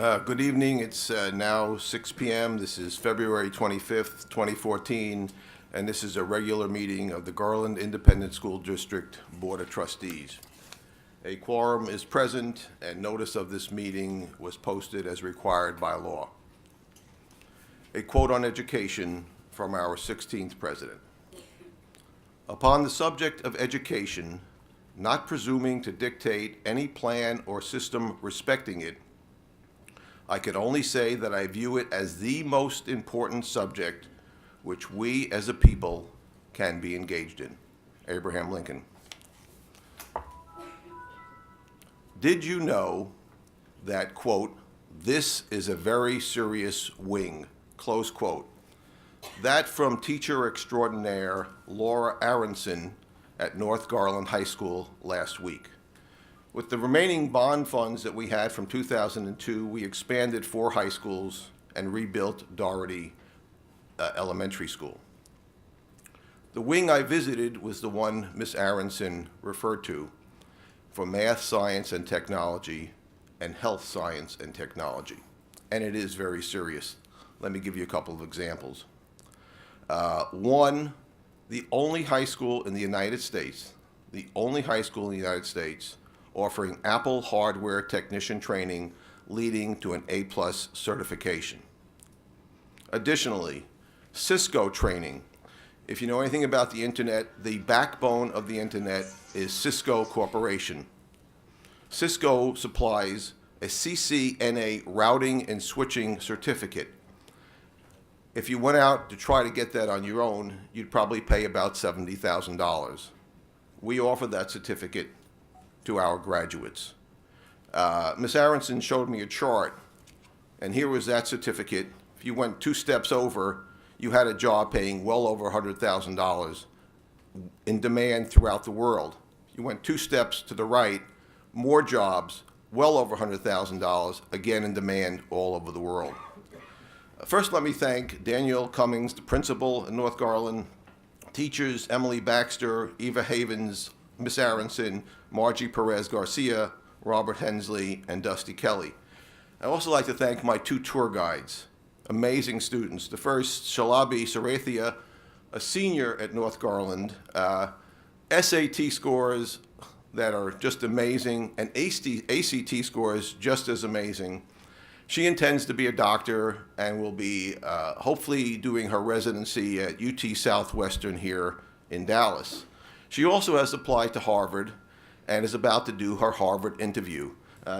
Good evening. It's now 6 p.m. This is February 25th, 2014, and this is a regular meeting of the Garland Independent School District Board of Trustees. A quorum is present, and notice of this meeting was posted as required by law. A quote on education from our 16th president. Upon the subject of education, not presuming to dictate any plan or system respecting it, I can only say that I view it as the most important subject which we as a people can be engaged in. Abraham Lincoln. Did you know that, quote, this is a very serious wing, close quote. That from teacher extraordinaire Laura Aronson at North Garland High School last week. With the remaining bond funds that we had from 2002, we expanded 4 high schools and rebuilt Doherty Elementary School. The wing I visited was the one Miss Aronson referred to for math, science, and technology, and health science and technology. And it is very serious. Let me give you a couple of examples. One, the only high school in the United States, offering Apple hardware technician training leading to an A+ certification. Additionally, Cisco training. If you know anything about the internet, the backbone of the internet is Cisco Corporation. Cisco supplies a CCNA routing and switching certificate. If you went out to try to get that on your own, you'd probably pay about $70,000. We offer that certificate to our graduates. Ms. Aronson showed me a chart, and here was that certificate. If you went 2 steps over, you had a job paying well over $100,000 in demand throughout the world. You went 2 steps to the right, more jobs, well over $100,000, again in demand all over the world. First, let me thank Danielle Cummings, the principal at North Garland, teachers Emily Baxter, Eva Havens, Miss Aronson, Margie Perez Garcia, Robert Hensley, and Dusty Kelly. I'd also like to thank my 2 tour guides, amazing students. The first, Shalabi Sarathia, a senior at North Garland, SAT scores that are just amazing, and ACT scores just as amazing. She intends to be a doctor and will be hopefully doing her residency at UT Southwestern here in Dallas. She also has applied to Harvard and is about to do her Harvard interview.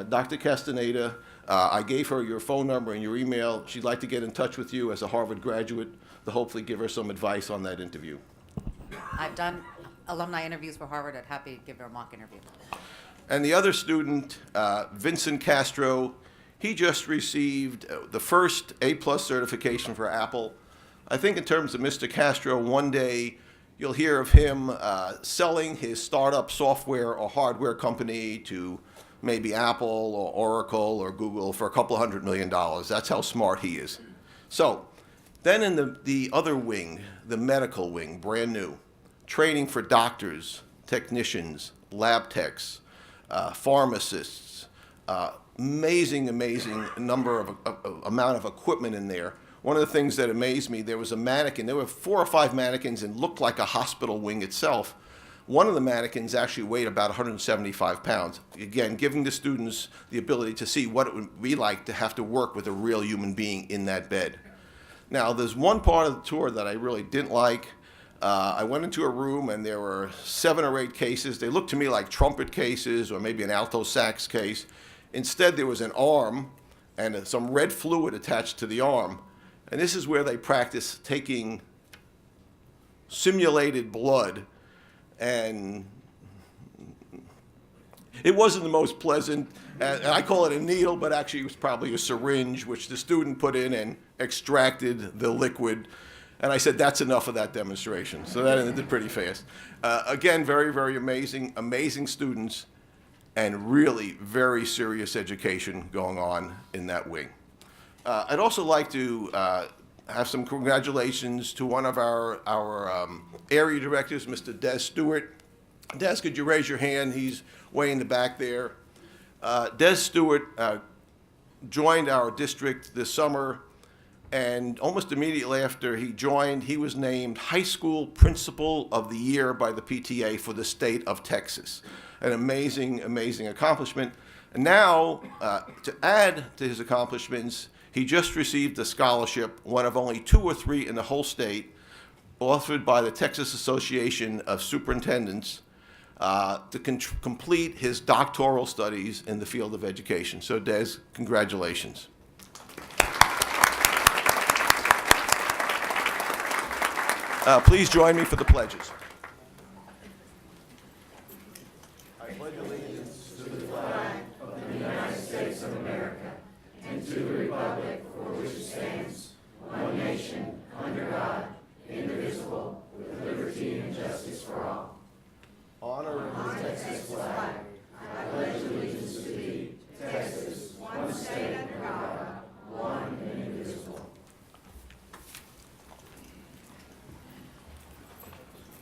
Dr. Castaneda, I gave her your phone number and your email. She'd like to get in touch with you as a Harvard graduate to hopefully give her some advice on that interview. I've done alumni interviews for Harvard. I'd happy to give her a mock interview. And the other student, Vincent Castro, he just received the first A+ certification for Apple. I think in terms of Mr. Castro, one day you'll hear of him selling his startup software or hardware company to maybe Apple or Oracle or Google for a couple $100 million. That's how smart he is. So then in the other wing, the medical wing, brand new, training for doctors, technicians, lab techs, pharmacists, amazing number of amount of equipment in there. One of the things that amazed me, there was a mannequin. There were 4 or 5 mannequins and looked like a hospital wing itself. One of the mannequins actually weighed about 175 pounds. Again, giving the students the ability to see what it would be like to have to work with a real human being in that bed. Now, there's one part of the tour that I really didn't like. I went into a room and there were 7 or 8 cases. They looked to me like trumpet cases or maybe an alto sax case. Instead, there was an arm and some red fluid attached to the arm. And this is where they practice taking simulated blood, and it wasn't the most pleasant. And I call it a needle, but actually it was probably a syringe, which the student put in and extracted the liquid. And I said, that's enough of that demonstration. So that ended pretty fast. Again, very amazing students, and really very serious education going on in that wing. I'd also like to have some congratulations to one of our area directors, Mr. Des Stewart. Des, could you raise your hand? He's way in the back there. Des Stewart joined our district this summer, and almost immediately after he joined, he was named High School Principal of the Year by the PTA for the state of Texas. An amazing, amazing accomplishment. And now, to add to his accomplishments, he just received a scholarship, one of only 2 or 3 in the whole state, offered by the Texas Association of Superintendents, to complete his doctoral studies in the field of education. So, Des, congratulations. Please join me for the pledges.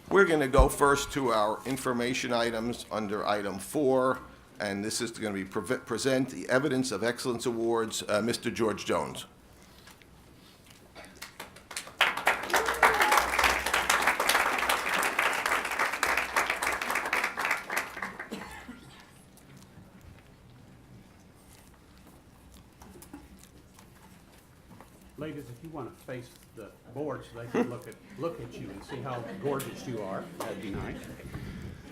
We're going to go first to our information items under item 4, and this is going to be present the Evidence of Excellence Awards. Mr. George Jones. Ladies, if you want to face the board so they can look at you and see how gorgeous you are, that'd be nice.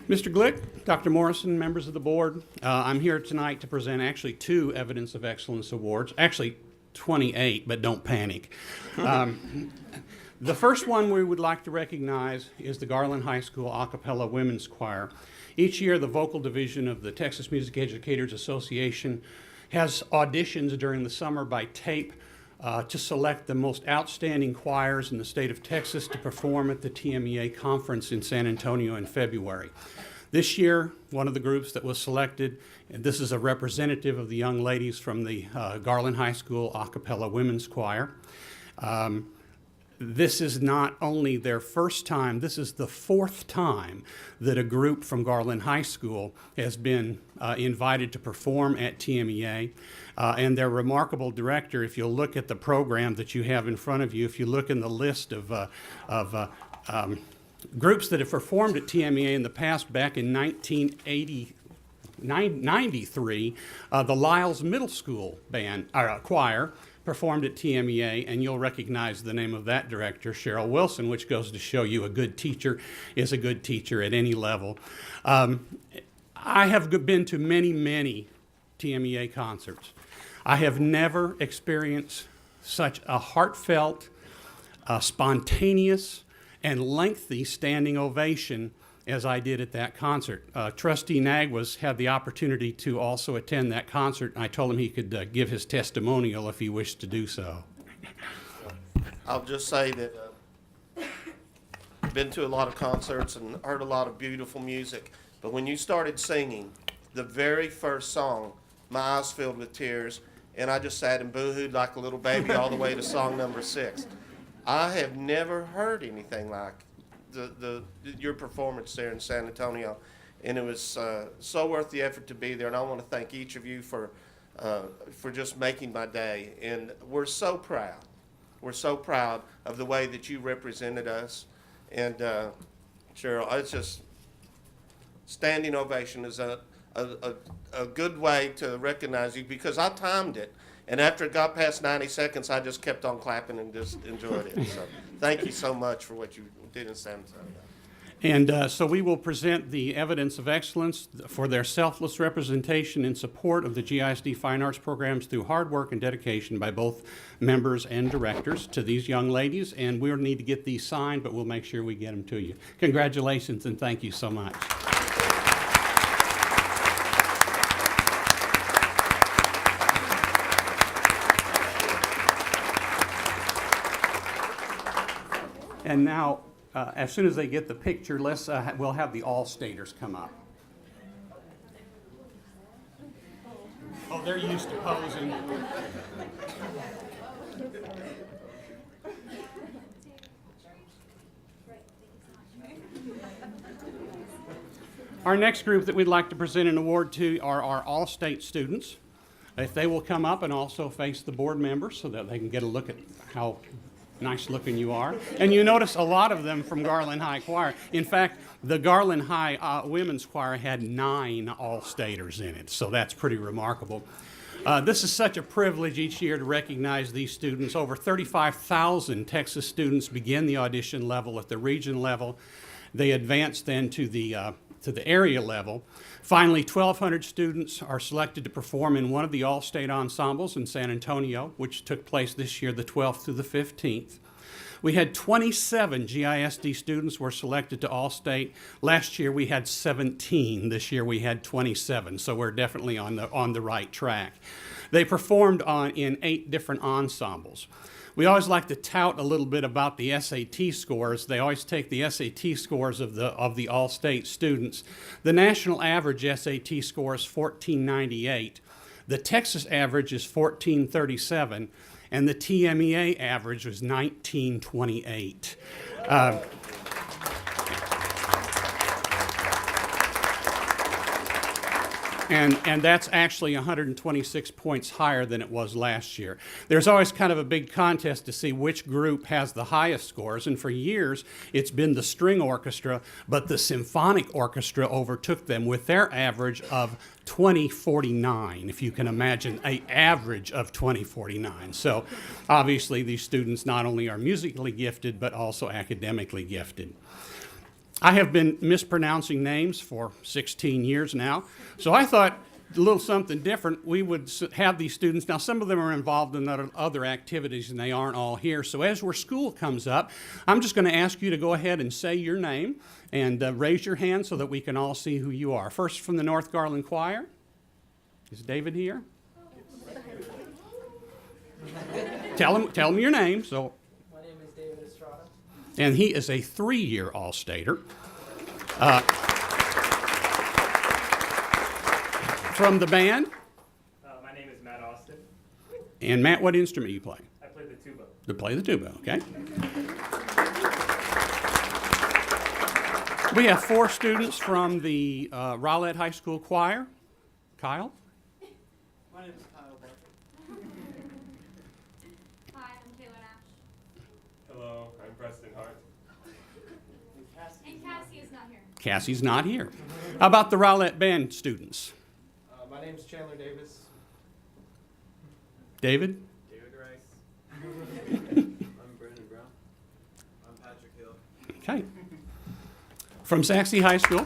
Mr. Glick, Dr. Morrison, members of the board, I'm here tonight to present actually 2 Evidence of Excellence Awards, actually 28, but don't panic. The first one we would like to recognize is the Garland High School A Cappella Women's Choir. Each year, the vocal division of the Texas Music Educators Association has auditions during the summer by tape to select the most outstanding choirs in the state of Texas to perform at the TMEA conference in San Antonio in February. This year, one of the groups that was selected, and this is a representative of the young ladies from the Garland High School A Cappella Women's Choir. This is not only their first time, this is the 4th time that a group from Garland High School has been invited to perform at TMEA. And their remarkable director, if you'll look at the program that you have in front of you, if you look in the list of groups that have performed at TMEA in the past, back in 1993, the Lyles Middle School choir performed at TMEA, and you'll recognize the name of that director, Cheryl Wilson, which goes to show you a good teacher is a good teacher at any level. I have been to many, many TMEA concerts. I have never experienced such a heartfelt, spontaneous, and lengthy standing ovation as I did at that concert. Trustee Nag had the opportunity to also attend that concert. I told him he could give his testimonial if he wished to do so. I'll just say that I've been to a lot of concerts and heard a lot of beautiful music, but when you started singing the very first song, my eyes filled with tears, and I just sat and boo-hooed like a little baby all the way to song number 6. I have never heard anything like your performance there in San Antonio, and it was so worth the effort to be there. And I want to thank each of you for just making my day. And we're so proud. We're so proud of the way that you represented us. And Cheryl, it's just standing ovation is a good way to recognize you, because I timed it. And after it got past 90 seconds, I just kept on clapping and just enjoyed it. So thank you so much for what you did in San Antonio. And so we will present the Evidence of Excellence for their selfless representation in support of the GISD Fine Arts programs through hard work and dedication by both members and directors to these young ladies. And we'll need to get these signed, but we'll make sure we get them to you. Congratulations, and thank you so much. And now, as soon as they get the picture, we'll have the all-staters come up. Oh, they're used to posing. Our next group that we'd like to present an award to are our all-state students. if they will come up and also face the board members so that they can get a look at how nice looking you are. And you notice a lot of them from Garland High Choir. In fact, the Garland High Women's Choir had 9 All-Staters in it, so that's pretty remarkable. This is such a privilege each year to recognize these students. Over 35,000 Texas students begin the audition level at the region level. They advance then to the area level. Finally, 1,200 students are selected to perform in one of the all-state ensembles in San Antonio, which took place this year, the 12th through the 15th. We had 27 GISD students were selected to All-State. Last year we had 17. This year we had 27, so we're definitely on the right track. They performed in 8 different ensembles. We always like to tout a little bit about the SAT scores. They always take the SAT scores of the All-State students. The national average SAT score is 1498. The Texas average is 1437. And the TMEA average was 1928. And that's actually 126 points higher than it was last year. There's always kind of a big contest to see which group has the highest scores, and for years it's been the string orchestra, but the symphonic orchestra overtook them with their average of 2049, if you can imagine an average of 2049. So obviously these students not only are musically gifted, but also academically gifted. I have been mispronouncing names for 16 years now, so I thought a little something different. We would have these students. Now, some of them are involved in other activities, and they aren't all here. So as our school comes up, I'm just going to ask you to go ahead and say your name and raise your hand so that we can all see who you are. First, from the North Garland Choir. Is David here? Tell him your name. So. My name is David Estrada. And he is a 3-year All-Stater. From the band. My name is Matt Austin. And Matt, what instrument you play? I play the tuba. You play the tuba, okay. We have 4 students from the Rowlett High School Choir. Kyle? My name is Kyle Barker. Hi, I'm Taylor Nash. Hello, I'm Preston Hart. And Cassie is not here. Cassie's not here. How about the Rowlett Band students? My name is Chandler Davis. David? David Rice. I'm Brandon Brown. I'm Patrick Hill. Okay. From Saxe High School.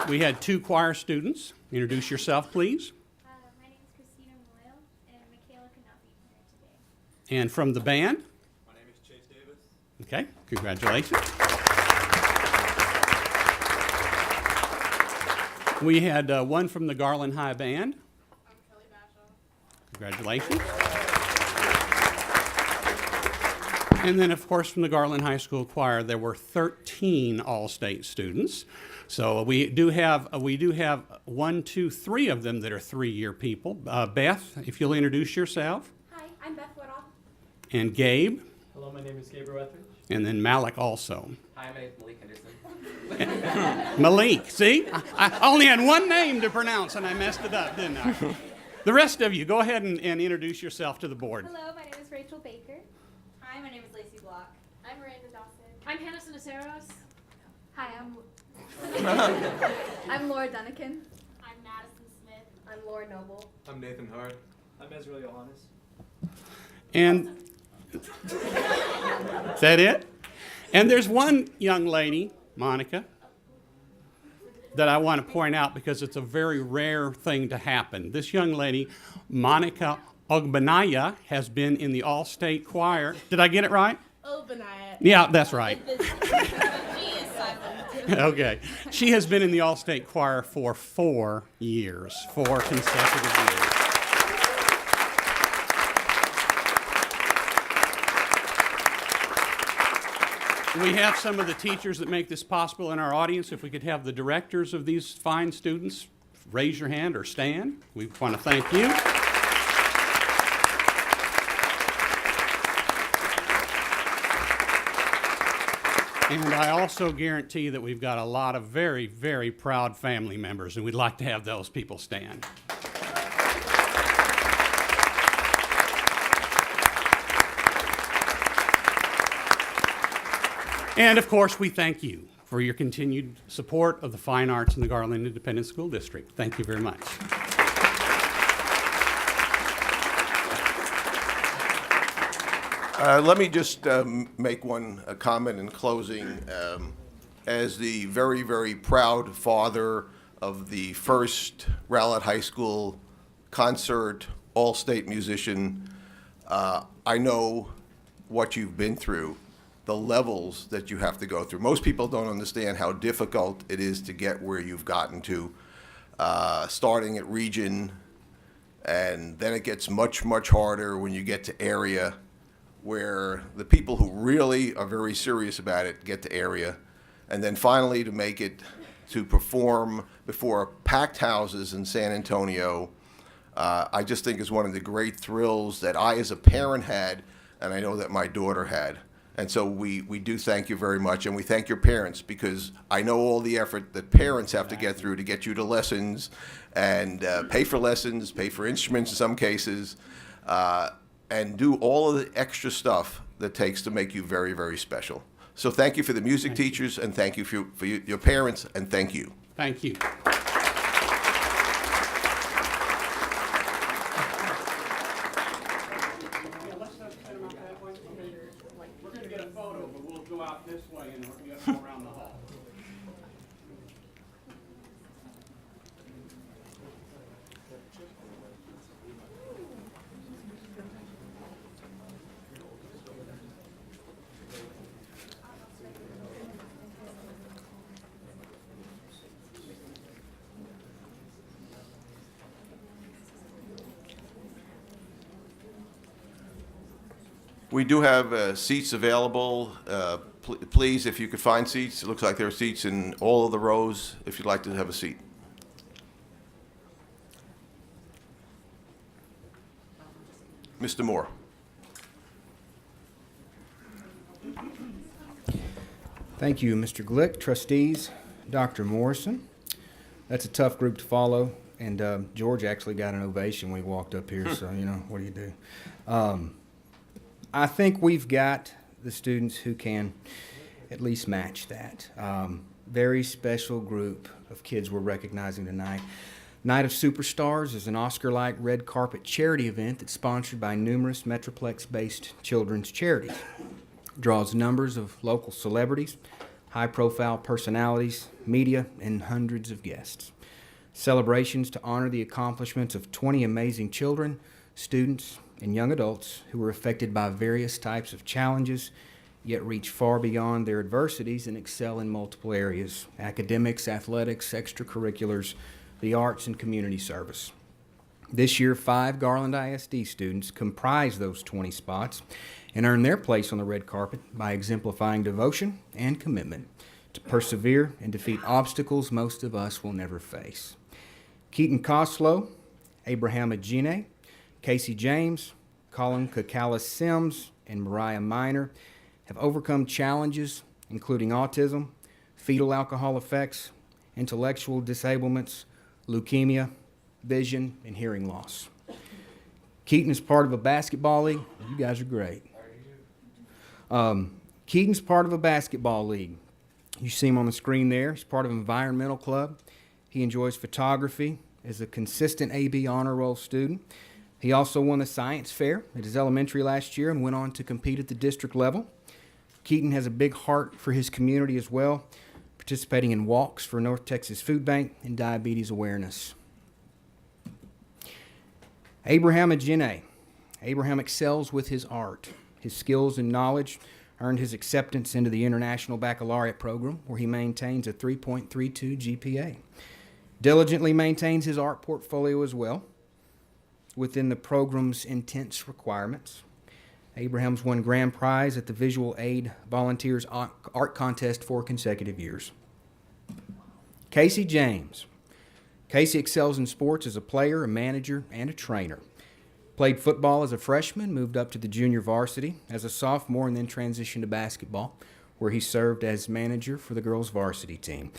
We had 2 choir students. Introduce yourself, please. My name is Christina Moyle, and Michaela could not be here today. And from the band. My name is Chase Davis. Okay, congratulations. We had 1 from the Garland High Band. I'm Kelly Basham. Congratulations. And then, of course, from the Garland High School Choir, there were 13 All-State students. So we do have 1, 2, 3 of them that are 3-year people. Beth, if you'll introduce yourself. Hi, I'm Beth Woodall. And Gabe. Hello, my name is Gabriel Etheridge. And then Malik also. Hi, my name is Malik Henderson. Malik, see? I only had 1 name to pronounce and I messed it up, didn't I? The rest of you, go ahead and introduce yourself to the board. Hello, my name is Rachel Baker. Hi, my name is Lacey Block. I'm Miranda Dawson. I'm Hannah Sinaceros. Hi, I'm Laura Dunnican. I'm Madison Smith. I'm Laura Noble. I'm Nathan Hard. I'm Ezra Johannes. And is that it? And there's one young lady, Monica, that I want to point out because it's a very rare thing to happen. This young lady, Monica Ogbanaya, has been in the All-State Choir. Did I get it right? Obaniah. Yeah, that's right. G is silent. Okay. She has been in the All-State Choir for 4 years, 4 consecutive years. We have some of the teachers that make this possible in our audience. If we could have the directors of these fine students raise your hand or stand. We want to thank you. And I also guarantee that we've got a lot of very, very proud family members, and we'd like to have those people stand. And of course, we thank you for your continued support of the fine arts in the Garland Independent School District. Thank you very much. Let me just make one comment in closing. As the very, very proud father of the first Rowlett High School concert all-state musician, I know what you've been through, the levels that you have to go through. Most people don't understand how difficult it is to get where you've gotten to, starting at region, and then it gets much, much harder when you get to area, where the people who really are very serious about it get to area, and then finally to make it to perform before packed houses in San Antonio. I just think is one of the great thrills that I as a parent had, and I know that my daughter had. And so we do thank you very much, and we thank your parents, because I know all the effort that parents have to get through to get you to lessons and pay for lessons, pay for instruments in some cases, and do all of the extra stuff that takes to make you very, very special. So thank you for the music teachers, and thank you for your parents, and thank you. Thank you. We're going to get a photo, but we'll go out this way and we're going to go around the hall. We do have seats available. Please, if you could find seats, it looks like there are seats in all of the rows if you'd like to have a seat. Mr. Moore. Thank you, Mr. Glick, trustees, Dr. Morrison. That's a tough group to follow, and George actually got an ovation when he walked up here, so, you know, what do you do? I think we've got the students who can at least match that. Very special group of kids we're recognizing tonight. Night of Superstars is an Oscar-like red carpet charity event that's sponsored by numerous Metroplex-based children's charities. Draws numbers of local celebrities, high-profile personalities, media, and hundreds of guests. Celebrations to honor the accomplishments of 20 amazing children, students, and young adults who were affected by various types of challenges, yet reach far beyond their adversities and excel in multiple areas: academics, athletics, extracurriculars, the arts, and community service. This year, 5 Garland ISD students comprise those 20 spots and earn their place on the red carpet by exemplifying devotion and commitment to persevere and defeat obstacles most of us will never face. Keaton Coslow, Abraham Agine, Casey James, Colin Kakalis Sims, and Mariah Miner have overcome challenges including autism, fetal alcohol effects, intellectual disablements, leukemia, vision, and hearing loss. Keaton is part of a basketball league. You guys are great. Keaton's part of a basketball league. You see him on the screen there. He's part of an environmental club. He enjoys photography, is a consistent AB honor roll student. He also won the science fair at his elementary last year and went on to compete at the district level. Keaton has a big heart for his community as well, participating in walks for North Texas Food Bank and diabetes awareness. Abraham Agine. Abraham excels with his art. His skills and knowledge earned his acceptance into the International Baccalaureate program, where he maintains a 3.32 GPA. Diligently maintains his art portfolio as well, within the program's intense requirements. Abraham's won grand prize at the Visual Aid Volunteers Art Contest 4 consecutive years. Casey James. Casey excels in sports as a player, a manager, and a trainer. Played football as a freshman, moved up to the junior varsity as a sophomore, and then transitioned to basketball, where he served as manager for the girls' varsity team.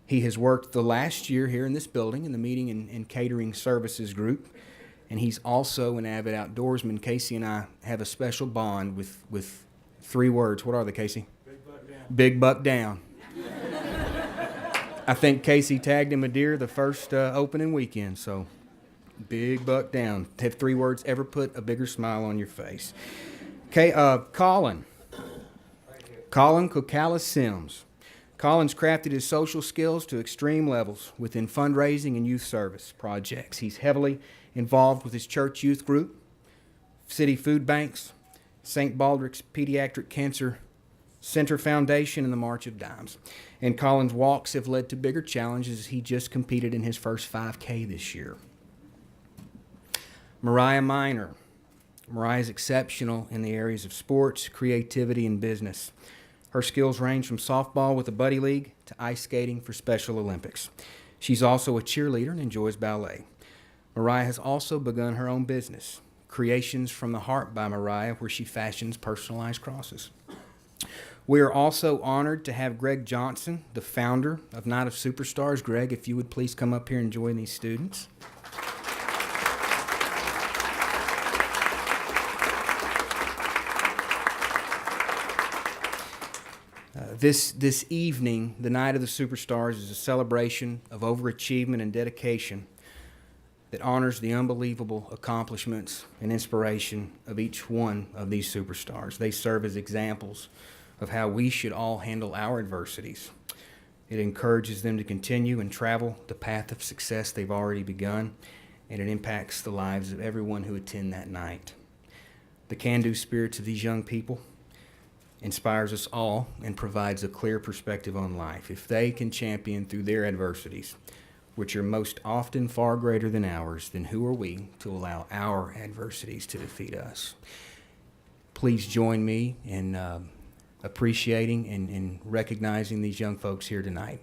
He has worked the last year here in this building in the meeting and catering services group, and he's also an avid outdoorsman. Casey and I have a special bond with 3 words. What are they, Casey? Big buck down. Big buck down. I think Casey tagged him a deer the first opening weekend, so big buck down. Have 3 words ever put a bigger smile on your face? Okay, Colin. Colin Cocalis Sims. Colin's crafted his social skills to extreme levels within fundraising and youth service projects. He's heavily involved with his church youth group, city food banks, St. Baldrick's Pediatric Cancer Center Foundation, and the March of Dimes. And Colin's walks have led to bigger challenges as he just competed in his first 5K this year. Mariah Miner. Mariah is exceptional in the areas of sports, creativity, and business. Her skills range from softball with the Buddy League to ice skating for Special Olympics. She's also a cheerleader and enjoys ballet. Mariah has also begun her own business, Creations from the Heart by Mariah, where she fashions personalized crosses. We are also honored to have Greg Johnson, the founder of Night of Superstars. Greg, if you would please come up here and join these students. This evening, the Night of the Superstars is a celebration of overachievement and dedication that honors the unbelievable accomplishments and inspiration of each one of these superstars. They serve as examples of how we should all handle our adversities. It encourages them to continue and travel the path of success they've already begun, and it impacts the lives of everyone who attend that night. The can-do spirits of these young people inspires us all and provides a clear perspective on life. If they can champion through their adversities, which are most often far greater than ours, then who are we to allow our adversities to defeat us? Please join me in appreciating and recognizing these young folks here tonight.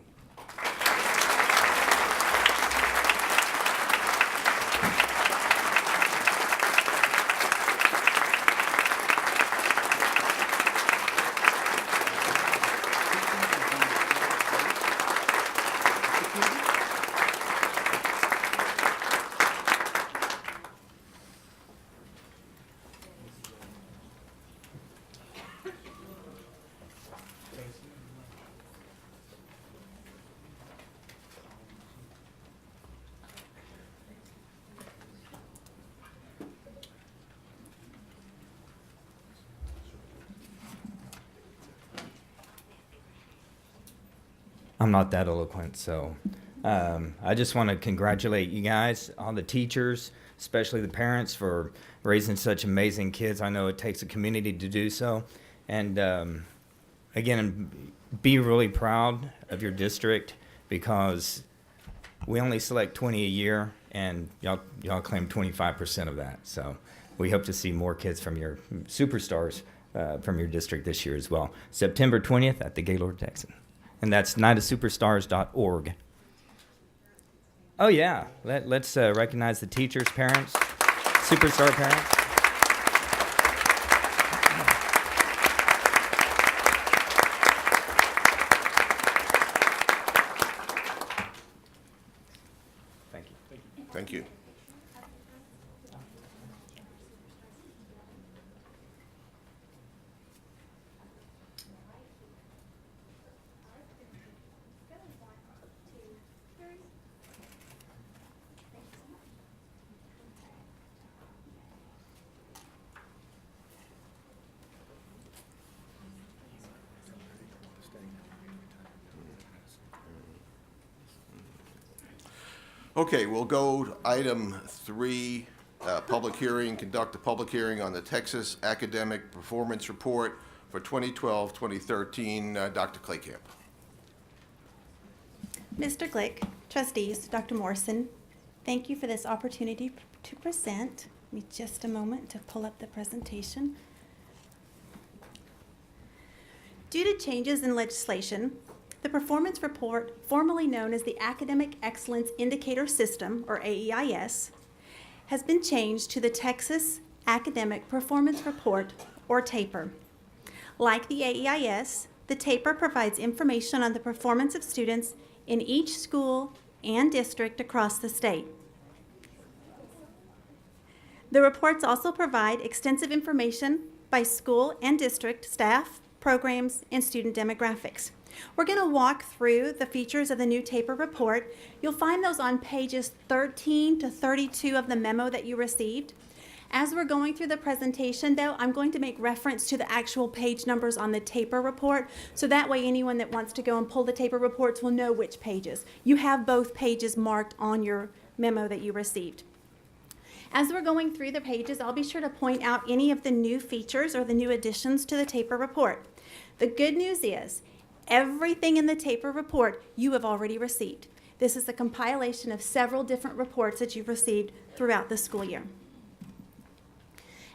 I'm not that eloquent, so I just want to congratulate you guys, all the teachers, especially the parents, for raising such amazing kids. I know it takes a community to do so. And again, be really proud of your district, because we only select 20 a year, and y'all claim 25% of that. So we hope to see more kids from your superstars from your district this year as well. September 20th at the Gaylord Texan. And that's nightofsuperstars.org. Oh, yeah. Let's recognize the teachers, parents, superstar parents. Thank you. Thank you. Okay, we'll go to item 3, public hearing, conduct a public hearing on the Texas Academic Performance Report for 2012-2013. Dr. Claycamp. Mr. Glick, trustees, Dr. Morrison, thank you for this opportunity to present. Give me just a moment to pull up the presentation. Due to changes in legislation, the performance report, formerly known as the Academic Excellence Indicator System, or AEIS, has been changed to the Texas Academic Performance Report, or TAPER. Like the AEIS, the taper provides information on the performance of students in each school and district across the state. The reports also provide extensive information by school and district staff, programs, and student demographics. We're going to walk through the features of the new taper report. You'll find those on pages 13 to 32 of the memo that you received. As we're going through the presentation, though, I'm going to make reference to the actual page numbers on the taper report, so that way anyone that wants to go and pull the taper reports will know which pages. You have both pages marked on your memo that you received. As we're going through the pages, I'll be sure to point out any of the new features or the new additions to the taper report. The good news is, everything in the taper report you have already received. This is a compilation of several different reports that you've received throughout the school year.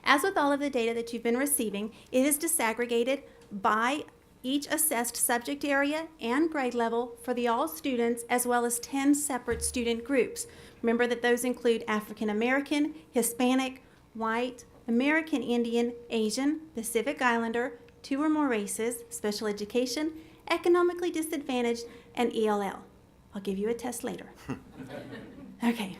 As with all of the data that you've been receiving, it is disaggregated by each assessed subject area and grade level for the all students, as well as 10 separate student groups. Remember that those include African American, Hispanic, White, American Indian, Asian, Pacific Islander, 2 or more races, special education, economically disadvantaged, and ELL. I'll give you a test later. Okay.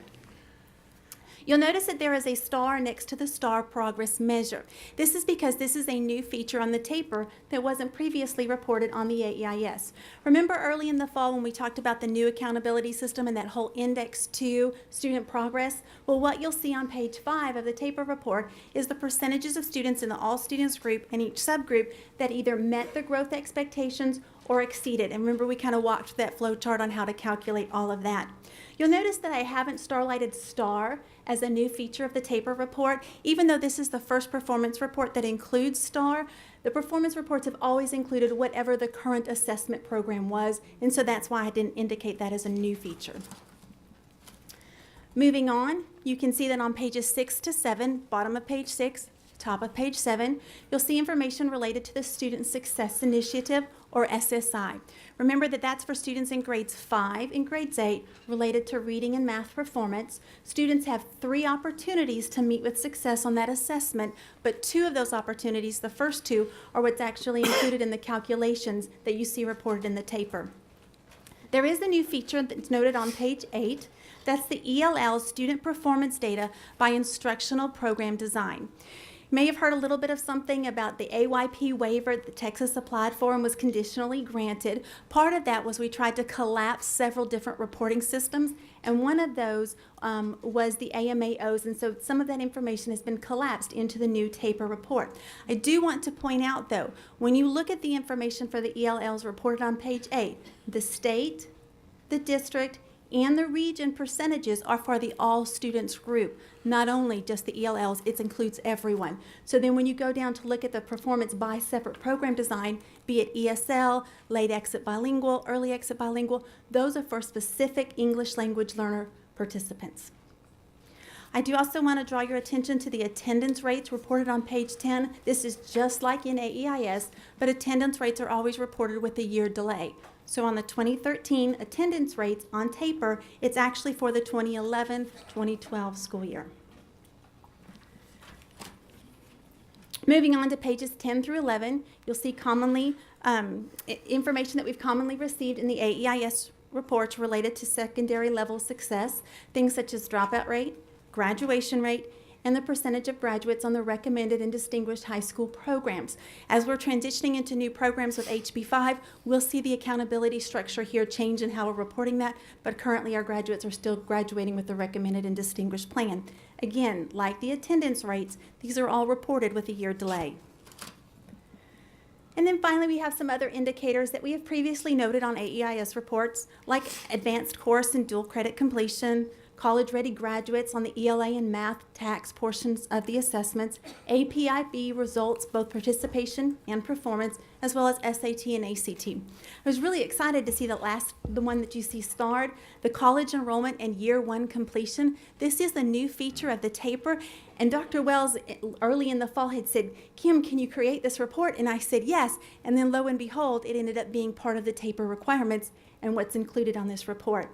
You'll notice that there is a star next to the star progress measure. This is because this is a new feature on the taper that wasn't previously reported on the AEIS. Remember early in the fall when we talked about the new accountability system and that whole index to student progress? Well, what you'll see on page 5 of the taper report is the percentages of students in the all students group and each subgroup that either met the growth expectations or exceeded. And remember, we kind of walked that flow chart on how to calculate all of that. You'll notice that I haven't starlighted STAR as a new feature of the taper report. Even though this is the first performance report that includes STAR, the performance reports have always included whatever the current assessment program was, and so that's why I didn't indicate that as a new feature. Moving on, you can see that on pages 6 to 7, bottom of page 6, top of page 7, you'll see information related to the Student Success Initiative, or SSI. Remember that that's for students in grades 5 and grades 8 related to reading and math performance. Students have 3 opportunities to meet with success on that assessment, but 2 of those opportunities, the first 2, are what's actually included in the calculations that you see reported in the taper. There is a new feature that's noted on page 8. That's the ELL student performance data by instructional program design. You may have heard a little bit of something about the AYP waiver that Texas applied for and was conditionally granted. Part of that was we tried to collapse several different reporting systems, and one of those was the AMAOs, and so some of that information has been collapsed into the new taper report. I do want to point out, though, when you look at the information for the ELLs reported on page 8, the state, the district, and the region percentages are for the all students group, not only just the ELLs, it includes everyone. So then when you go down to look at the performance by separate program design, be it ESL, late exit bilingual, early exit bilingual, those are for specific English language learner participants. I do also want to draw your attention to the attendance rates reported on page 10. This is just like in AEIS, but attendance rates are always reported with a year delay. So on the 2013 attendance rates on taper, it's actually for the 2011-2012 school year. Moving on to pages 10 through 11, you'll see commonly information that we've commonly received in the AEIS reports related to secondary level success, things such as dropout rate, graduation rate, and the percentage of graduates on the recommended and distinguished high school programs. As we're transitioning into new programs with HB5, we'll see the accountability structure here change in how we're reporting that, but currently our graduates are still graduating with the recommended and distinguished plan. Again, like the attendance rates, these are all reported with a year delay. And then finally, we have some other indicators that we have previously noted on AEIS reports, like advanced course and dual credit completion, college-ready graduates on the ELA and math tax portions of the assessments, APIB results, both participation and performance, as well as SAT and ACT. I was really excited to see the one that you see starred, the college enrollment and year 1 completion. This is the new feature of the taper, and Dr. Wells early in the fall had said, Kim, can you create this report? And I said yes, and then lo and behold, it ended up being part of the taper requirements and what's included on this report.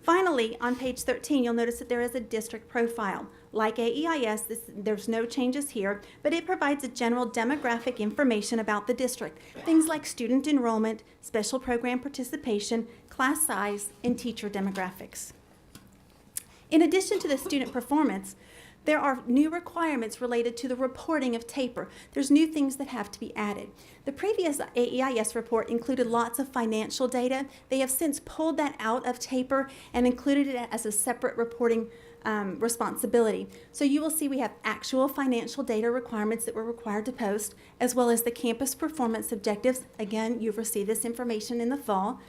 Finally, on page 13, you'll notice that there is a district profile. like AEIS, there's no changes here, but it provides a general demographic information about the district. Things like student enrollment, special program participation, class size, and teacher demographics. In addition to the student performance, there are new requirements related to the reporting of TAPER. There's new things that have to be added. The previous AEIS report included lots of financial data. They have since pulled that out of TAPER and included it as a separate reporting responsibility. So you will see we have actual financial data requirements that we're required to post, as well as the campus performance objectives. Again, you've received this information in the fall.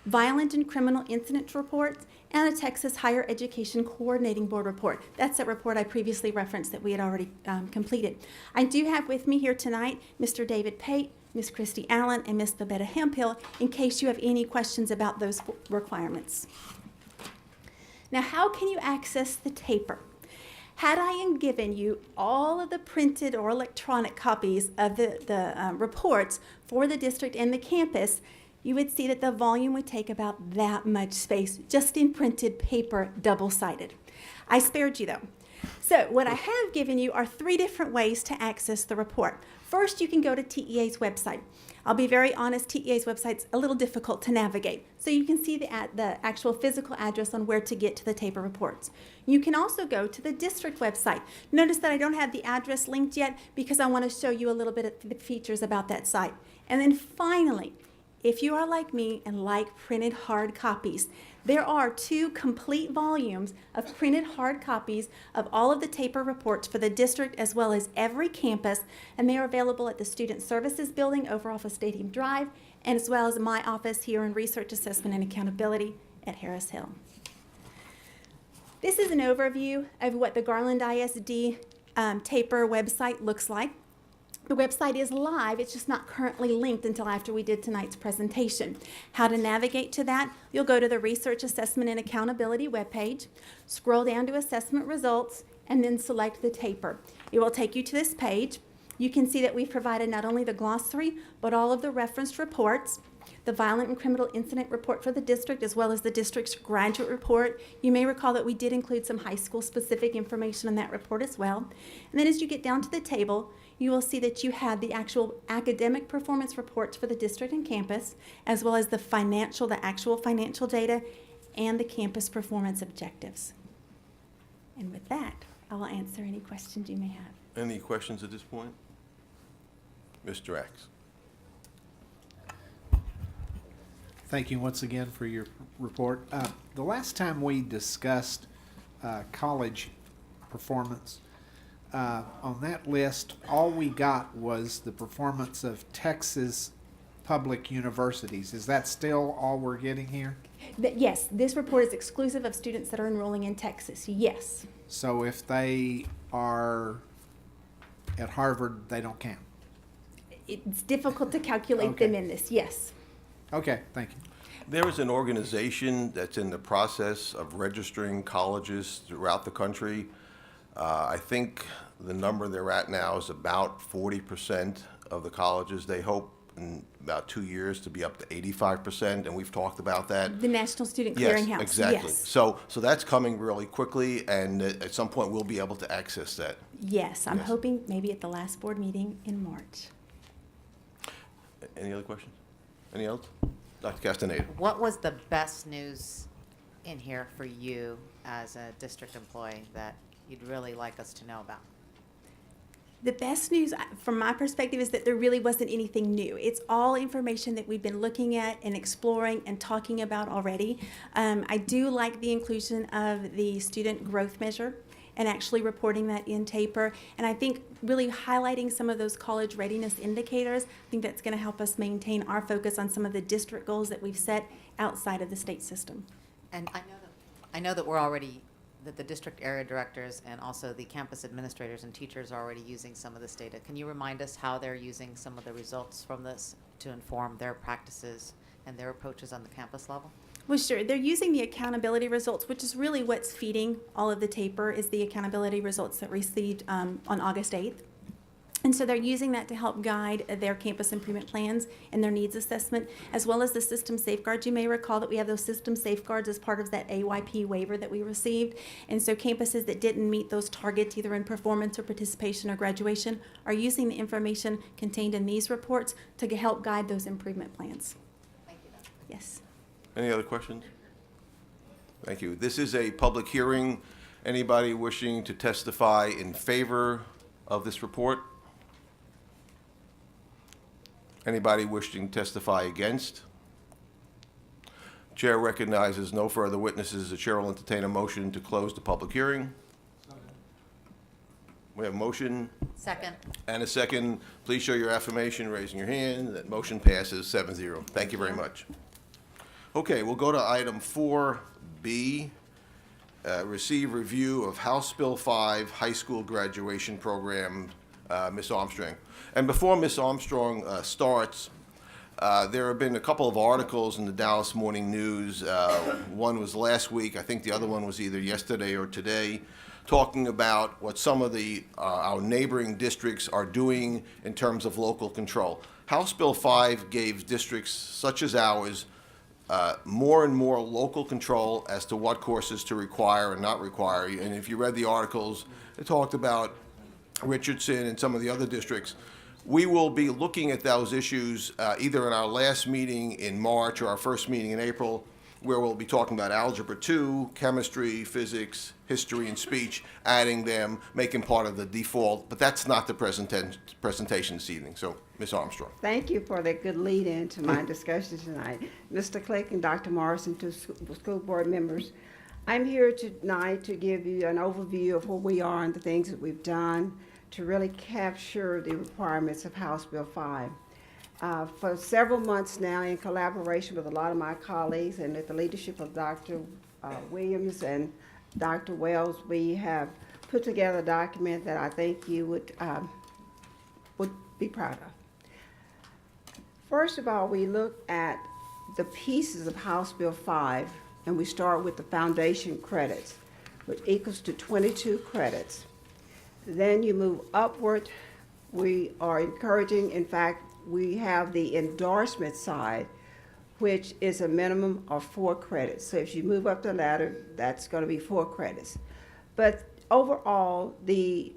Violent and criminal incident reports, and a Texas Higher Education Coordinating Board report. That's that report I previously referenced that we had already completed. I do have with me here tonight Mr. David Pate, Ms. Christy Allen, and Ms. Babetta Hemphill in case you have any questions about those requirements. Now, how can you access the TAPER? Had I given you all of the printed or electronic copies of the reports for the district and the campus, you would see that the volume would take about that much space just in printed paper, double-sided. I spared you though. So what I have given you are 3 different ways to access the report. First, you can go to TEA's website. I'll be very honest, TEA's website's a little difficult to navigate. So you can see the actual physical address on where to get to the TAPER reports. You can also go to the district website. Notice that I don't have the address linked yet because I want to show you a little bit of the features about that site. And then finally, if you are like me and like printed hard copies, there are 2 complete volumes of printed hard copies of all of the TAPER reports for the district as well as every campus, and they are available at the Student Services Building over off of Stadium Drive, and as well as my office here in Research Assessment and Accountability at Harris Hill. This is an overview of what the Garland ISD TAPER website looks like. The website is live, it's just not currently linked until after we did tonight's presentation. How to navigate to that, you'll go to the Research Assessment and Accountability webpage, scroll down to Assessment Results, and then select the TAPER. It will take you to this page. You can see that we've provided not only the glossary, but all of the referenced reports, the Violent and Criminal Incident Report for the district, as well as the district's graduate report. You may recall that we did include some high school specific information in that report as well. And then as you get down to the table, you will see that you have the actual academic performance reports for the district and campus, as well as the actual financial data, and the campus performance objectives. And with that, I will answer any questions you may have. Any questions at this point? Mr. X. Thank you once again for your report. The last time we discussed college performance, on that list, all we got was the performance of Texas public universities. Is that still all we're getting here? Yes, this report is exclusive of students that are enrolling in Texas, yes. So if they are at Harvard, they don't count? It's difficult to calculate them in this, yes. Okay, thank you. There is an organization that's in the process of registering colleges throughout the country. I think the number they're at now is about 40% of the colleges. They hope in about 2 years to be up to 85%, and we've talked about that. The National Student Yes, Clearinghouse, exactly. yes. So that's coming really quickly, and at some point we'll be able to access that. Yes, I'm Yes. hoping maybe at the last board meeting in March. Any other questions? Any else? Dr. Castaneda. What was the best news in here for you as a district employee that you'd really like us to know about? The best news from my perspective is that there really wasn't anything new. It's all information that we've been looking at and exploring and talking about already. I do like the inclusion of the student growth measure and actually reporting that in TAPER. And I think really highlighting some of those college readiness indicators, I think that's going to help us maintain our focus on some of the district goals that we've set outside of the state system. And I know that we're already, that the district area directors and also the campus administrators and teachers are already using some of this data. Can you remind us how they're using some of the results from this to inform their practices and their approaches on the campus level? Well, sure. They're using the accountability results, which is really what's feeding all of the TAPER, is the accountability results that received on August 8th. And so they're using that to help guide their campus improvement plans and their needs assessment, as well as the system safeguards. You may recall that we have those system safeguards as part of that AYP waiver that we received. And so campuses that didn't meet those targets, either in performance or participation or graduation, are using the information contained in these reports to help guide those improvement plans. Thank you, Dr. Yes. Any other questions? Thank you. This is a public hearing. Anybody wishing to testify in favor of this report? Anybody wishing to testify against? Chair recognizes no further witnesses. The chair will entertain a motion to close the public hearing. We have a motion Second. and a second. Please show your affirmation, raising your hand. That motion passes 7-0. Thank you very much. Okay, we'll go to item 4B, receive review of House Bill 5 High School Graduation Program, Ms. Armstrong. And before Ms. Armstrong starts, there have been a couple of articles in the Dallas Morning News. One was last week, I think the other one was either yesterday or today, talking about what some of our neighboring districts are doing in terms of local control. House Bill 5 gave districts such as ours more and more local control as to what courses to require and not require. And if you read the articles, it talked about Richardson and some of the other districts. We will be looking at those issues either in our last meeting in March or our first meeting in April, where we'll be talking about Algebra 2, chemistry, physics, history, and speech, adding them, making part of the default. But that's not the presentation this evening. So, Ms. Armstrong. Thank you for that good lead-in to my discussion tonight. Mr. Click and Dr. Morrison, two school board members, I'm here tonight to give you an overview of where we are and the things that we've done to really capture the requirements of House Bill 5. For several months now, in collaboration with a lot of my colleagues and with the leadership of Dr. Williams and Dr. Wells, we have put together a document that I think you would be proud of. First of all, we look at the pieces of House Bill 5, and we start with the foundation credits, which equals to 22 credits. Then you move upward. We are encouraging, in fact, we have the endorsement side, which is a minimum of 4 credits. So if you move up the ladder, that's going to be 4 credits. But overall, the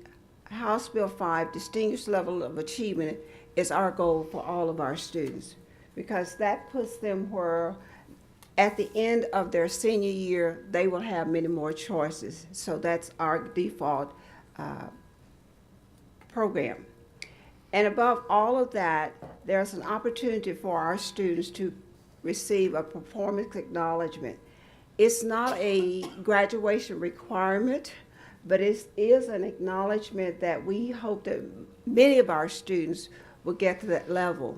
House Bill 5 distinguished level of achievement is our goal for all of our students, because that puts them where at the end of their senior year, they will have many more choices. So that's our default program. And above all of that, there's an opportunity for our students to receive a performance acknowledgement. It's not a graduation requirement, but it is an acknowledgement that we hope that many of our students will get to that level.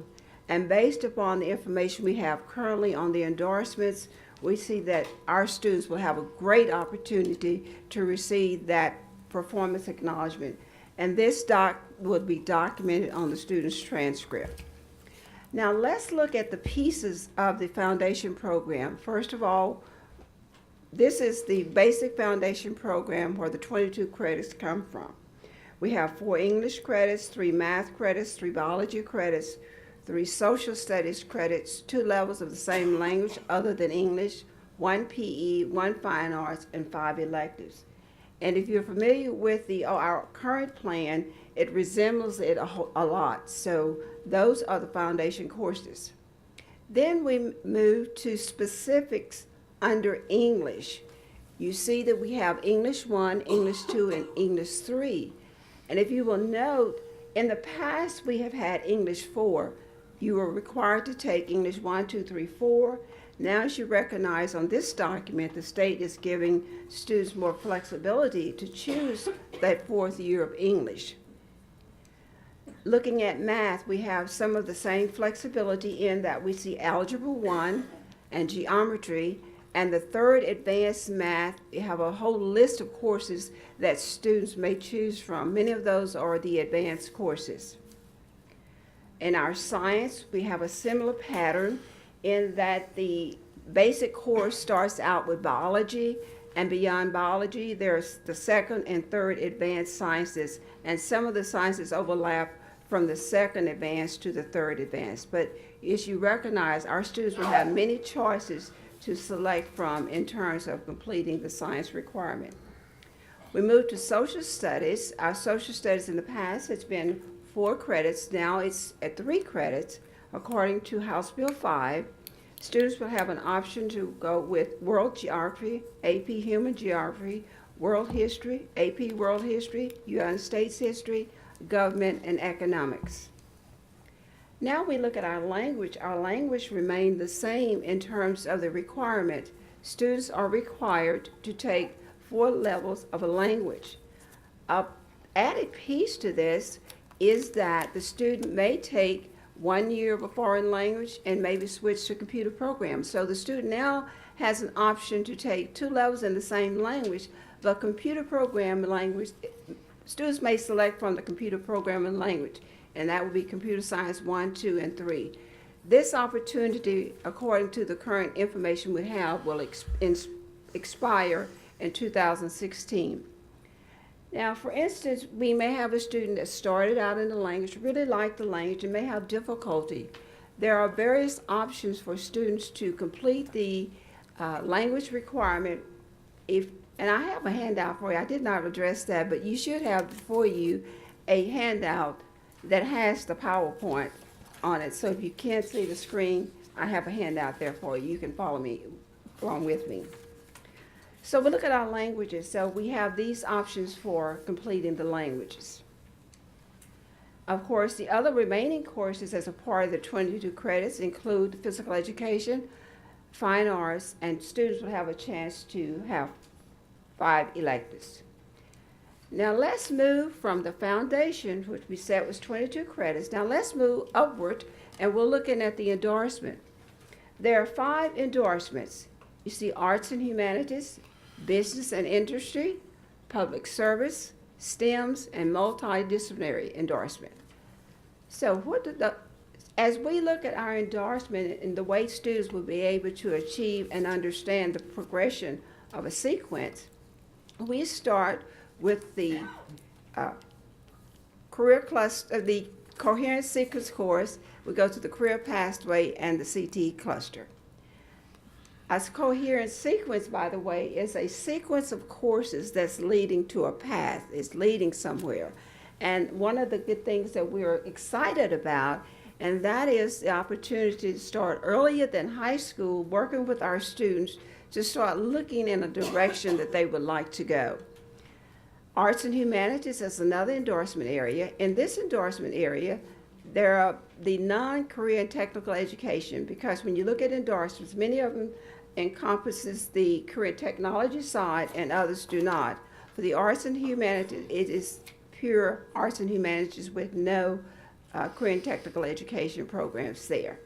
And based upon the information we have currently on the endorsements, we see that our students will have a great opportunity to receive that performance acknowledgement. And this would be documented on the student's transcript. Now let's look at the pieces of the foundation program. First of all, this is the basic foundation program where the 22 credits come from. We have 4 English credits, 3 math credits, 3 biology credits, 3 social studies credits, 2 levels of the same language other than English, 1 PE, 1 fine arts, and 5 electives. And if you're familiar with our current plan, it resembles it a lot. So those are the foundation courses. Then we move to specifics under English. You see that we have English 1, English 2, and English 3. And if you will note, in the past we have had English 4. You were required to take English 1, 2, 3, 4. Now, as you recognize on this document, the state is giving students more flexibility to choose that 4th year of English. Looking at math, we have some of the same flexibility in that we see Algebra 1 and geometry, and the 3rd advanced math, we have a whole list of courses that students may choose from. Many of those are the advanced courses. In our science, we have a similar pattern in that the basic course starts out with biology, and beyond biology, there's the 2nd and 3rd advanced sciences, and some of the sciences overlap from the second advanced to the third advanced. But as you recognize, our students will have many choices to select from in terms of completing the science requirement. We move to social studies. Our social studies in the past has been 4 credits. Now it's at 3 credits. According to House Bill 5, students will have an option to go with World Geography, AP Human Geography, World History, AP World History, United States History, Government, and Economics. Now we look at our language. Our language remained the same in terms of the requirement. Students are required to take 4 levels of a language. An added piece to this is that the student may take 1 year of a foreign language and maybe switch to computer programs. So the student now has an option to take 2 levels in the same language, but computer programming language, students may select from the computer programming language, and that would be computer science 1, 2, and 3. This opportunity, according to the current information we have, will expire in 2016. Now, for instance, we may have a student that started out in the language, really liked the language, and may have difficulty. There are various options for students to complete the language requirement. And I have a handout for you. I did not address that, but you should have before you a handout that has the PowerPoint on it. So if you can't see the screen, I have a handout there for you. You can follow me along with me. So we look at our languages. So we have these options for completing the languages. Of course, the other remaining courses as a part of the 22 credits include physical education, fine arts, and students will have a chance to have 5 electives. Now let's move from the foundation, which we said was 22 credits. Now let's move upward, and we're looking at the endorsement. There are 5 endorsements. You see arts and humanities, business and industry, public service, STEMs, and multidisciplinary endorsement. So as we look at our endorsement and the way students will be able to achieve and understand the progression of a sequence, we start with the career cluster, the coherent sequence course. We go to the career pathway and the CT cluster. A coherent sequence, by the way, is a sequence of courses that's leading to a path. It's leading somewhere. And one of the good things that we're excited about, and that is the opportunity to start earlier than high school, working with our students to start looking in a direction that they would like to go. Arts and humanities is another endorsement area. In this endorsement area, there are the non-career and technical education, because when you look at endorsements, many of them encompasses the career technology side and others do not. For the arts and humanities, it is pure arts and humanities with no career and technical education programs there.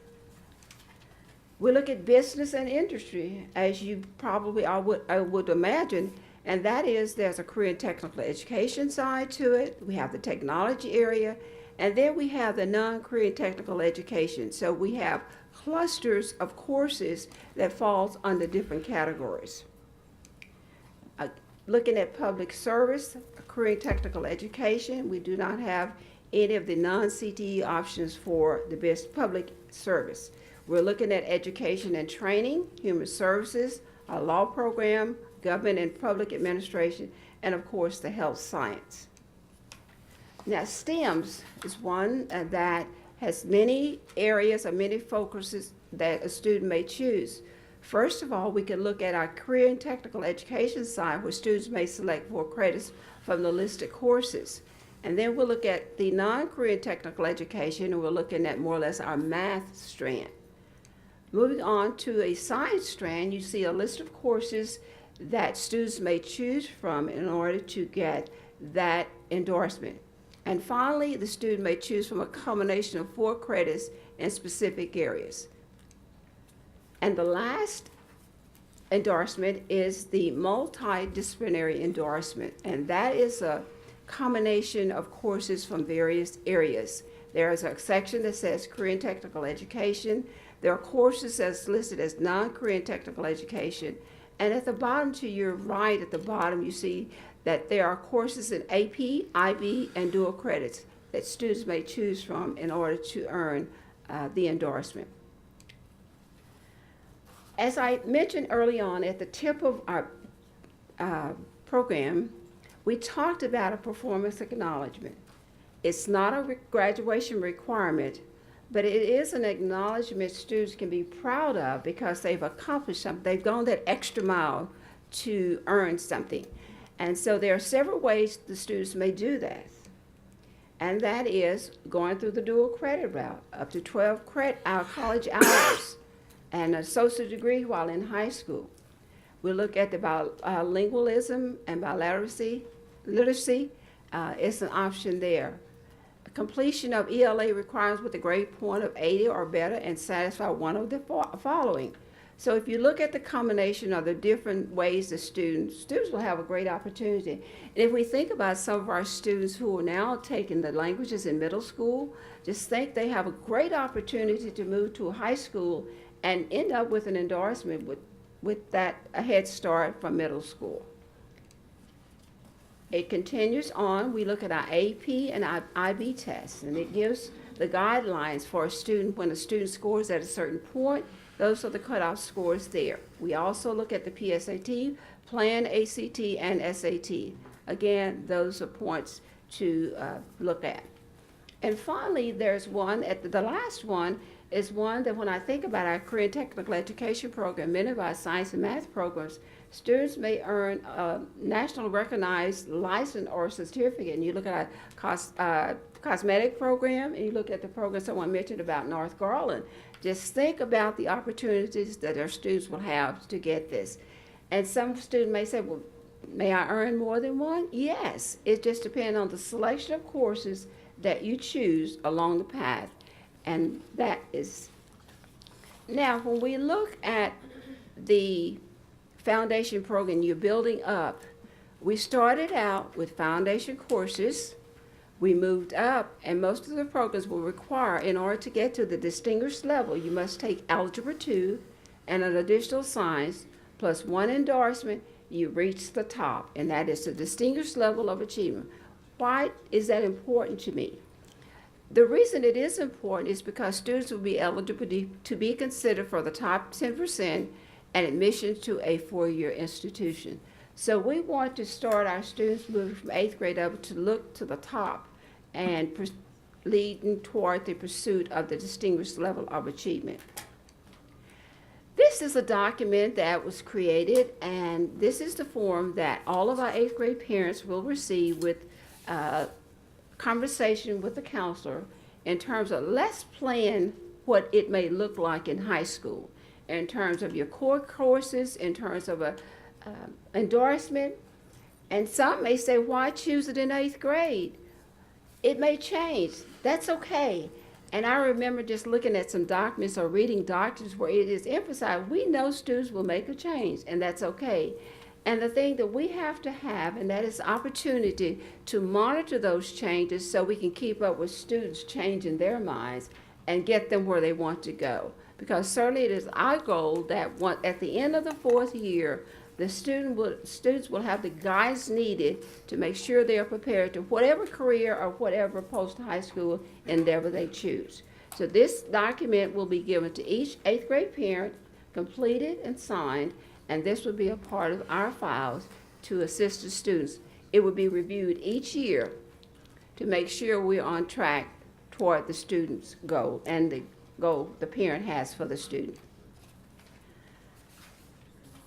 We look at business and industry, as you probably I would imagine, and that is there's a career and technical education side to it. We have the technology area, and then we have the non-career and technical education. So we have clusters of courses that falls under different categories. Looking at public service, career and technical education, we do not have any of the non-CTE options for the public service. We're looking at education and training, human services, a law program, government and public administration, and of course the health science. Now STEMs is one that has many areas or many focuses that a student may choose. First of all, we can look at our career and technical education side, where students may select 4 credits from the listed courses. And then we'll look at the non-career and technical education, and we're looking at more or less our math strand. Moving on to a science strand, you see a list of courses that students may choose from in order to get that endorsement. And finally, the student may choose from a combination of 4 credits in specific areas. And the last endorsement is the multidisciplinary endorsement, and that is a combination of courses from various areas. There is a section that says career and technical education. There are courses that's listed as non-career and technical education. And at the bottom to your right, at the bottom, you see that there are courses in AP, IB, and dual credits. that students may choose from in order to earn the endorsement. As I mentioned early on, at the tip of our program, we talked about a performance acknowledgement. It's not a graduation requirement, but it is an acknowledgement students can be proud of because they've accomplished something. They've gone that extra mile to earn something. And so there are several ways the students may do that. And that is going through the dual credit route, up to 12 college hours and an associate degree while in high school. We look at the bilingualism and biliteracy. Literacy is an option there. Completion of ELA requirements with a grade point of 80 or better and satisfy one of the following. So if you look at the combination of the different ways the students will have a great opportunity. And if we think about some of our students who are now taking the languages in middle school, just think they have a great opportunity to move to a high school and end up with an endorsement with that a head start from middle school. It continues on. We look at our AP and our IB tests, and it gives the guidelines for a student. When a student scores at a certain point, those are the cutoff scores there. We also look at the PSAT, Plan, ACT, and SAT. Again, those are points to look at. And finally, there's one, the last one is one that when I think about our career and technical education program, many of our science and math programs, students may earn a national recognized license or certificate. And you look at our cosmetic program, and you look at the program someone mentioned about North Garland. Just think about the opportunities that our students will have to get this. And some students may say, well, may I earn more than one? Yes. It just depends on the selection of courses that you choose along the path. And that is, now when we look at the foundation program you're building up, we started out with foundation courses. We moved up, and most of the programs will require, in order to get to the distinguished level, you must take Algebra 2 and an additional science, plus one endorsement, you reach the top, and that is the distinguished level of achievement. Why is that important to me? The reason it is important is because students will be eligible to be considered for the top 10% and admission to a four-year institution. So we want to start our students moving from 8th grade up to look to the top and leading toward the pursuit of the distinguished level of achievement. This is a document that was created, and this is the form that all of our 8th grade parents will receive with conversation with the counselor in terms of let's plan what it may look like in high school, in terms of your core courses, in terms of a endorsement. And some may say, why choose it in 8th grade? It may change. That's okay. And I remember just looking at some documents or reading documents where it is emphasized, we know students will make a change, and that's okay. And the thing that we have to have, and that is opportunity to monitor those changes so we can keep up with students changing their minds and get them where they want to go. Because certainly it is our goal that at the end of the 4th year, the students will have the guidance needed to make sure they are prepared to whatever career or whatever post-high school endeavor they choose. So this document will be given to each 8th grade parent, completed and signed, and this will be a part of our files to assist the students. It will be reviewed each year to make sure we're on track toward the student's goal and the goal the parent has for the student.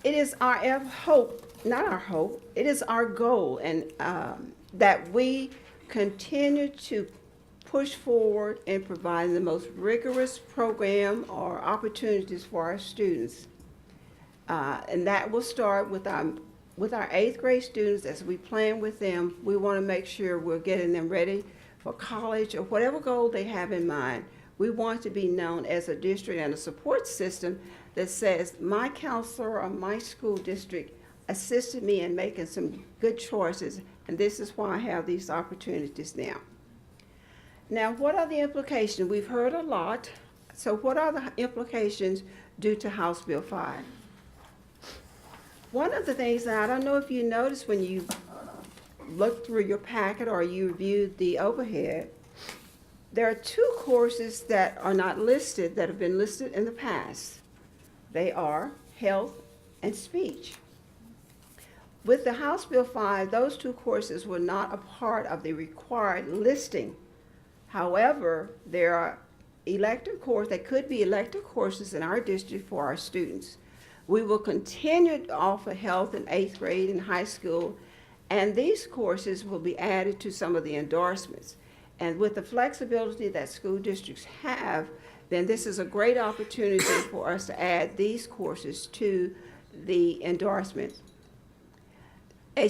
It is our hope, not our hope, it is our goal, and that we continue to push forward in providing the most rigorous program or opportunities for our students. And that will start with our 8th grade students. As we plan with them, we want to make sure we're getting them ready for college or whatever goal they have in mind. We want to be known as a district and a support system that says my counselor or my school district assisted me in making some good choices, and this is why I have these opportunities now. Now, what are the implications? We've heard a lot. So what are the implications due to House Bill 5? One of the things, and I don't know if you noticed when you looked through your packet or you reviewed the overhead, There are two courses that are not listed that have been listed in the past. They are health and speech. With the House Bill 5, those two courses were not a part of the required listing. However, there are elective courses, that could be elective courses in our district for our students. We will continue to offer health in 8th grade and high school, and these courses will be added to some of the endorsements. And with the flexibility that school districts have, then this is a great opportunity for us to add these courses to the endorsement. A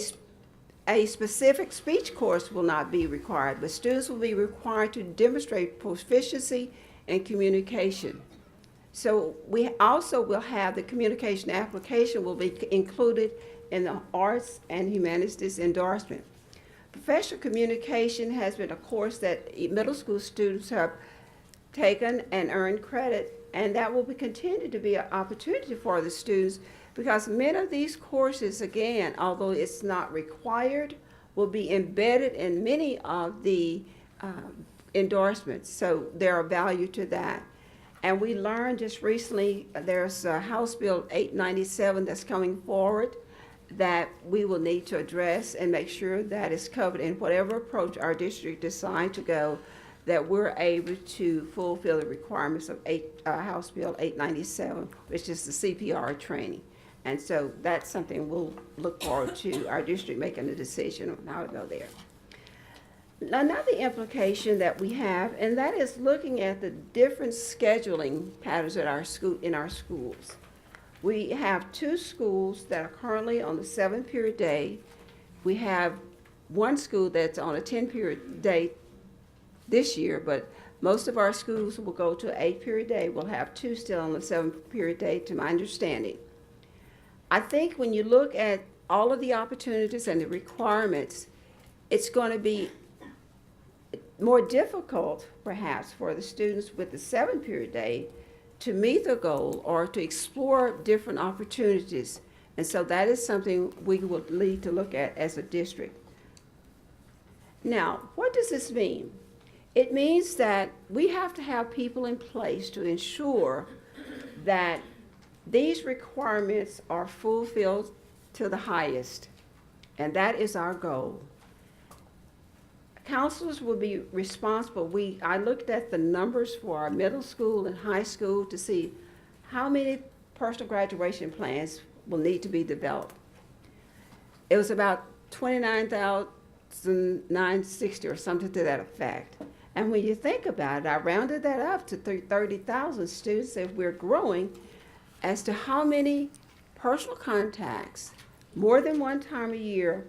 specific speech course will not be required, but students will be required to demonstrate proficiency in communication. So we also will have the communication application will be included in the arts and humanities endorsement. Professional communication has been a course that middle school students have taken and earned credit, and that will continue to be an opportunity for the students, because many of these courses, again, although it's not required, will be embedded in many of the endorsements. So there are value to that. And we learned just recently, there's a House Bill 897 that's coming forward that we will need to address and make sure that is covered in whatever approach our district decide to go, that we're able to fulfill the requirements of House Bill 897, which is the CPR training. And so that's something we'll look forward to our district making a decision on how to go there. Another implication that we have, and that is looking at the different scheduling patterns at our school, in our schools. We have two schools that are currently on the 7-period day. We have one school that's on a 10-period day this year, but most of our schools will go to an 8-period day. We'll have two still on the 7-period day, to my understanding. I think when you look at all of the opportunities and the requirements, it's going to be more difficult, perhaps, for the students with the 7-period day to meet their goal or to explore different opportunities. And so that is something we will need to look at as a district. Now, what does this mean? It means that we have to have people in place to ensure that these requirements are fulfilled to the highest, and that is our goal. Counselors will be responsible. I looked at the numbers for our middle school and high school to see how many personal graduation plans will need to be developed. It was about 29,960 or something to that effect. And when you think about it, I rounded that up to 30,000 students if we're growing, as to how many personal contacts, more than one time a year,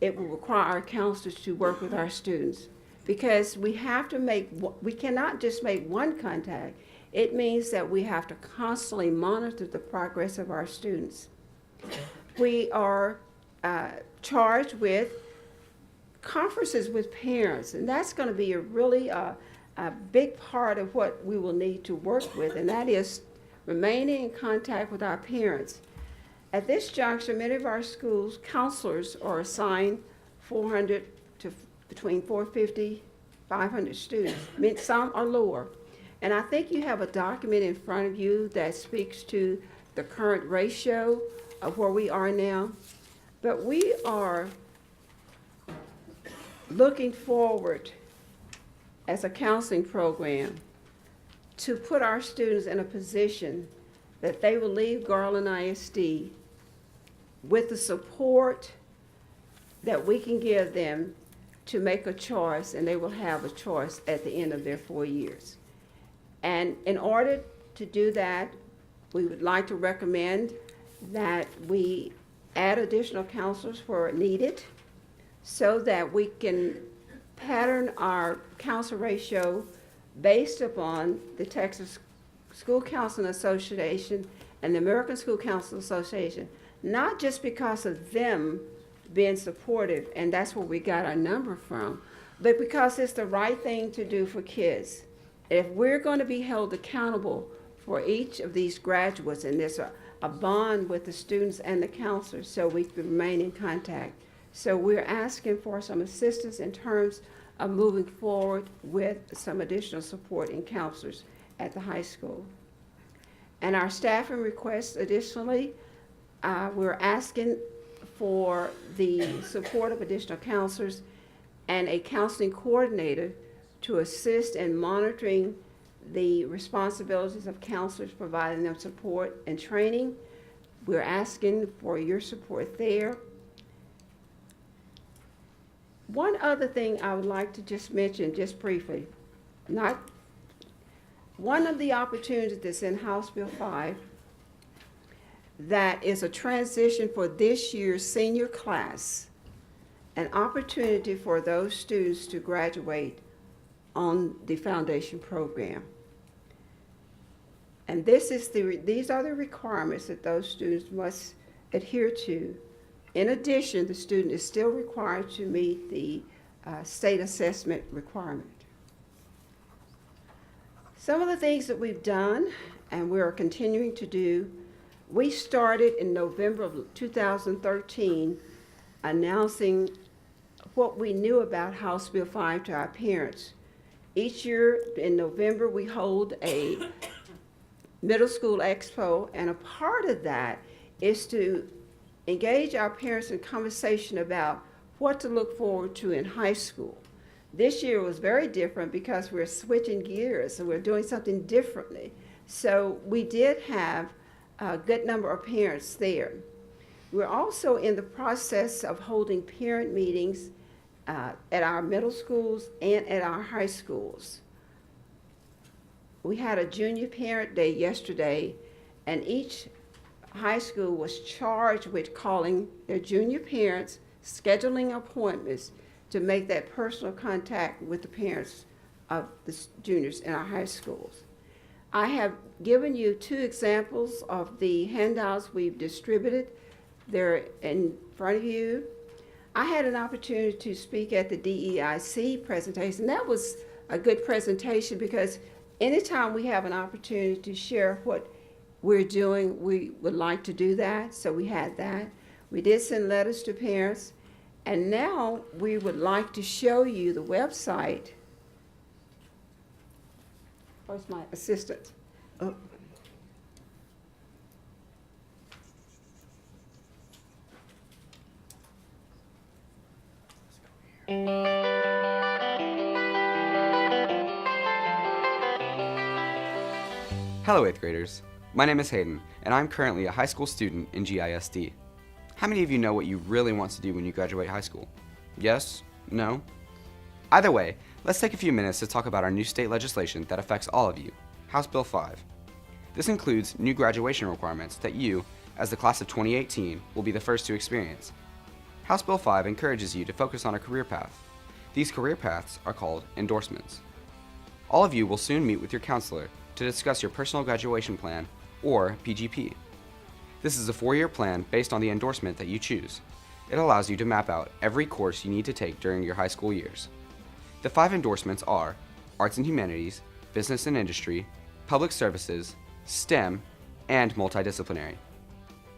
it will require our counselors to work with our students. Because we cannot just make one contact. It means that we have to constantly monitor the progress of our students. We are charged with conferences with parents, and that's going to be a really a big part of what we will need to work with, and that is remaining in contact with our parents. At this juncture, many of our schools, counselors are assigned 400 to between 450, 500 students. Some are lower. And I think you have a document in front of you that speaks to the current ratio of where we are now. But we are looking forward as a counseling program to put our students in a position that they will leave Garland ISD with the support that we can give them to make a choice, and they will have a choice at the end of their 4 years. And in order to do that, we would like to recommend that we add additional counselors where needed, so that we can pattern our counsel ratio based upon the Texas School Counseling Association and the American School Counseling Association, not just because of them being supportive, and that's where we got our number from, but because it's the right thing to do for kids. If we're going to be held accountable for each of these graduates, and there's a bond with the students and the counselors, so we can remain in contact. So we're asking for some assistance in terms of moving forward with some additional support in counselors at the high school. And our staffing requests additionally, we're asking for the support of additional counselors and a counseling coordinator to assist in monitoring the responsibilities of counselors, providing them support and training. We're asking for your support there. One other thing I would like to just mention, just briefly, one of the opportunities that's in House Bill 5 that is a transition for this year's senior class, an opportunity for those students to graduate on the foundation program. And these are the requirements that those students must adhere to. In addition, the student is still required to meet the state assessment requirement. Some of the things that we've done and we are continuing to do, we started in November of 2013 announcing what we knew about House Bill 5 to our parents. Each year in November, we hold a middle school expo, and a part of that is to engage our parents in conversation about what to look forward to in high school. This year was very different because we're switching gears and we're doing something differently. So we did have a good number of parents there. We're also in the process of holding parent meetings at our middle schools and at our high schools. We had a junior parent day yesterday, and each high school was charged with calling their junior parents, scheduling appointments to make that personal contact with the parents of the juniors in our high schools. I have given you 2 examples of the handouts we've distributed. They're in front of you. I had an opportunity to speak at the DEIC presentation. That was a good presentation because anytime we have an opportunity to share what we're doing, we would like to do that. So we had that. We did send letters to parents. And now we would like to show you the website. Where's my assistant? Oh. Hello 8th graders, my name is Hayden and I'm currently a high school student in GISD. How many of you know what you really want to do when you graduate high school? Yes? No? Either way, let's take a few minutes to talk about our new state legislation that affects all of you, House Bill 5. This includes new graduation requirements that you, as the class of 2018, will be the first to experience. House Bill 5 encourages you to focus on a career path. These career paths are called endorsements. All of you will soon meet with your counselor to discuss your personal graduation plan, or PGP. This is a 4-year plan based on the endorsement that you choose. It allows you to map out every course you need to take during your high school years. The 5 endorsements are Arts and Humanities, Business and Industry, Public Services, STEM, and Multidisciplinary.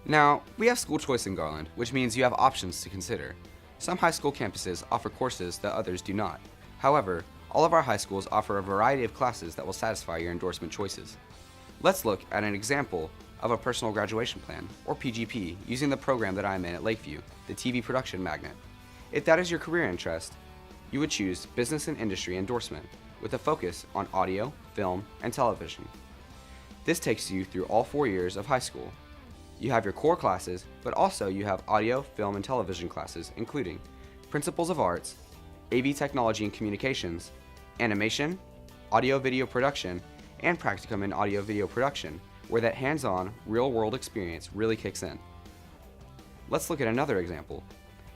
Now, we have school choice in Garland, which means you have options to consider. Some high school campuses offer courses that others do not. However, all of our high schools offer a variety of classes that will satisfy your endorsement choices. Let's look at an example of a personal graduation plan, or PGP, using the program that I'm in at Lakeview, the TV production magnet. If that is your career interest, you would choose Business and Industry endorsement with a focus on audio, film, and television. This takes you through all 4 years of high school. You have your core classes, but also you have audio, film, and television classes, including Principles of Arts, AV Technology and Communications, Animation, Audio Video Production, and Practicum in Audio Video Production, where that hands-on, real-world experience really kicks in. Let's look at another example.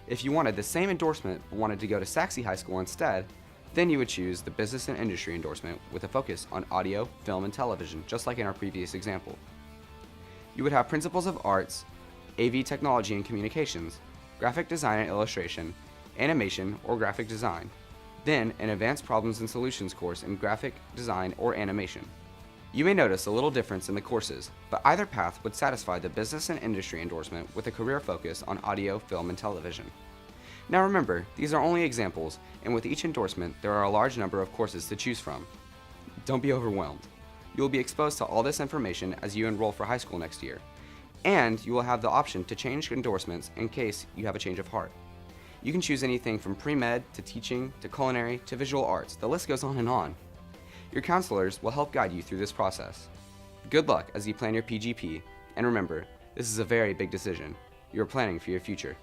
If you wanted the same endorsement but wanted to go to Saxe High School instead, then you would choose the Business and Industry endorsement with a focus on audio, film, and television, just like in our previous example. You would have Principles of Arts, AV Technology and Communications, Graphic Design and Illustration, Animation or Graphic Design, then an Advanced Problems and Solutions course in Graphic Design or Animation. You may notice a little difference in the courses, but either path would satisfy the Business and Industry endorsement with a career focus on audio, film, and television. Now remember, these are only examples, and with each endorsement, there are a large number of courses to choose from. Don't be overwhelmed. You will be exposed to all this information as you enroll for high school next year, and you will have the option to change endorsements in case you have a change of heart. You can choose anything from pre-med to teaching to culinary to visual arts. The list goes on and on. Your counselors will help guide you through this process. Good luck as you plan your PGP, and remember, this is a very big decision. You are planning for your future.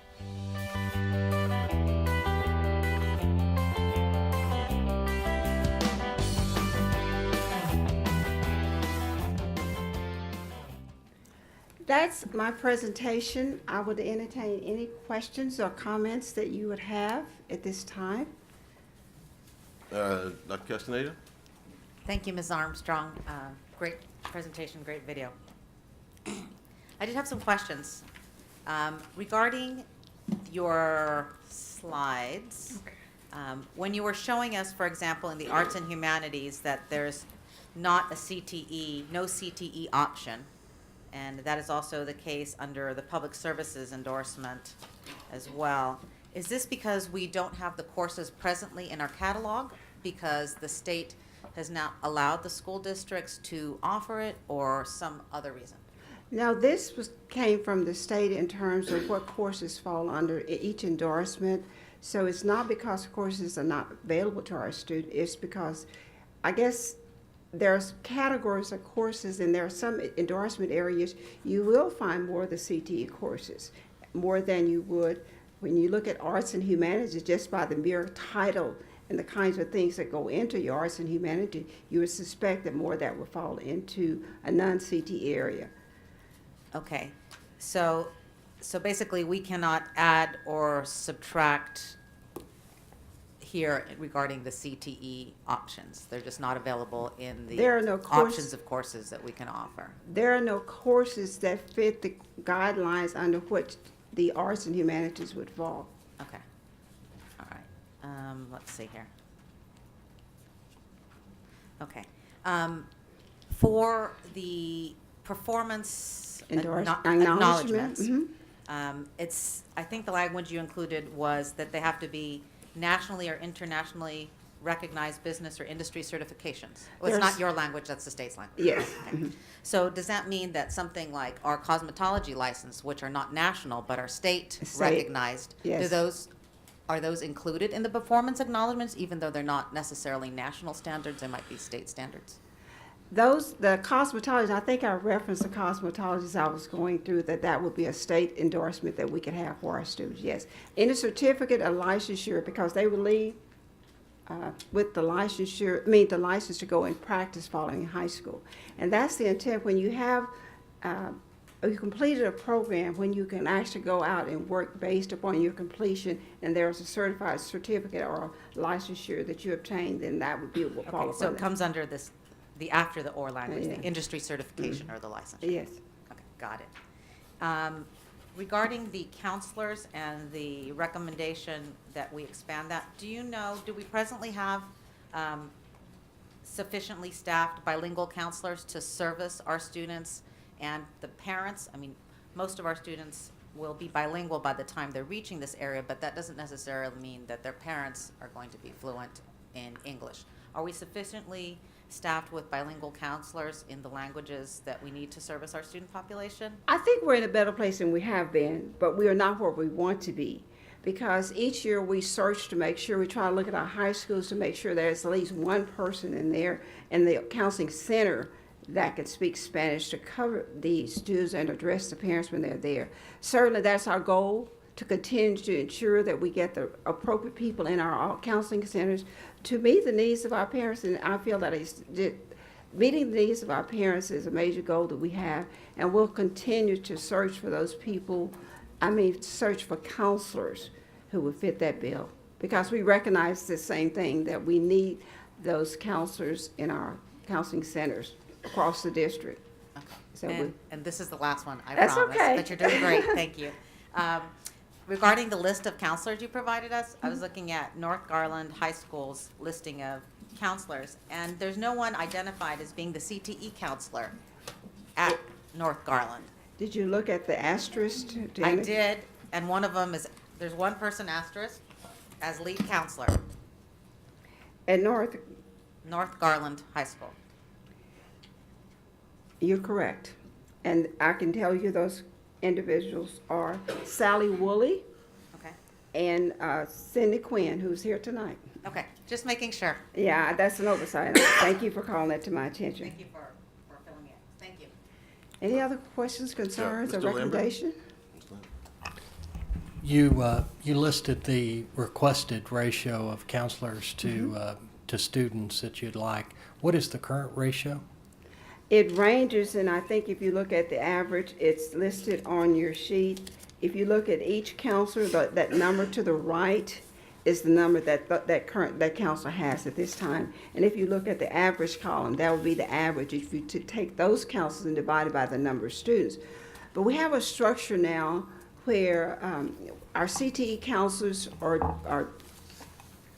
That's my presentation. I would entertain any questions or comments that you would have at this time. Dr. Castaneda? Thank you, Ms. Armstrong. Great presentation, great video. I did have some questions. Regarding your slides, when you were showing us, for example, in the arts and humanities, that there's not a CTE, no CTE option, and that is also the case under the public services endorsement as well. Is this because we don't have the courses presently in our catalog, because the state has now allowed the school districts to offer it, or some other reason? Now, this came from the state in terms of what courses fall under each endorsement. So it's not because courses are not available to our students, it's because, I guess, there's categories of courses, and there are some endorsement areas you will find more of the CTE courses, more than you would when you look at arts and humanities. Just by the mere title and the kinds of things that go into your arts and humanities, you would suspect that more of that would fall into a non-CTE area. Okay, so basically we cannot add or subtract here regarding the CTE options. They're just not available in the There are no options of courses that we can offer. There are no courses that fit the guidelines under which the arts and humanities would fall. Okay, all right, let's see here. Okay, for the performance acknowledgements, it's, I think the language you included was that they have to be nationally or internationally recognized business or industry certifications. Well, it's not your language, that's the state's language. Yes. Okay. So does that mean that something like our cosmetology license, which are not national but are state recognized, Yes. Are those included in the performance acknowledgements, even though they're not necessarily national standards, they might be state standards? The cosmetologists, I think I referenced the cosmetologists I was going through, that would be a state endorsement that we could have for our students, yes. In a certificate of licensure, because they would leave with the licensure, the license to go and practice following high school. And that's the intent. When you have, you completed a program, when you can actually go out and work based upon your completion, and there's a certified certificate or a licensure that you obtained, then that would be what qualifies. Okay, so it comes under this, the after the or language, Yeah. the industry certification or the licensure? Yes. Okay, got it. Regarding the counselors and the recommendation that we expand that, do you know, do we presently have sufficiently staffed bilingual counselors to service our students and the parents? I mean, most of our students will be bilingual by the time they're reaching this area, but that doesn't necessarily mean that their parents are going to be fluent in English. Are we sufficiently staffed with bilingual counselors in the languages that we need to service our student population? I think we're in a better place than we have been, but we are not where we want to be. Because each year we search to make sure, we try to look at our high schools to make sure there's at least one person in there in the counseling center that can speak Spanish to cover the students and address the parents when they're there. Certainly that's our goal, to continue to ensure that we get the appropriate people in our counseling centers to meet the needs of our parents. And I feel that meeting the needs of our parents is a major goal that we have, and we'll continue to search for those people, search for counselors who would fit that bill. Because we recognize the same thing, that we need those counselors in our counseling centers across the district. Okay. So and this is the last one, I That's promise. okay. But you're doing great, thank you. Regarding the list of counselors you provided us, I was looking at North Garland High School's listing of counselors, and there's no one identified as being the CTE counselor at North Garland. Did you look at the asterisk? I did, and one of them is there's one person asterisk as lead counselor, At North, North Garland High School. you're correct. And I can tell you those individuals are Sally Woolley Okay, and Cindy Quinn, who's here tonight. okay, just making sure. Yeah, that's an oversight. Thank you for calling that to my attention. Thank you for filling in. Thank you. Any other questions, concerns, or Mr. Lambert? recommendation? You listed the requested ratio of counselors Mm-hmm. to students that you'd like. What is the current ratio? It ranges, and I think if you look at the average, it's listed on your sheet. If you look at each counselor, that number to the right is the number that counselor has at this time. And if you look at the average column, that would be the average if you to take those counselors and divide it by the number of students. But we have a structure now where our CTE counselors are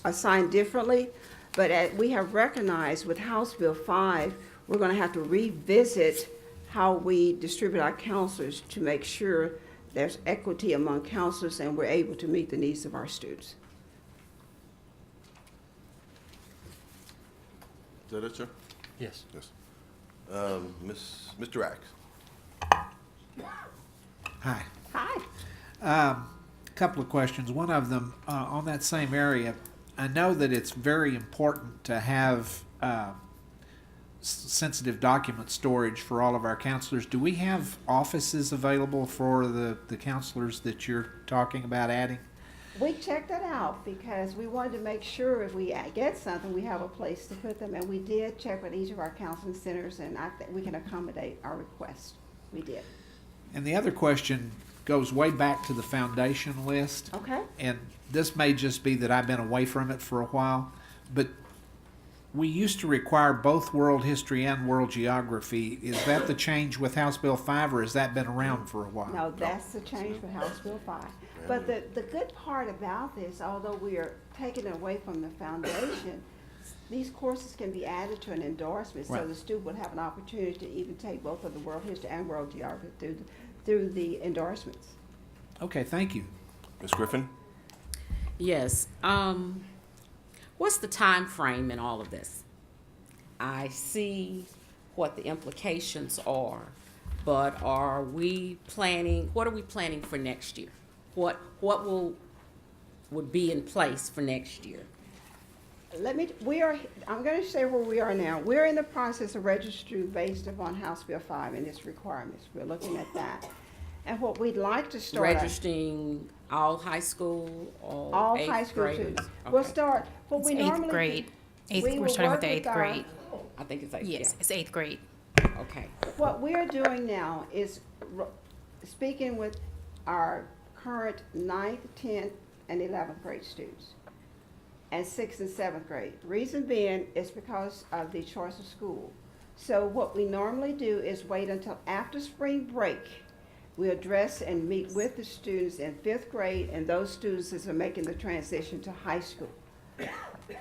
assigned differently, but we have recognized with House Bill 5, we're going to have to revisit how we distribute our counselors to make sure there's equity among counselors and we're able to meet the needs of our students. Is that it, sir? Yes. Yes. Mr. Axe. Hi. Hi. Couple of questions. One of them, on that same area, I know that it's very important to have sensitive document storage for all of our counselors. Do we have offices available for the counselors that you're talking about adding? We checked that out because we wanted to make sure if we get something, we have a place to put them. And we did check with each of our counseling centers, and I think we can accommodate our request. We did. And the other question goes way back to the foundation list. Okay. And this may just be that I've been away from it for a while, but we used to require both world history and world geography. Is that the change with House Bill 5, or has that been around for a while? No, that's the change with House Bill 5. But the good part about this, although we are taking it away from the foundation, these courses can be added to an endorsement, so Right. the student would have an opportunity to even take both of the world history and world geography through the endorsements. Okay, thank you. Ms. Griffin? Yes. What's the time frame in all of this? I see what the implications are, but are we planning, what are we planning for next year? What would be in place for next year? I'm going to say where we are now. We're in the process of registering based upon House Bill 5 and its requirements. We're looking at that. And what we'd like to start. Registering all high school or All eighth high school graders? students. Okay. We'll start, what we It's normally. eighth grade. we We're will starting with work the eighth our- grade. I think it's eighth, Yes, yeah. it's eighth grade. Okay. What we're doing now is speaking with our current 9th, 10th, and 11th grade students, and 6th and 7th grade. Reason being is because of the choice of school. So what we normally do is wait until after spring break. We address and meet with the students in 5th grade and those students that are making the transition to high school.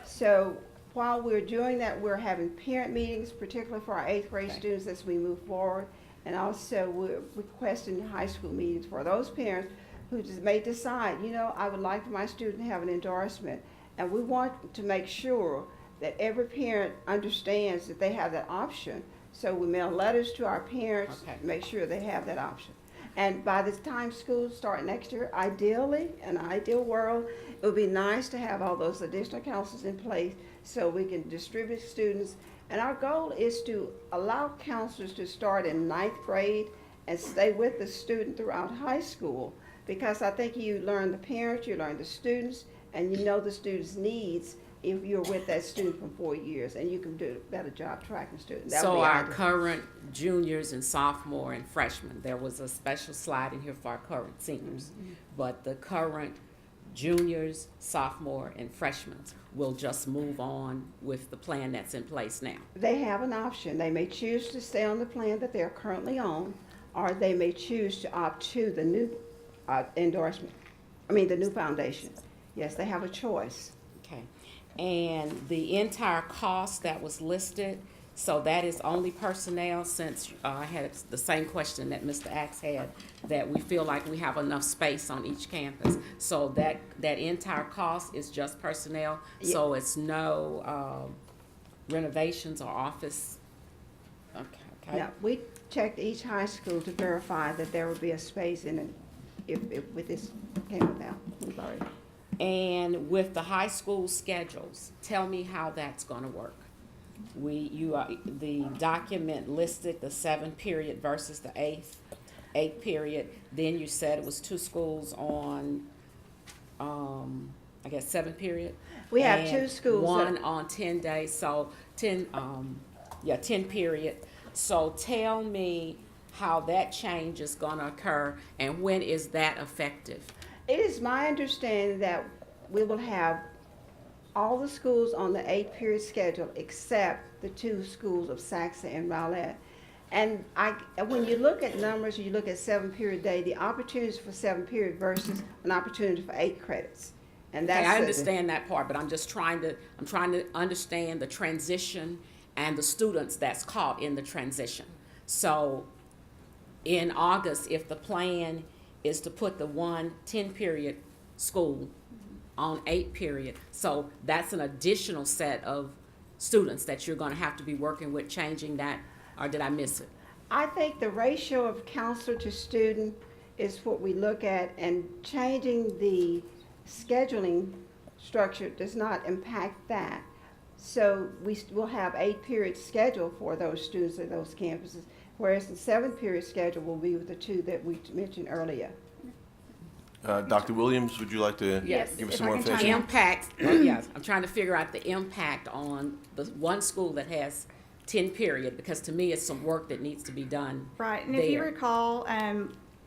So while we're doing that, we're having parent meetings, particularly for our 8th grade students as we move forward. And also we're requesting high school meetings for those parents who may decide, I would like my student to have an endorsement. And we want to make sure that every parent understands that they have that option. So we mail letters to our parents Okay. to make sure they have that option. And by the time schools start next year, ideally, in an ideal world, it would be nice to have all those additional counselors in place so we can distribute students. And our goal is to allow counselors to start in 9th grade and stay with the student throughout high school, because I think you learn the parents, you learn the students, and you know the student's needs if you're with that student for 4 years, and you can do a better job tracking students. That would So be our ideal. current juniors and sophomore and freshmen, there was a special slide in here for our current seniors. But the current juniors, sophomore, and freshmen will just move on with the plan that's in place now. They have an option. They may choose to stay on the plan that they're currently on, or they may choose to opt to the new the new foundation. Yes, they have a choice. Okay. And the entire cost that was listed, So that is only personnel, since I had the same question that Mr. Axe had, that we feel like we have enough space on each campus. So that entire cost is just personnel, so it's no renovations or office? Okay. Now, we checked each high school to verify that there would be a space in it if with this came about. We've already. And with the high school schedules, tell me how that's gonna work. The document listed the 7th period versus the 8th period. Then you said it was 2 schools on, I guess 7th period. We have and 2 schools. One on 10 days, so 10 period. So tell me how that change is gonna occur and when is that effective? It is my understanding that we will have all the schools on the 8-period schedule except the 2 schools of Saxon and Rowlett. And when you look at numbers, you look at 7-period day, the opportunities for 7-period versus an opportunity for 8 credits. And that's Okay, I understand that part, but I'm trying to understand the transition and the students that's caught in the transition. So in August, if the plan is to put the 1 10-period school on 8-period, so that's an additional set of students that you're gonna have to be working with changing that, or did I miss it? I think the ratio of counselor to student is what we look at, and changing the scheduling structure does not impact that. So we will have 8-period schedule for those students at those campuses, whereas the 7-period schedule will be with the 2 that we mentioned earlier. Dr. Williams, would you like to Yes. give us If some I more can chime information? Impact, yes, I'm trying to figure out the impact on the one school that has 10 period, because to me, it's some work that needs to be done. Right, and if you there. recall,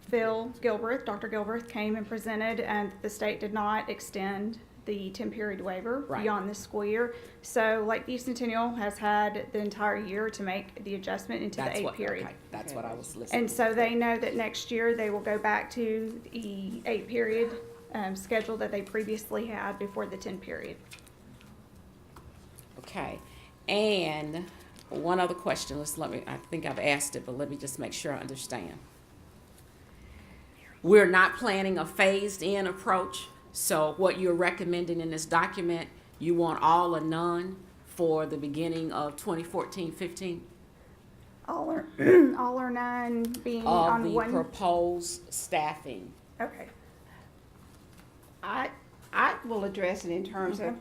Phil Gilbreth, Dr. Gilbreth came and presented, and the state did not extend the 10-period waiver Right. beyond this school year. So Lakeview Centennial has had the entire year to make the adjustment into the That's 8-period. okay, that's what I was listening. And so they know that next year they will go back to the 8-period schedule that they previously had before the 10-period. Okay, and one other question, I think I've asked it, but let me just make sure I understand. We're not planning a phased-in approach, so what you're recommending in this document, you want all or none for the beginning of 2014-15? All or all or none being Of on the one. proposed staffing. Okay. I will address it in terms of,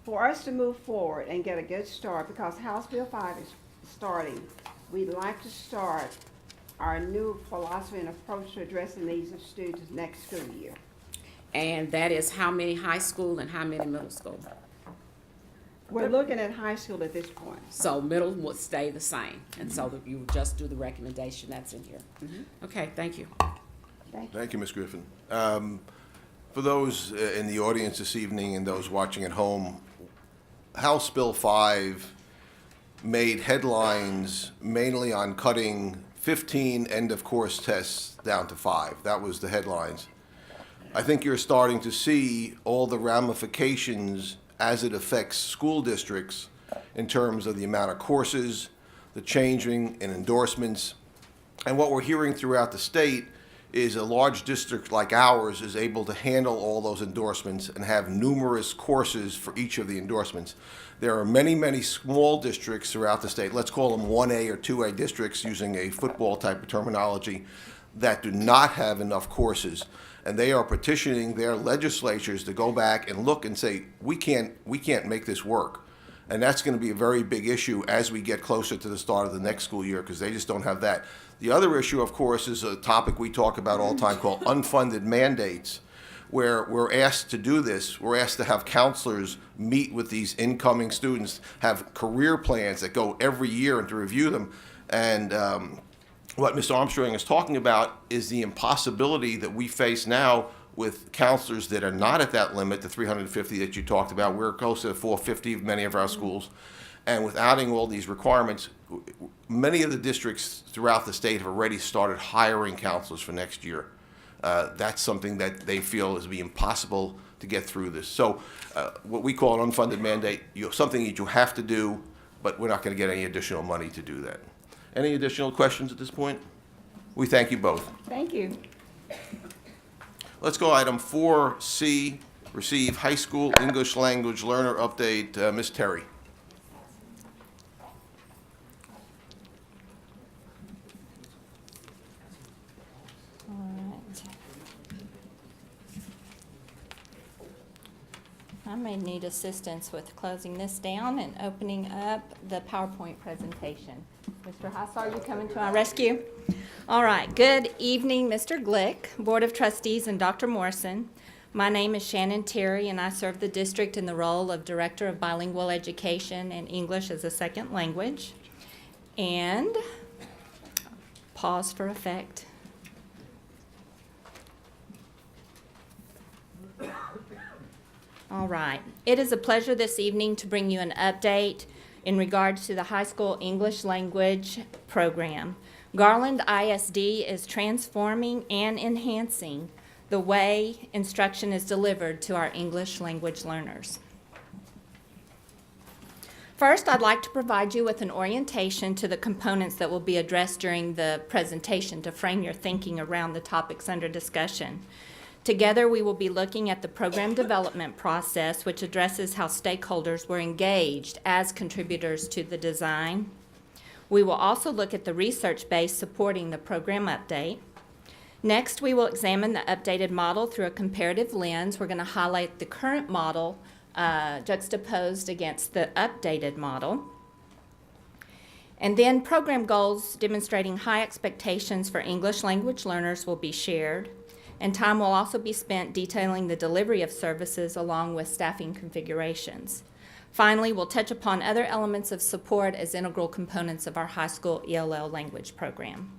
for us to move forward and get a good start, because House Bill 5 is starting, we'd like to start our new philosophy and approach to addressing the needs of students next school year. And that is how many high school and how many middle school? We're looking at high school at this point. So middle would stay the same, and so that you would just do the recommendation that's in here. Okay, thank you. Thank you, Ms. Griffin. For those in the audience this evening and those watching at home, House Bill 5 made headlines mainly on cutting 15 end-of-course tests down to 5. That was the headlines. I think you're starting to see all the ramifications as it affects school districts in terms of the amount of courses, the changing in endorsements. And what we're hearing throughout the state is a large district like ours is able to handle all those endorsements and have numerous courses for each of the endorsements. There are many, many small districts throughout the state, let's call them 1A or 2A districts using a football type of terminology, that do not have enough courses. And they are petitioning their legislatures to go back and look and say, we can't make this work. And that's going to be a very big issue as we get closer to the start of the next school year, because they just don't have that. The other issue, of course, is a topic we talk about all the time called unfunded mandates, where we're asked to do this. We're asked to have counselors meet with these incoming students, have career plans that go every year and to review them. And what Ms. Armstrong is talking about is the impossibility that we face now with counselors that are not at that limit, the 350 that you talked about. We're close to 450 of many of our schools. And with adding all these requirements, many of the districts throughout the state have already started hiring counselors for next year. That's something that they feel is be impossible to get through this. So what we call an unfunded mandate, something that you have to do, but we're not going to get any additional money to do that. Any additional questions at this point? We thank you both. Thank you. Let's go item 4C, receive high school English language learner update. Ms. Terry. I may need assistance with closing this down and opening up the PowerPoint presentation. Mr. Hassar, you coming to my rescue? All right, good evening, Mr. Glick, Board of Trustees, and Dr. Morrison. My name is Shannon Terry, and I serve the district in the role of Director of Bilingual Education and English as a Second Language. And pause for effect. All right. It is a pleasure this evening to bring you an update in regards to the high school English language program. Garland ISD is transforming and enhancing the way instruction is delivered to our English language learners. First, I'd like to provide you with an orientation to the components that will be addressed during the presentation to frame your thinking around the topics under discussion. Together, we will be looking at the program development process, which addresses how stakeholders were engaged as contributors to the design. We will also look at the research base supporting the program update. Next, we will examine the updated model through a comparative lens. We're going to highlight the current model juxtaposed against the updated model. And then program goals demonstrating high expectations for English language learners will be shared. And time will also be spent detailing the delivery of services along with staffing configurations. Finally, we'll touch upon other elements of support as integral components of our high school ELL language program.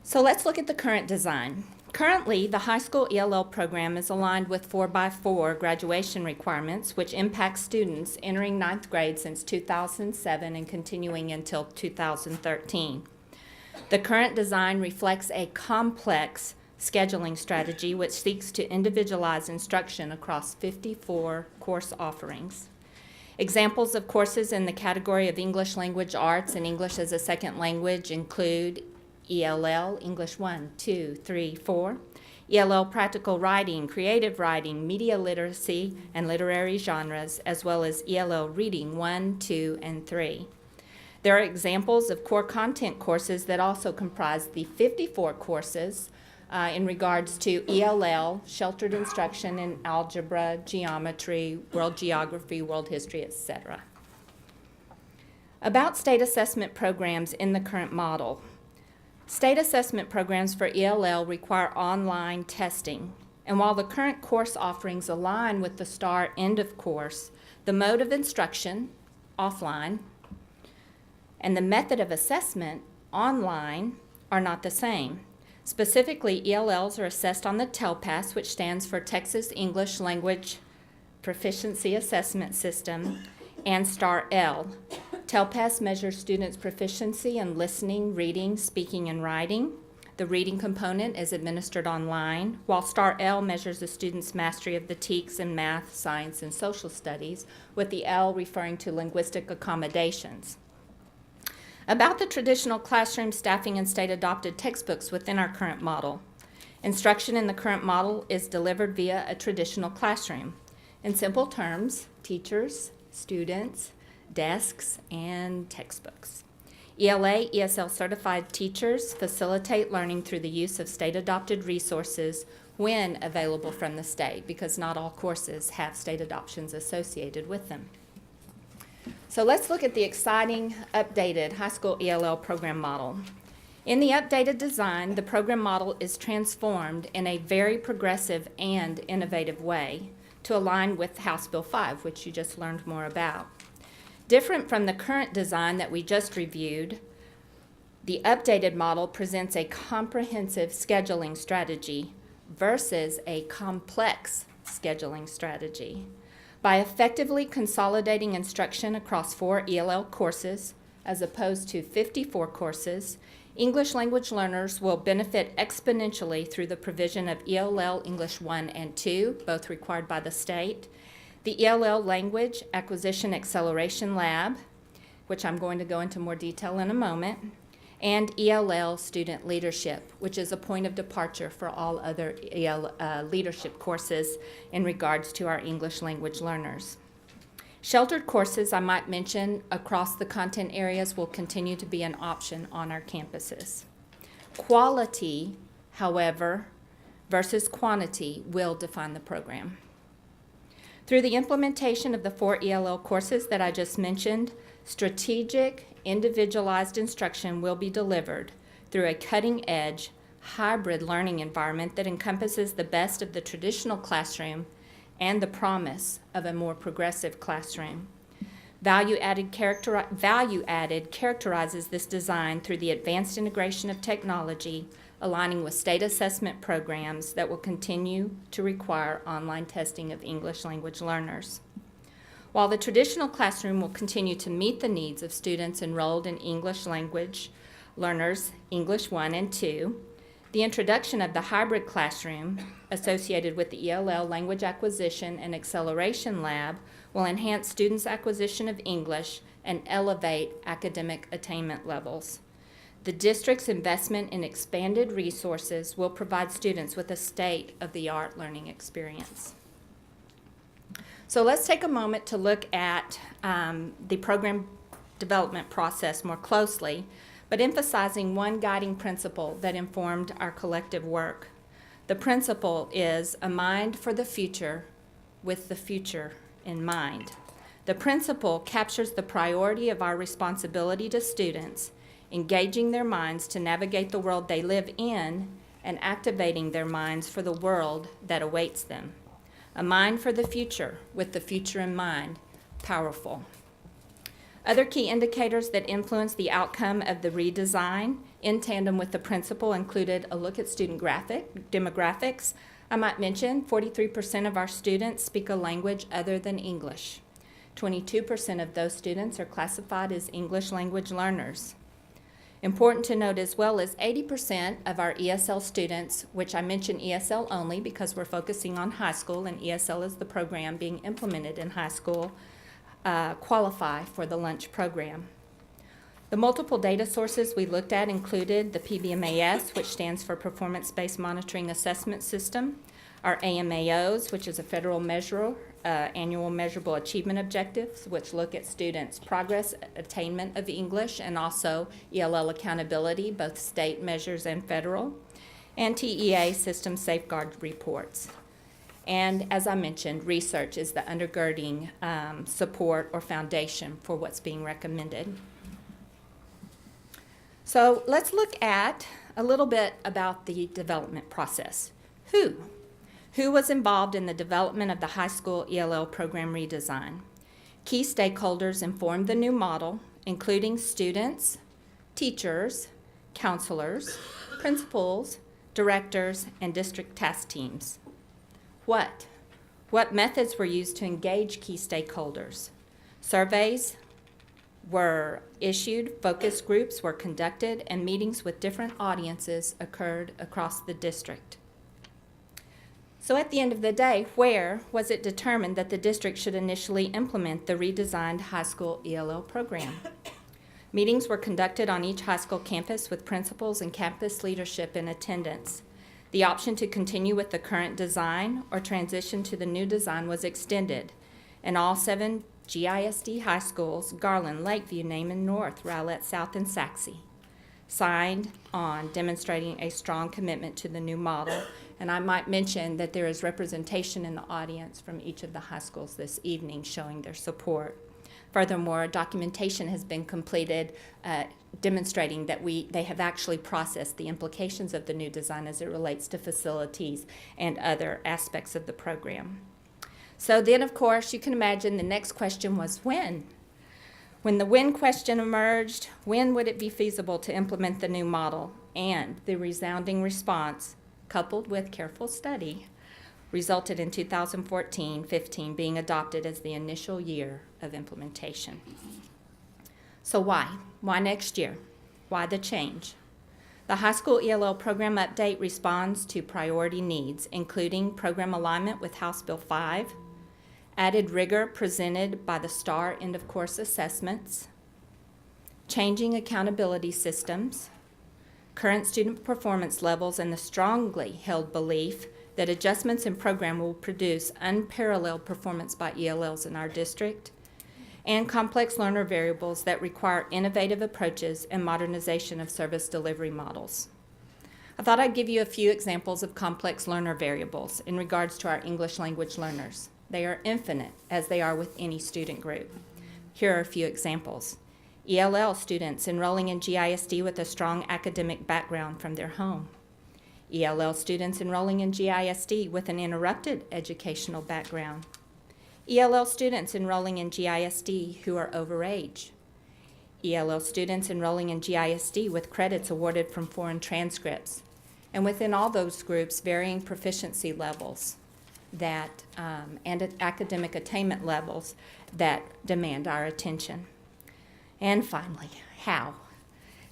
So let's look at the current design. Currently, the high school ELL program is aligned with 4x4 graduation requirements, which impact students entering 9th grade since 2007 and continuing until 2013. The current design reflects a complex scheduling strategy which seeks to individualize instruction across 54 course offerings. Examples of courses in the category of English language arts and English as a second language include ELL, English 1, 2, 3, 4, ELL practical writing, creative writing, media literacy, and literary genres, as well as ELL reading 1, 2, and 3. There are examples of core content courses that also comprise the 54 courses in regards to ELL, sheltered instruction in algebra, geometry, world geography, world history, etc. About state assessment programs in the current model. State assessment programs for ELL require online testing, and while the current course offerings align with the STAR end of course, the mode of instruction, offline, and the method of assessment, online, are not the same. Specifically, ELLs are assessed on the TELPAS, which stands for Texas English Language Proficiency Assessment System, and STAR-L. TELPAS measures students' proficiency in listening, reading, speaking, and writing. The reading component is administered online, while STAR-L measures the student's mastery of the TEKS in math, science, and social studies, with the L referring to linguistic accommodations. About the traditional classroom staffing and state-adopted textbooks within our current model. Instruction in the current model is delivered via a traditional classroom. In simple terms, teachers, students, desks, and textbooks. ELA, ESL certified teachers facilitate learning through the use of state-adopted resources when available from the state, because not all courses have state adoptions associated with them. So let's look at the exciting updated high school ELL program model. In the updated design, the program model is transformed in a very progressive and innovative way to align with House Bill 5, which you just learned more about. Different from the current design that we just reviewed, the updated model presents a comprehensive scheduling strategy versus a complex scheduling strategy. By effectively consolidating instruction across 4 ELL courses, as opposed to 54 courses, English language learners will benefit exponentially through the provision of ELL English 1 and 2, both required by the state. the ELL Language Acquisition Acceleration Lab, which I'm going to go into more detail in a moment, and ELL Student Leadership, which is a point of departure for all other leadership courses in regards to our English language learners. Sheltered courses, I might mention, across the content areas will continue to be an option on our campuses. Quality, however, versus quantity will define the program. Through the implementation of the 4 ELL courses that I just mentioned, strategic, individualized instruction will be delivered through a cutting-edge, hybrid learning environment that encompasses the best of the traditional classroom and the promise of a more progressive classroom. Value added characterizes this design through the advanced integration of technology, aligning with state assessment programs that will continue to require online testing of English language learners. While the traditional classroom will continue to meet the needs of students enrolled in English language learners, English 1 and 2, the introduction of the hybrid classroom associated with the ELL Language Acquisition and Acceleration Lab will enhance students' acquisition of English and elevate academic attainment levels. The district's investment in expanded resources will provide students with a state-of-the-art learning experience. So let's take a moment to look at the program development process more closely, but emphasizing one guiding principle that informed our collective work. The principle is a mind for the future with the future in mind. The principle captures the priority of our responsibility to students, engaging their minds to navigate the world they live in and activating their minds for the world that awaits them. A mind for the future with the future in mind, powerful. Other key indicators that influence the outcome of the redesign in tandem with the principle included a look at student demographics. I might mention 43% of our students speak a language other than English. 22% of those students are classified as English language learners. Important to note as well is 80% of our ESL students, which I mention ESL only because we're focusing on high school and ESL is the program being implemented in high school, qualify for the lunch program. The multiple data sources we looked at included the PBMAS, which stands for Performance-Based Monitoring Assessment System, our AMAOs, which is a federal measure, annual measurable achievement objectives, which look at students' progress, attainment of English, and also ELL accountability, both state measures and federal, and TEA system safeguard reports. And as I mentioned, research is the undergirding support or foundation for what's being recommended. So let's look at a little bit about the development process. Who was involved in the development of the high school ELL program redesign? Key stakeholders informed the new model, including students, teachers, counselors, principals, directors, and district task teams. What methods were used to engage key stakeholders? Surveys were issued, focus groups were conducted, and meetings with different audiences occurred across the district. So at the end of the day, where was it determined that the district should initially implement the redesigned high school ELL program? Meetings were conducted on each high school campus with principals and campus leadership in attendance. The option to continue with the current design or transition to the new design was extended, and all 7 GISD high schools, Garland, Lakeview, Naaman North, Rowlett South, and Saxe, signed on demonstrating a strong commitment to the new model. And I might mention that there is representation in the audience from each of the high schools this evening showing their support. Furthermore, documentation has been completed demonstrating that they have actually processed the implications of the new design as it relates to facilities and other aspects of the program. So then, of course, you can imagine the next question was when? When the when question emerged, when would it be feasible to implement the new model? And the resounding response, coupled with careful study, resulted in 2014-15 being adopted as the initial year of implementation. So why? Why next year? Why the change? The high school ELL program update responds to priority needs, including program alignment with House Bill 5, added rigor presented by the STAR end-of-course assessments, changing accountability systems, current student performance levels, and the strongly held belief that adjustments in program will produce unparalleled performance by ELLs in our district, and complex learner variables that require innovative approaches and modernization of service delivery models. I thought I'd give you a few examples of complex learner variables in regards to our English language learners. They are infinite, as they are with any student group. Here are a few examples. ELL students enrolling in GISD with a strong academic background from their home. ELL students enrolling in GISD with an interrupted educational background. ELL students enrolling in GISD who are overage. ELL students enrolling in GISD with credits awarded from foreign transcripts. And within all those groups, varying proficiency levels that, and academic attainment levels that demand our attention. And finally, how?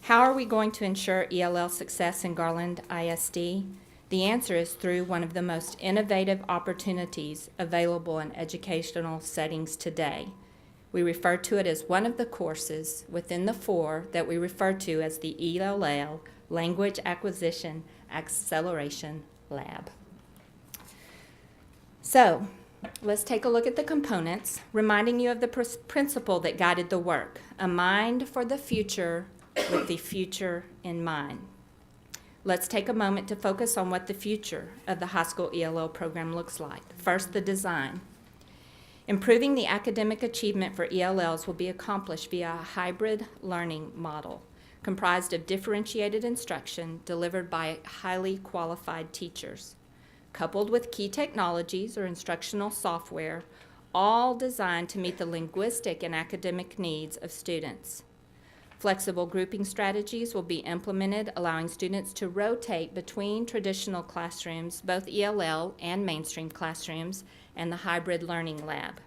How are we going to ensure ELL success in Garland ISD? The answer is through one of the most innovative opportunities available in educational settings today. We refer to it as one of the courses within the four that we refer to as the ELL Language Acquisition Acceleration Lab. So, let's take a look at the components, reminding you of the principle that guided the work: a mind for the future with the future in mind. Let's take a moment to focus on what the future of the high school ELL program looks like. First, the design. Improving the academic achievement for ELLs will be accomplished via a hybrid learning model comprised of differentiated instruction delivered by highly qualified teachers, coupled with key technologies or instructional software, all designed to meet the linguistic and academic needs of students. Flexible grouping strategies will be implemented, allowing students to rotate between traditional classrooms, both ELL and mainstream classrooms, and the hybrid learning lab.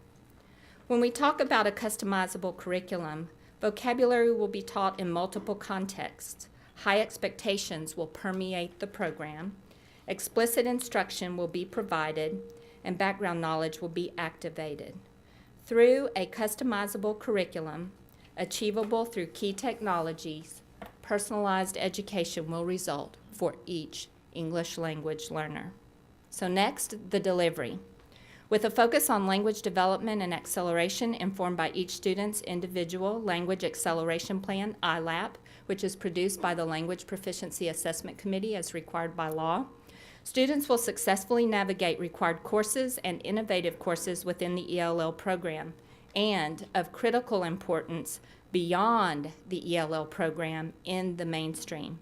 When we talk about a customizable curriculum, vocabulary will be taught in multiple contexts. High expectations will permeate the program. Explicit instruction will be provided, and background knowledge will be activated. Through a customizable curriculum, achievable through key technologies, personalized education will result for each English language learner. So next, the delivery. With a focus on language development and acceleration informed by each student's individual language acceleration plan, ILAP, which is produced by the Language Proficiency Assessment Committee as required by law, students will successfully navigate required courses and innovative courses within the ELL program, and of critical importance beyond the ELL program in the mainstream.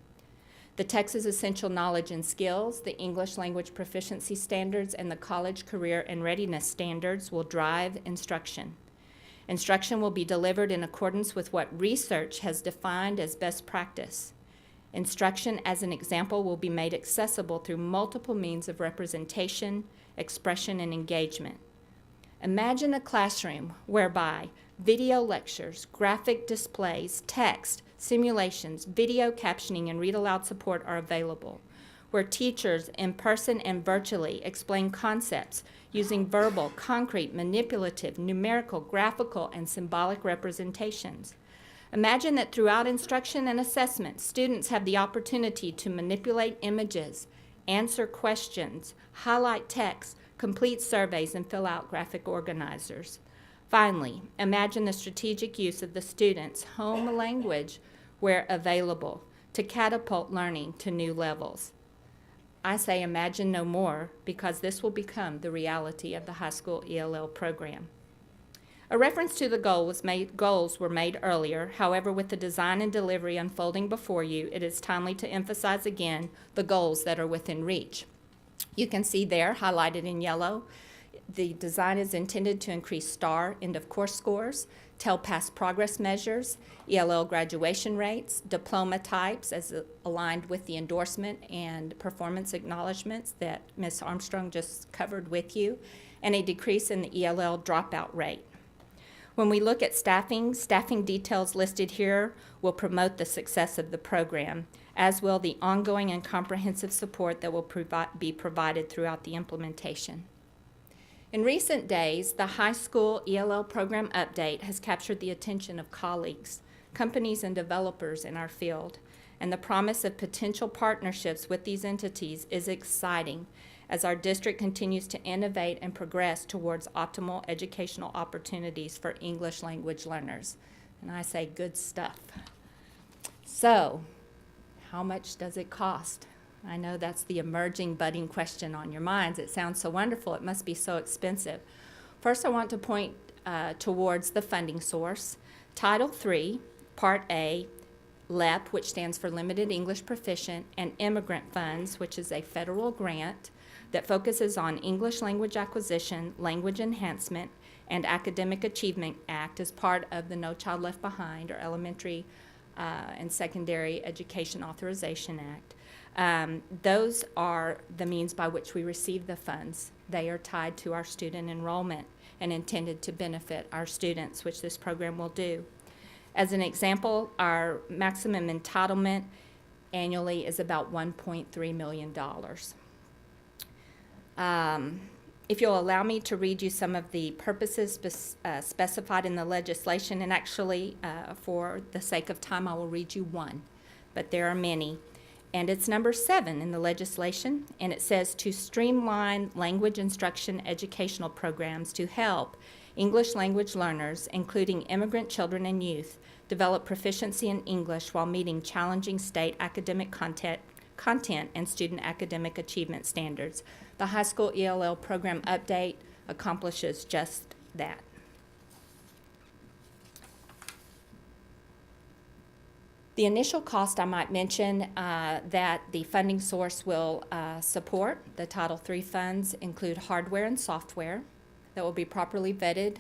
The Texas Essential Knowledge and Skills, the English Language Proficiency Standards, and the College Career and Readiness Standards will drive instruction. Instruction will be delivered in accordance with what research has defined as best practice. Instruction, as an example, will be made accessible through multiple means of representation, expression, and engagement. Imagine a classroom whereby video lectures, graphic displays, text, simulations, video captioning, and read-aloud support are available, where teachers in person and virtually explain concepts using verbal, concrete, manipulative, numerical, graphical, and symbolic representations. Imagine that throughout instruction and assessment, students have the opportunity to manipulate images, answer questions, highlight text, complete surveys, and fill out graphic organizers. Finally, imagine the strategic use of the student's home language where available to catapult learning to new levels. I say imagine no more because this will become the reality of the high school ELL program. A reference to the goals were made earlier. However, with the design and delivery unfolding before you, it is timely to emphasize again the goals that are within reach. You can see there, highlighted in yellow, the design is intended to increase STAR end-of-course scores, TEL past progress measures, ELL graduation rates, diploma types as aligned with the endorsement and performance acknowledgments that Ms. Armstrong just covered with you, and a decrease in the ELL dropout rate. When we look at staffing details listed here will promote the success of the program, as will the ongoing and comprehensive support that will be provided throughout the implementation. In recent days, the high school ELL program update has captured the attention of colleagues, companies, and developers in our field, and the promise of potential partnerships with these entities is exciting as our district continues to innovate and progress towards optimal educational opportunities for English language learners. And I say good stuff. So, how much does it cost? I know that's the emerging, budding question on your minds. It sounds so wonderful. It must be so expensive. First, I want to point towards the funding source. Title III, Part A, LEP, which stands for Limited English Proficient, and Immigrant Funds, which is a federal grant that focuses on English language acquisition, language enhancement, and Academic Achievement Act as part of the No Child Left Behind, or Elementary and Secondary Education Authorization Act. Those are the means by which we receive the funds. They are tied to our student enrollment and intended to benefit our students, which this program will do. As an example, our maximum entitlement annually is about $1.3 million. If you'll allow me to read you some of the purposes specified in the legislation, and actually, for the sake of time, I will read you one, but there are many. And it's number 7 in the legislation, and it says to streamline language instruction educational programs to help English language learners, including immigrant children and youth, develop proficiency in English while meeting challenging state academic content and student academic achievement standards. The high school ELL program update accomplishes just that. The initial cost, I might mention that the funding source will support. The Title III funds include hardware and software that will be properly vetted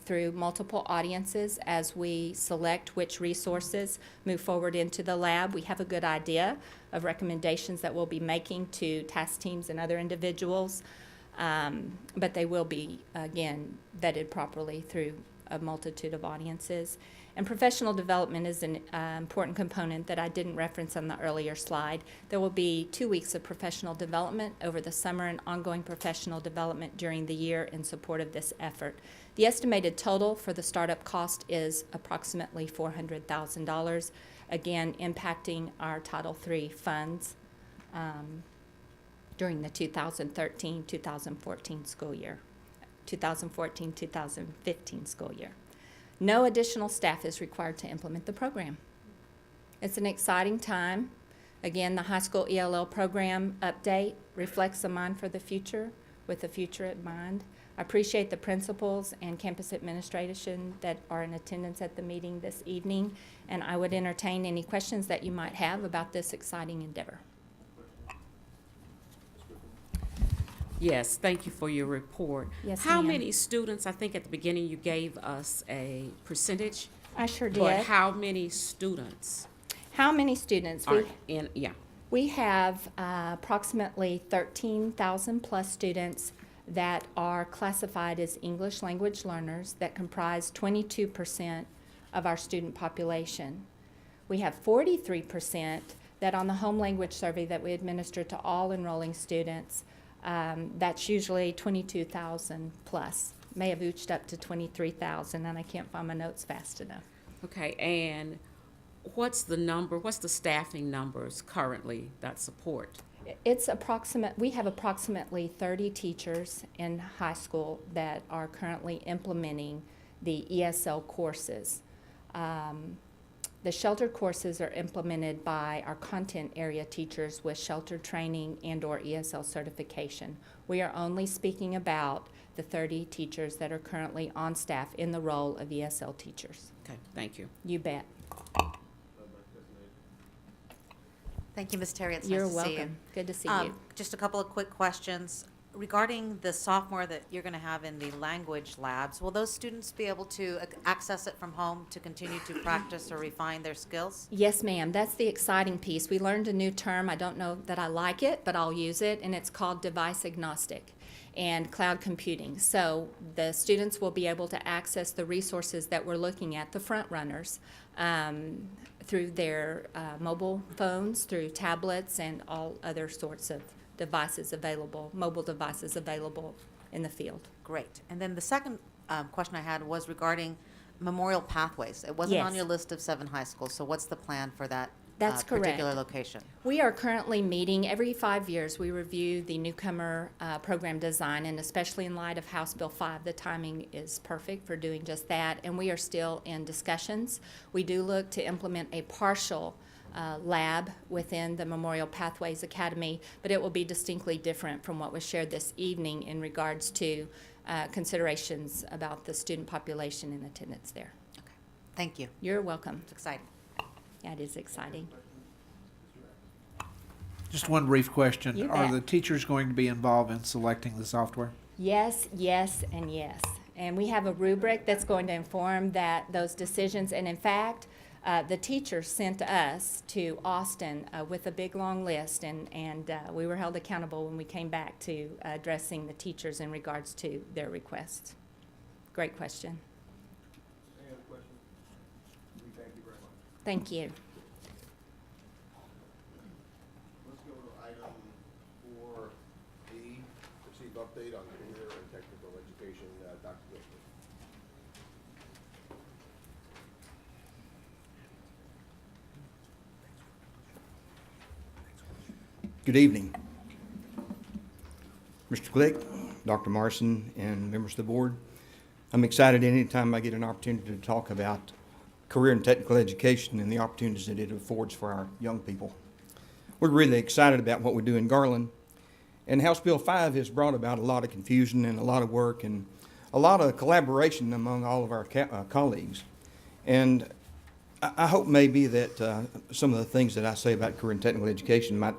through multiple audiences as we select which resources move forward into the lab. We have a good idea of recommendations that we'll be making to task teams and other individuals, but they will be, again, vetted properly through a multitude of audiences. And professional development is an important component that I didn't reference on the earlier slide. There will be 2 weeks of professional development over the summer and ongoing professional development during the year in support of this effort. The estimated total for the startup cost is approximately $400,000, again impacting our Title III funds during the 2013-2014 school year, 2014-2015 school year. No additional staff is required to implement the program. It's an exciting time. Again, the high school ELL program update reflects a mind for the future with the future in mind. I appreciate the principals and campus administration that are in attendance at the meeting this evening, and I would entertain any questions that you might have about this exciting endeavor. Yes, thank you for your report. Yes, How ma'am. many students, I think at the beginning you gave us a percentage. I sure did. But how many students How many students? are in, yeah. We have approximately 13,000 plus students that are classified as English language learners that comprise 22% of our student population. We have 43% that on the home language survey that we administer to all enrolling students, that's usually 22,000 plus. May have ooched up to 23,000, and I can't find my notes fast enough. Okay, and what's the staffing numbers currently that support? It's we have approximately 30 teachers in high school that are currently implementing the ESL courses. The sheltered courses are implemented by our content area teachers with sheltered training and/or ESL certification. We are only speaking about the 30 teachers that are currently on staff in the role of ESL teachers. Okay, thank you. You bet. Thank you, Ms. Terry. It's You're nice to see you. welcome. Good to see you. Just a couple of quick questions. Regarding the software that you're going to have in the language labs, will those students be able to access it from home to continue to practice or refine their skills? Yes, ma'am. That's the exciting piece. We learned a new term. I don't know that I like it, but I'll use it, and it's called device agnostic and cloud computing. So the students will be able to access the resources that we're looking at, the front runners, through their mobile phones, through tablets, and all other sorts of devices available, mobile devices available in the field. Great. And then the second question I had was regarding memorial pathways. It wasn't on Yes. your list of 7 high schools, so what's the plan for that That's particular correct. location? We are currently meeting every 5 years. We review the newcomer program design, and especially in light of House Bill 5, the timing is perfect for doing just that. And we are still in discussions. We do look to implement a partial lab within the Memorial Pathways Academy, but it will be distinctly different from what was shared this evening in regards to considerations about the student population in attendance there. Okay. Thank you. You're welcome. It's exciting. Yeah, it is exciting. Just one brief question. You Are bet. the teachers going to be involved in selecting the software? Yes, yes, and yes. And we have a rubric that's going to inform those decisions. And in fact, the teachers sent us to Austin with a big, long list, and we were held accountable when we came back to addressing the teachers in regards to their requests. Great question. Any other questions? We thank you very much. Thank you. Let's go to item 4E, receive update on career and technical education, Dr. Gilbert. Good evening. Mr. Glick, Dr. Morrison, and members of the board. I'm excited anytime I get an opportunity to talk about career and technical education and the opportunities that it affords for our young people. We're really excited about what we do in Garland. And House Bill 5 has brought about a lot of confusion and a lot of work and a lot of collaboration among all of our colleagues. And I hope maybe that some of the things that I say about career and technical education might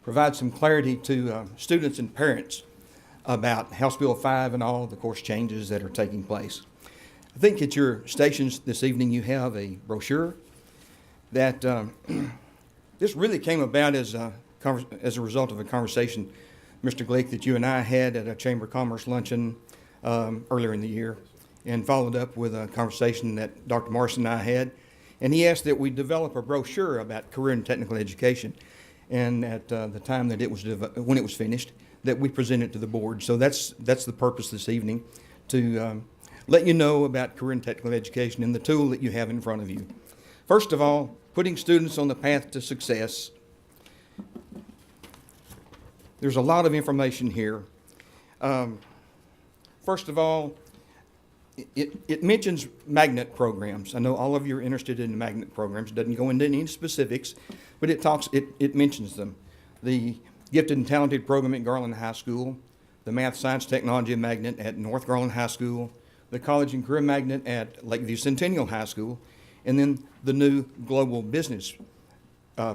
provide some clarity to students and parents about House Bill 5 and all the course changes that are taking place. I think at your stations this evening you have a brochure that this really came about as a result of a conversation, Mr. Glick, that you and I had at a Chamber of Commerce luncheon earlier in the year, and followed up with a conversation that Dr. Morrison and I had. And he asked that we develop a brochure about career and technical education. And at the time that it was, when it was finished, that we present it to the board. So that's the purpose this evening, to let you know about career and technical education and the tool that you have in front of you. First of all, putting students on the path to success. There's a lot of information here. First of all, it mentions magnet programs. I know all of you are interested in the magnet programs. It doesn't go into any specifics, but it mentions them. The Gifted and Talented program at Garland High School, the Math, Science, Technology magnet at North Garland High School, the College and Career magnet at Lakeview Centennial High School, and then the new Global Business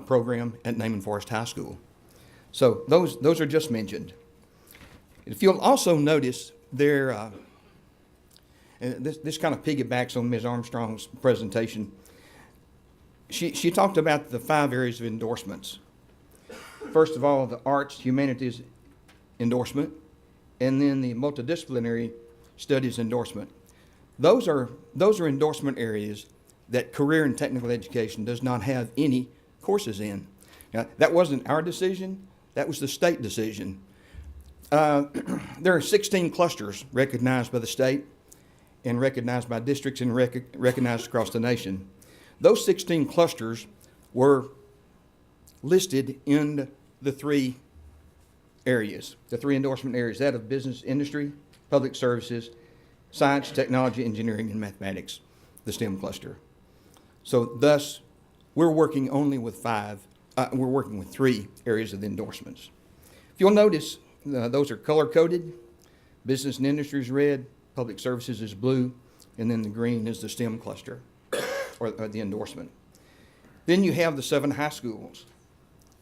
program at Naaman Forest High School. So those are just mentioned. If you'll also notice there, and this kind of piggybacks on Ms. Armstrong's presentation. She talked about the 5 areas of endorsements. First of all, the arts, humanities endorsement, and then the multidisciplinary studies endorsement. Those are endorsement areas that career and technical education does not have any courses in. Now, that wasn't our decision, that was the state decision. There are 16 clusters recognized by the state and recognized by districts and recognized across the nation. Those 16 clusters were listed in the 3 areas, the 3 endorsement areas, that of business, industry, public services, science, technology, engineering, and mathematics, the STEM cluster. So thus, we're working only with 3 areas of the endorsements. If you'll notice, those are color-coded. Business and industry is red, public services is blue, and then the green is the STEM cluster, or the endorsement. Then you have the 7 high schools.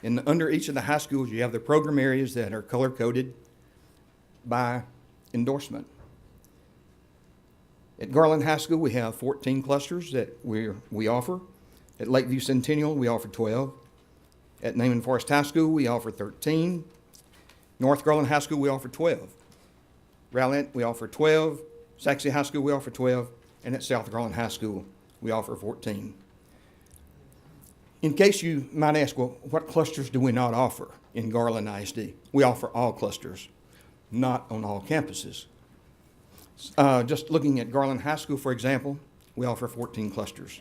And under each of the high schools, you have the program areas that are color-coded by endorsement. At Garland High School, we have 14 clusters that we offer. At Lakeview Centennial, we offer 12. At Naaman Forest High School, we offer 13. North Garland High School, we offer 12. Rowlett, we offer 12. Saxey High School, we offer 12. And at South Garland High School, we offer 14. In case you might ask, well, what clusters do we not offer in Garland ISD? We offer all clusters. not on all campuses. Just looking at Garland High School, for example, we offer 14 clusters.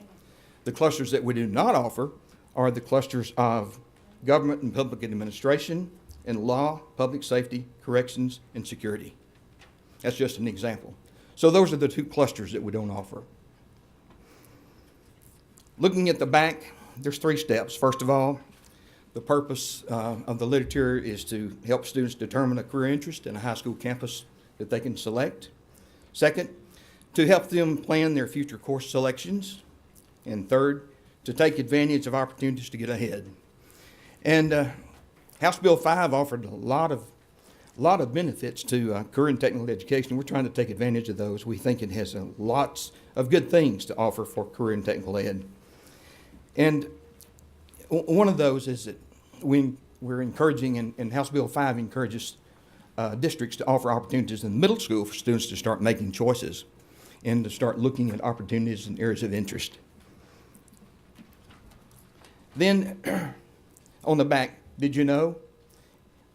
The clusters that we do not offer are the clusters of government and public administration and law, public safety, corrections, and security. That's just an example. So those are the two clusters that we don't offer. Looking at the back, there's 3 steps. First of all, the purpose of the literature is to help students determine a career interest in a high school campus that they can select. Second, to help them plan their future course selections. And third, to take advantage of opportunities to get ahead. And House Bill 5 offered a lot of benefits to career and technical education. We're trying to take advantage of those. We think it has lots of good things to offer for career and technical ed. And one of those is that we're encouraging, and House Bill 5 encourages districts to offer opportunities in middle school for students to start making choices and to start looking at opportunities and areas of interest. Then on the back, did you know,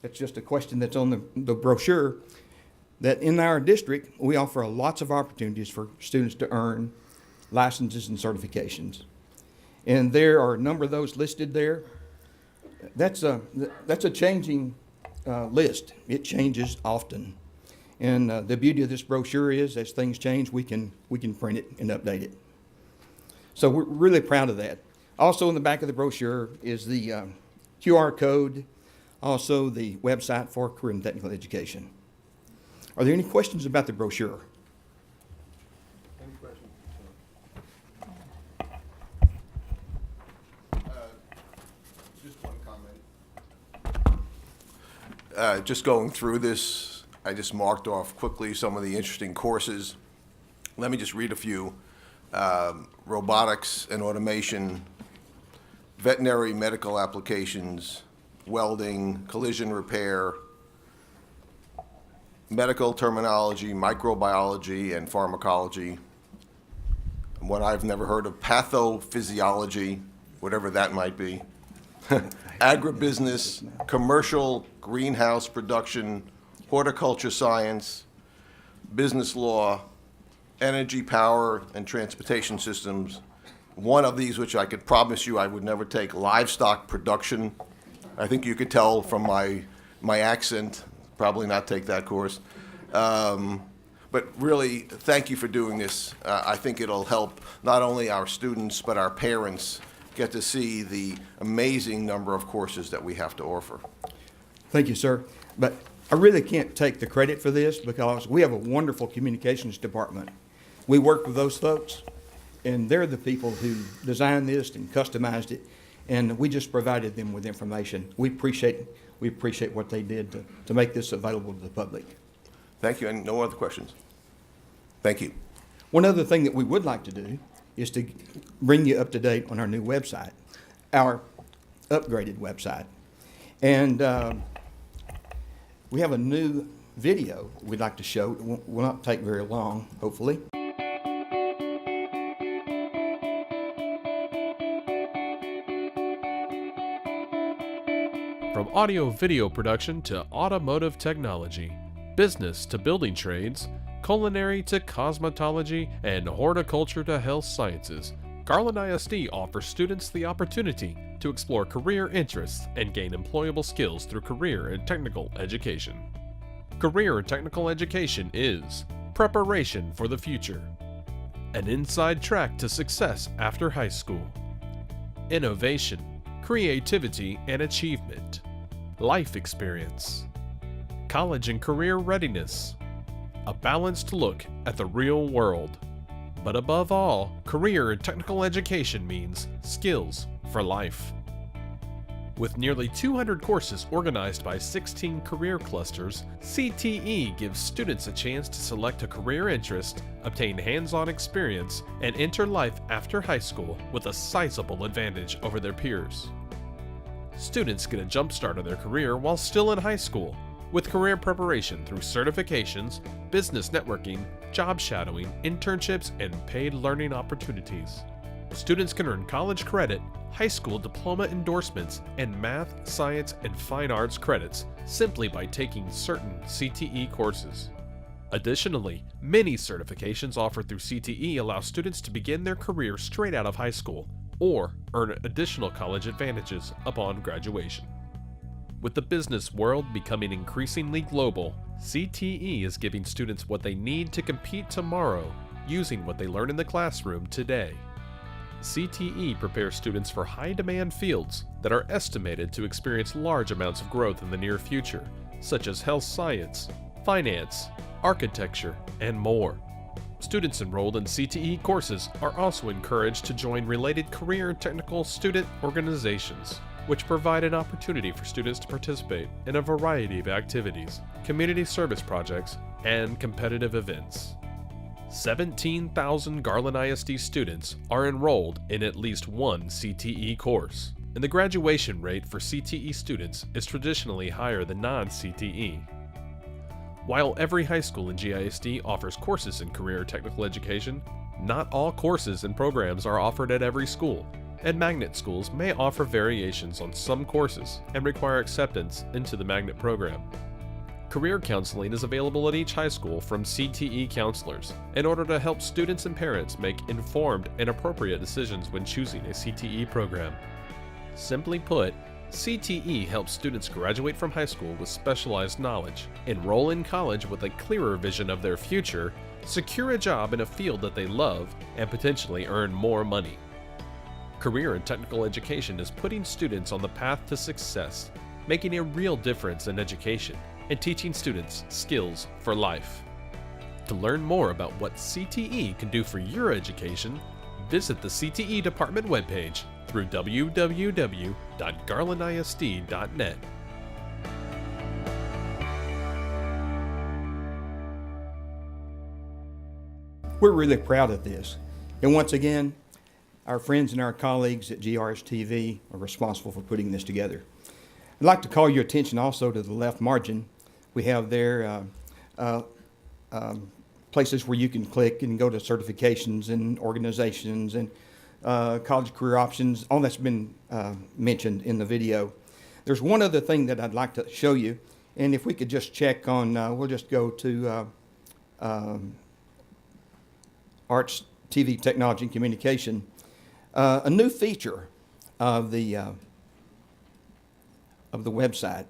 that's just a question that's on the brochure, that in our district, we offer lots of opportunities for students to earn licenses and certifications. And there are a number of those listed there. That's a changing list. It changes often. And the beauty of this brochure is, as things change, we can print it and update it. So we're really proud of that. Also in the back of the brochure is the QR code, also the website for career and technical education. Are there any questions about the brochure? Any questions? Just one comment. Just going through this, I just marked off quickly some of the interesting courses. Let me just read a few. Robotics and automation, veterinary medical applications, welding, collision repair, medical terminology, microbiology, and pharmacology. What I've never heard of, pathophysiology, whatever that might be. Agribusiness, commercial greenhouse production, horticulture science, business law, energy, power, and transportation systems. One of these, which I could promise you I would never take, livestock production. I think you could tell from my accent, probably not take that course. But really, thank you for doing this. I think it'll help not only our students, but our parents get to see the amazing number of courses that we have to offer. Thank you, sir. But I really can't take the credit for this because we have a wonderful communications department. We work with those folks, and they're the people who designed this and customized it, and we just provided them with information. We appreciate what they did to make this available to the public. Thank you, and no other questions. Thank you. One other thing that we would like to do is to bring you up to date on our new website, our upgraded website. And we have a new video we'd like to show. It will not take very long, hopefully. From audio-video production to automotive technology, business to building trades, culinary to cosmetology, and horticulture to health sciences, Garland ISD offers students the opportunity to explore career interests and gain employable skills through career and technical education. Career and technical education is preparation for the future, an inside track to success after high school, innovation, creativity and achievement, life experience, college and career readiness, a balanced look at the real world. But above all, career and technical education means skills for life. With nearly 200 courses organized by 16 career clusters, CTE gives students a chance to select a career interest, obtain hands-on experience, and enter life after high school with a sizable advantage over their peers. Students get a jump start on their career while still in high school, with career preparation through certifications, business networking, job shadowing, internships, and paid learning opportunities. Students can earn college credit, high school diploma endorsements, and math, science, and fine arts credits simply by taking certain CTE courses. Additionally, many certifications offered through CTE allow students to begin their career straight out of high school or earn additional college advantages upon graduation. With the business world becoming increasingly global, CTE is giving students what they need to compete tomorrow using what they learn in the classroom today. CTE prepares students for high-demand fields that are estimated to experience large amounts of growth in the near future, such as health science, finance, architecture, and more. Students enrolled in CTE courses are also encouraged to join related career and technical student organizations, which provide an opportunity for students to participate in a variety of activities, community service projects, and competitive events. 17,000 Garland ISD students are enrolled in at least one CTE course, and the graduation rate for CTE students is traditionally higher than non-CTE. While every high school in GISD offers courses in career technical education, not all courses and programs are offered at every school, and magnet schools may offer variations on some courses and require acceptance into the magnet program. Career counseling is available at each high school from CTE counselors in order to help students and parents make informed and appropriate decisions when choosing a CTE program. Simply put, CTE helps students graduate from high school with specialized knowledge, enroll in college with a clearer vision of their future, secure a job in a field that they love, and potentially earn more money. Career and technical education is putting students on the path to success, making a real difference in education, and teaching students skills for life. To learn more about what CTE can do for your education, visit the CTE department webpage through www.garlandisd.net. We're really proud of this. And once again, our friends and our colleagues at GRS-TV are responsible for putting this together. I'd like to call your attention also to the left margin. We have there places where you can click and go to certifications and organizations and college career options. All that's been mentioned in the video. There's one other thing that I'd like to show you, and if we could just check on, we'll just go to Arts, TV, Technology, and Communication. A new feature of the website.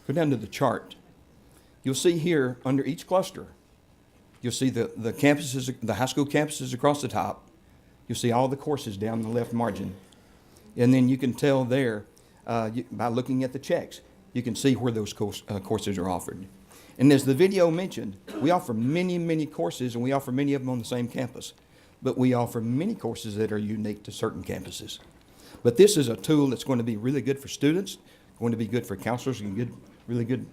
Go down to the chart. You'll see here under each cluster, you'll see the campuses, the high school campuses across the top. You'll see all the courses down the left margin. And then you can tell there, by looking at the checks, you can see where those courses are offered. And as the video mentioned, we offer many, many courses, and we offer many of them on the same campus. But we offer many courses that are unique to certain campuses. But this is a tool that's going to be really good for students, going to be good for counselors, and really good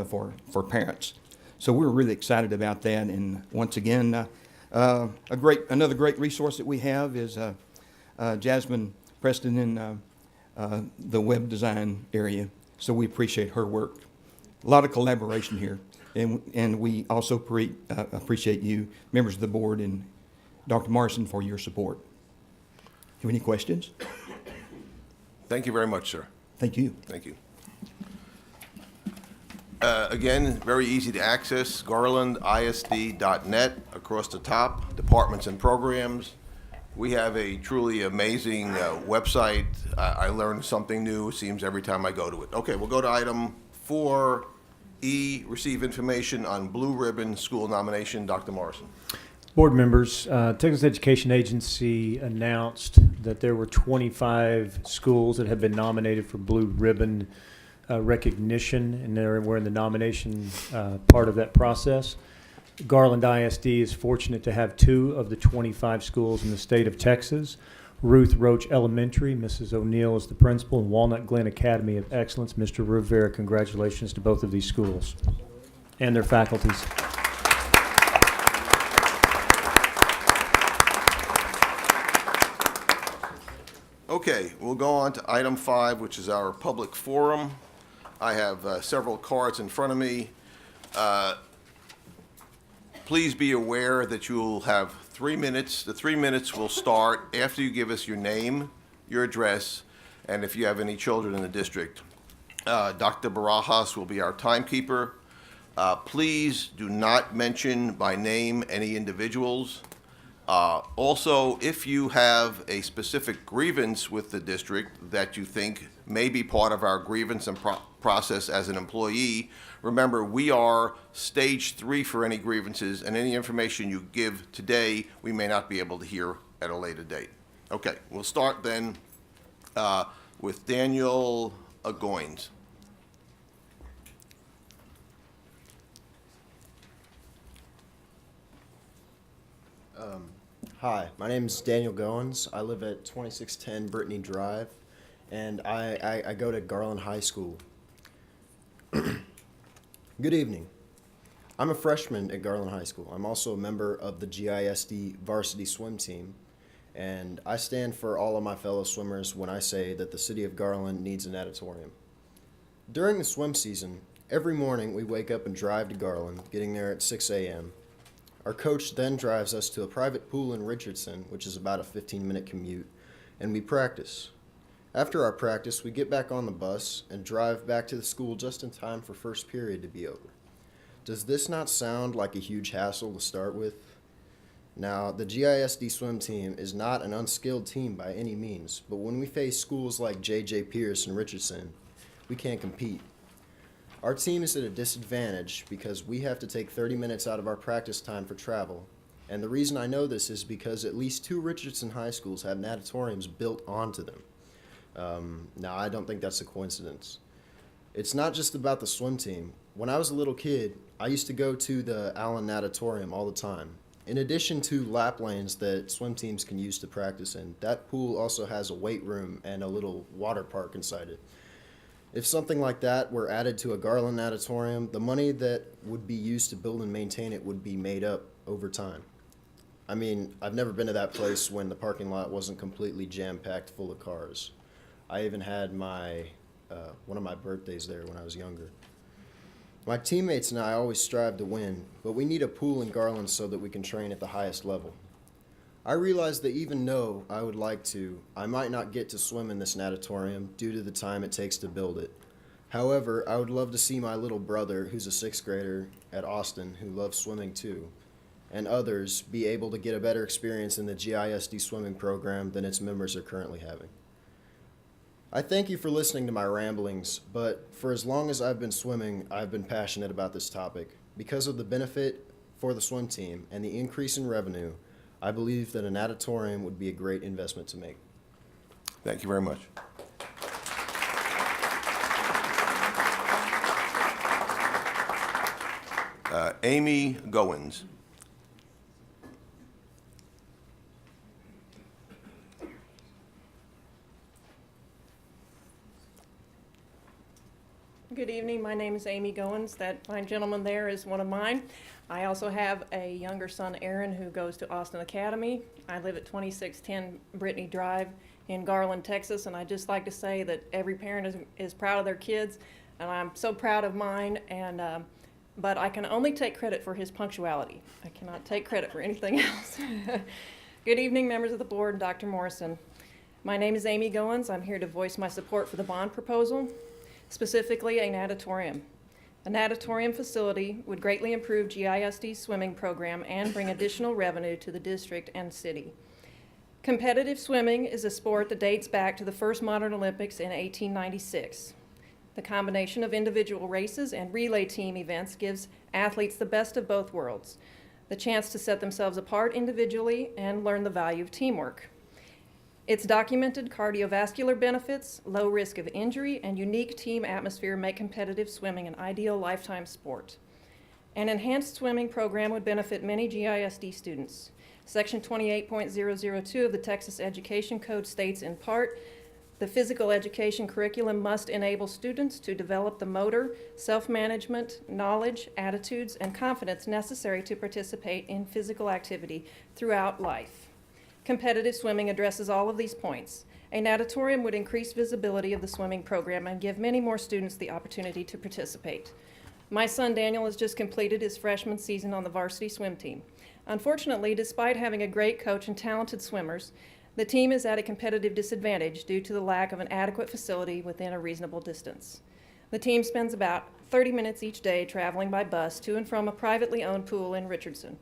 for parents. So we're really excited about that. And once again, another great resource that we have is Jasmine Preston in the web design area. So we appreciate her work. A lot of collaboration here. And we also appreciate you, members of the board, and Dr. Morrison for your support. Have any questions? Thank you very much, sir. Thank you. Thank you. Again, very easy to access, garlandisd.net. Across the top, departments and programs. We have a truly amazing website. I learn something new, it seems, every time I go to it. Okay, we'll go to item 4E, receive information on Blue Ribbon School nomination. Dr. Morrison. Board members, Texas Education Agency announced that there were 25 schools that had been nominated for Blue Ribbon recognition, and we're in the nomination part of that process. Garland ISD is fortunate to have 2 of the 25 schools in the state of Texas. Ruth Roach Elementary, Mrs. O'Neill is the principal, and Walnut Glen Academy of Excellence. Mr. Rivera, congratulations to both of these schools and their faculties. Okay, we'll go on to item 5, which is our public forum. I have several cards in front of me. Please be aware that you'll have 3 minutes. The 3 minutes will start after you give us your name, your address, and if you have any children in the district. Dr. Barajas will be our timekeeper. Please do not mention by name any individuals. Also, if you have a specific grievance with the district that you think may be part of our grievance and process as an employee, remember, we are stage 3 for any grievances, and any information you give today, we may not be able to hear at a later date. Okay, we'll start then with Daniel Goins. Hi, my name is Daniel Goins. I live at 2610 Brittany Drive, and I go to Garland High School. Good evening. I'm a freshman at Garland High School. I'm also a member of the GISD varsity swim team, and I stand for all of my fellow swimmers when I say that the city of Garland needs an natatorium. During the swim season, every morning we wake up and drive to Garland, getting there at 6 a.m. Our coach then drives us to a private pool in Richardson, which is about a 15-minute commute, and we practice. After our practice, we get back on the bus and drive back to the school just in time for first period to be over. Does this not sound like a huge hassle to start with? Now, the GISD swim team is not an unskilled team by any means, but when we face schools like J.J. Pierce and Richardson, we can't compete. Our team is at a disadvantage because we have to take 30 minutes out of our practice time for travel. And the reason I know this is because at least 2 Richardson high schools have natatoriums built onto them. Now, I don't think that's a coincidence. It's not just about the swim team. When I was a little kid, I used to go to the Allen Natatorium all the time. In addition to lap lanes that swim teams can use to practice in, that pool also has a weight room and a little water park inside it. If something like that were added to a Garland natatorium, the money that would be used to build and maintain it would be made up over time. I mean, I've never been to that place when the parking lot wasn't completely jam-packed full of cars. I even had one of my birthdays there when I was younger. My teammates and I always strive to win, but we need a pool in Garland so that we can train at the highest level. I realize that even though I would like to, I might not get to swim in this natatorium due to the time it takes to build it. However, I would love to see my little brother, who's a 6th grader at Austin, who loves swimming too, and others be able to get a better experience in the GISD swimming program than its members are currently having. I thank you for listening to my ramblings, but for as long as I've been swimming, I've been passionate about this topic. Because of the benefit for the swim team and the increase in revenue, I believe that a natatorium would be a great investment to make. Thank you very much. Amy Goins. Good evening. My name is Amy Goins. That fine gentleman there is one of mine. I also have a younger son, Aaron, who goes to Austin Academy. I live at 2610 Brittany Drive in Garland, Texas, and I'd just like to say that every parent is proud of their kids, and I'm so proud of mine, and but I can only take credit for his punctuality. I cannot take credit for anything else. Good evening, members of the board, Dr. Morrison. My name is Amy Goins. I'm here to voice my support for the bond proposal, specifically a natatorium. A natatorium facility would greatly improve GISD's swimming program and bring additional revenue to the district and city. Competitive swimming is a sport that dates back to the first modern Olympics in 1896. The combination of individual races and relay team events gives athletes the best of both worlds, the chance to set themselves apart individually and learn the value of teamwork. Its documented cardiovascular benefits, low risk of injury, and unique team atmosphere make competitive swimming an ideal lifetime sport. An enhanced swimming program would benefit many GISD students. Section 28.002 of the Texas Education Code states in part, the physical education curriculum must enable students to develop the motor, self-management, knowledge, attitudes, and confidence necessary to participate in physical activity throughout life. Competitive swimming addresses all of these points. A natatorium would increase visibility of the swimming program and give many more students the opportunity to participate. My son Daniel has just completed his freshman season on the varsity swim team. Unfortunately, despite having a great coach and talented swimmers, the team is at a competitive disadvantage due to the lack of an adequate facility within a reasonable distance. The team spends about 30 minutes each day traveling by bus to and from a privately owned pool in Richardson.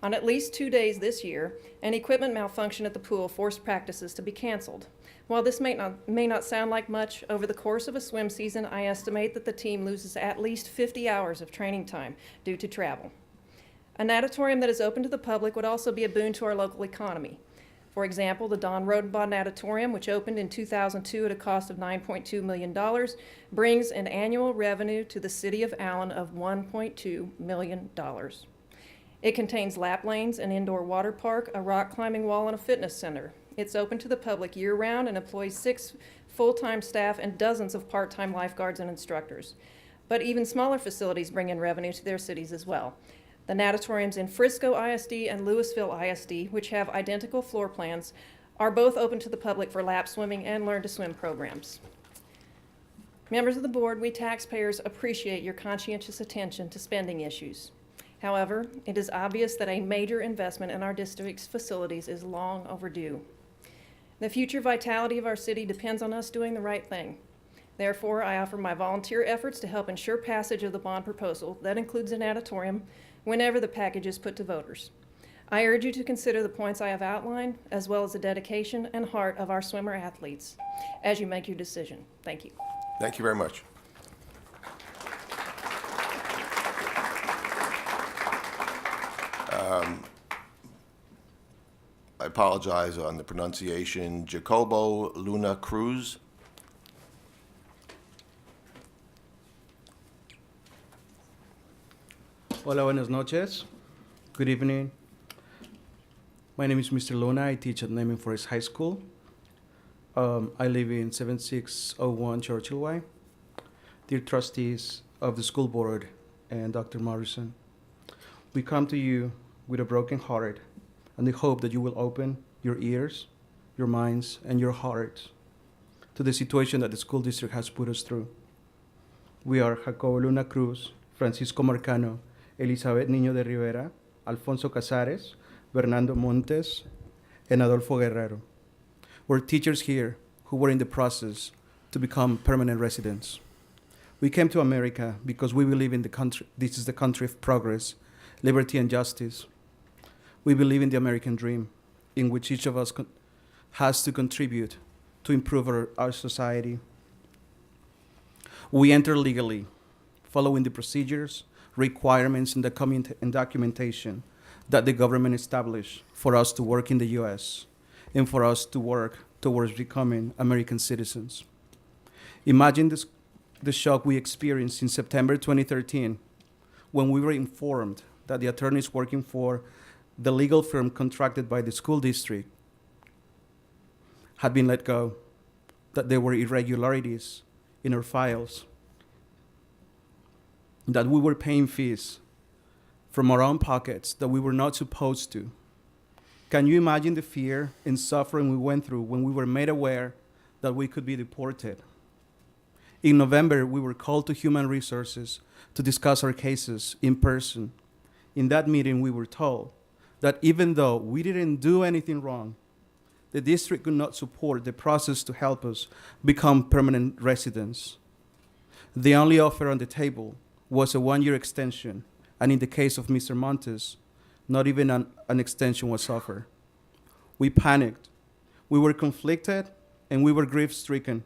On at least 2 days this year, an equipment malfunction at the pool forced practices to be canceled. While this may not sound like much, over the course of a swim season, I estimate that the team loses at least 50 hours of training time due to travel. A natatorium that is open to the public would also be a boon to our local economy. For example, the Don Rodenbaugh Natatorium, which opened in 2002 at a cost of $9.2 million, brings an annual revenue to the city of Allen of $1.2 million. It contains lap lanes, an indoor water park, a rock climbing wall, and a fitness center. It's open to the public year-round and employs 6 full-time staff and dozens of part-time lifeguards and instructors. But even smaller facilities bring in revenue to their cities as well. The natatoriums in Frisco ISD and Louisville ISD, which have identical floor plans, are both open to the public for lap swimming and learn to swim programs. Members of the board, we taxpayers appreciate your conscientious attention to spending issues. However, it is obvious that a major investment in our district's facilities is long overdue. The future vitality of our city depends on us doing the right thing. Therefore, I offer my volunteer efforts to help ensure passage of the bond proposal that includes a natatorium whenever the package is put to voters. I urge you to consider the points I have outlined, as well as the dedication and heart of our swimmer athletes as you make your decision. Thank you. Thank you very much. I apologize on the pronunciation. Jacobo Luna Cruz. Hola, buenas noches. Good evening. My name is Mr. Luna. I teach at Naming Forest High School. I live in 7601 Churchill Way. Dear trustees of the school board and Dr. Morrison, we come to you with a broken heart and the hope that you will open your ears, your minds, and your hearts to the situation that the school district has put us through. We are Jacobo Luna Cruz, Francisco Marcano, Elizabeth Niño de Rivera, Alfonso Casares, Bernardo Montes, and Adolfo Guerrero. We're teachers here who were in the process to become permanent residents. We came to America because we believe in the country. This is the country of progress, liberty, and justice. We believe in the American dream, in which each of us has to contribute to improve our society. We enter legally, following the procedures, requirements, and documentation that the government established for us to work in the U.S. and for us to work towards becoming American citizens. Imagine the shock we experienced in September 2013 when we were informed that the attorneys working for the legal firm contracted by the school district had been let go, that there were irregularities in our files, that we were paying fees from our own pockets that we were not supposed to. Can you imagine the fear and suffering we went through when we were made aware that we could be deported? In November, we were called to Human Resources to discuss our cases in person. In that meeting, we were told that even though we didn't do anything wrong, the district could not support the process to help us become permanent residents. The only offer on the table was a 1-year extension, and in the case of Mr. Montes, not even an extension was offered. We panicked, we were conflicted, and we were grief-stricken.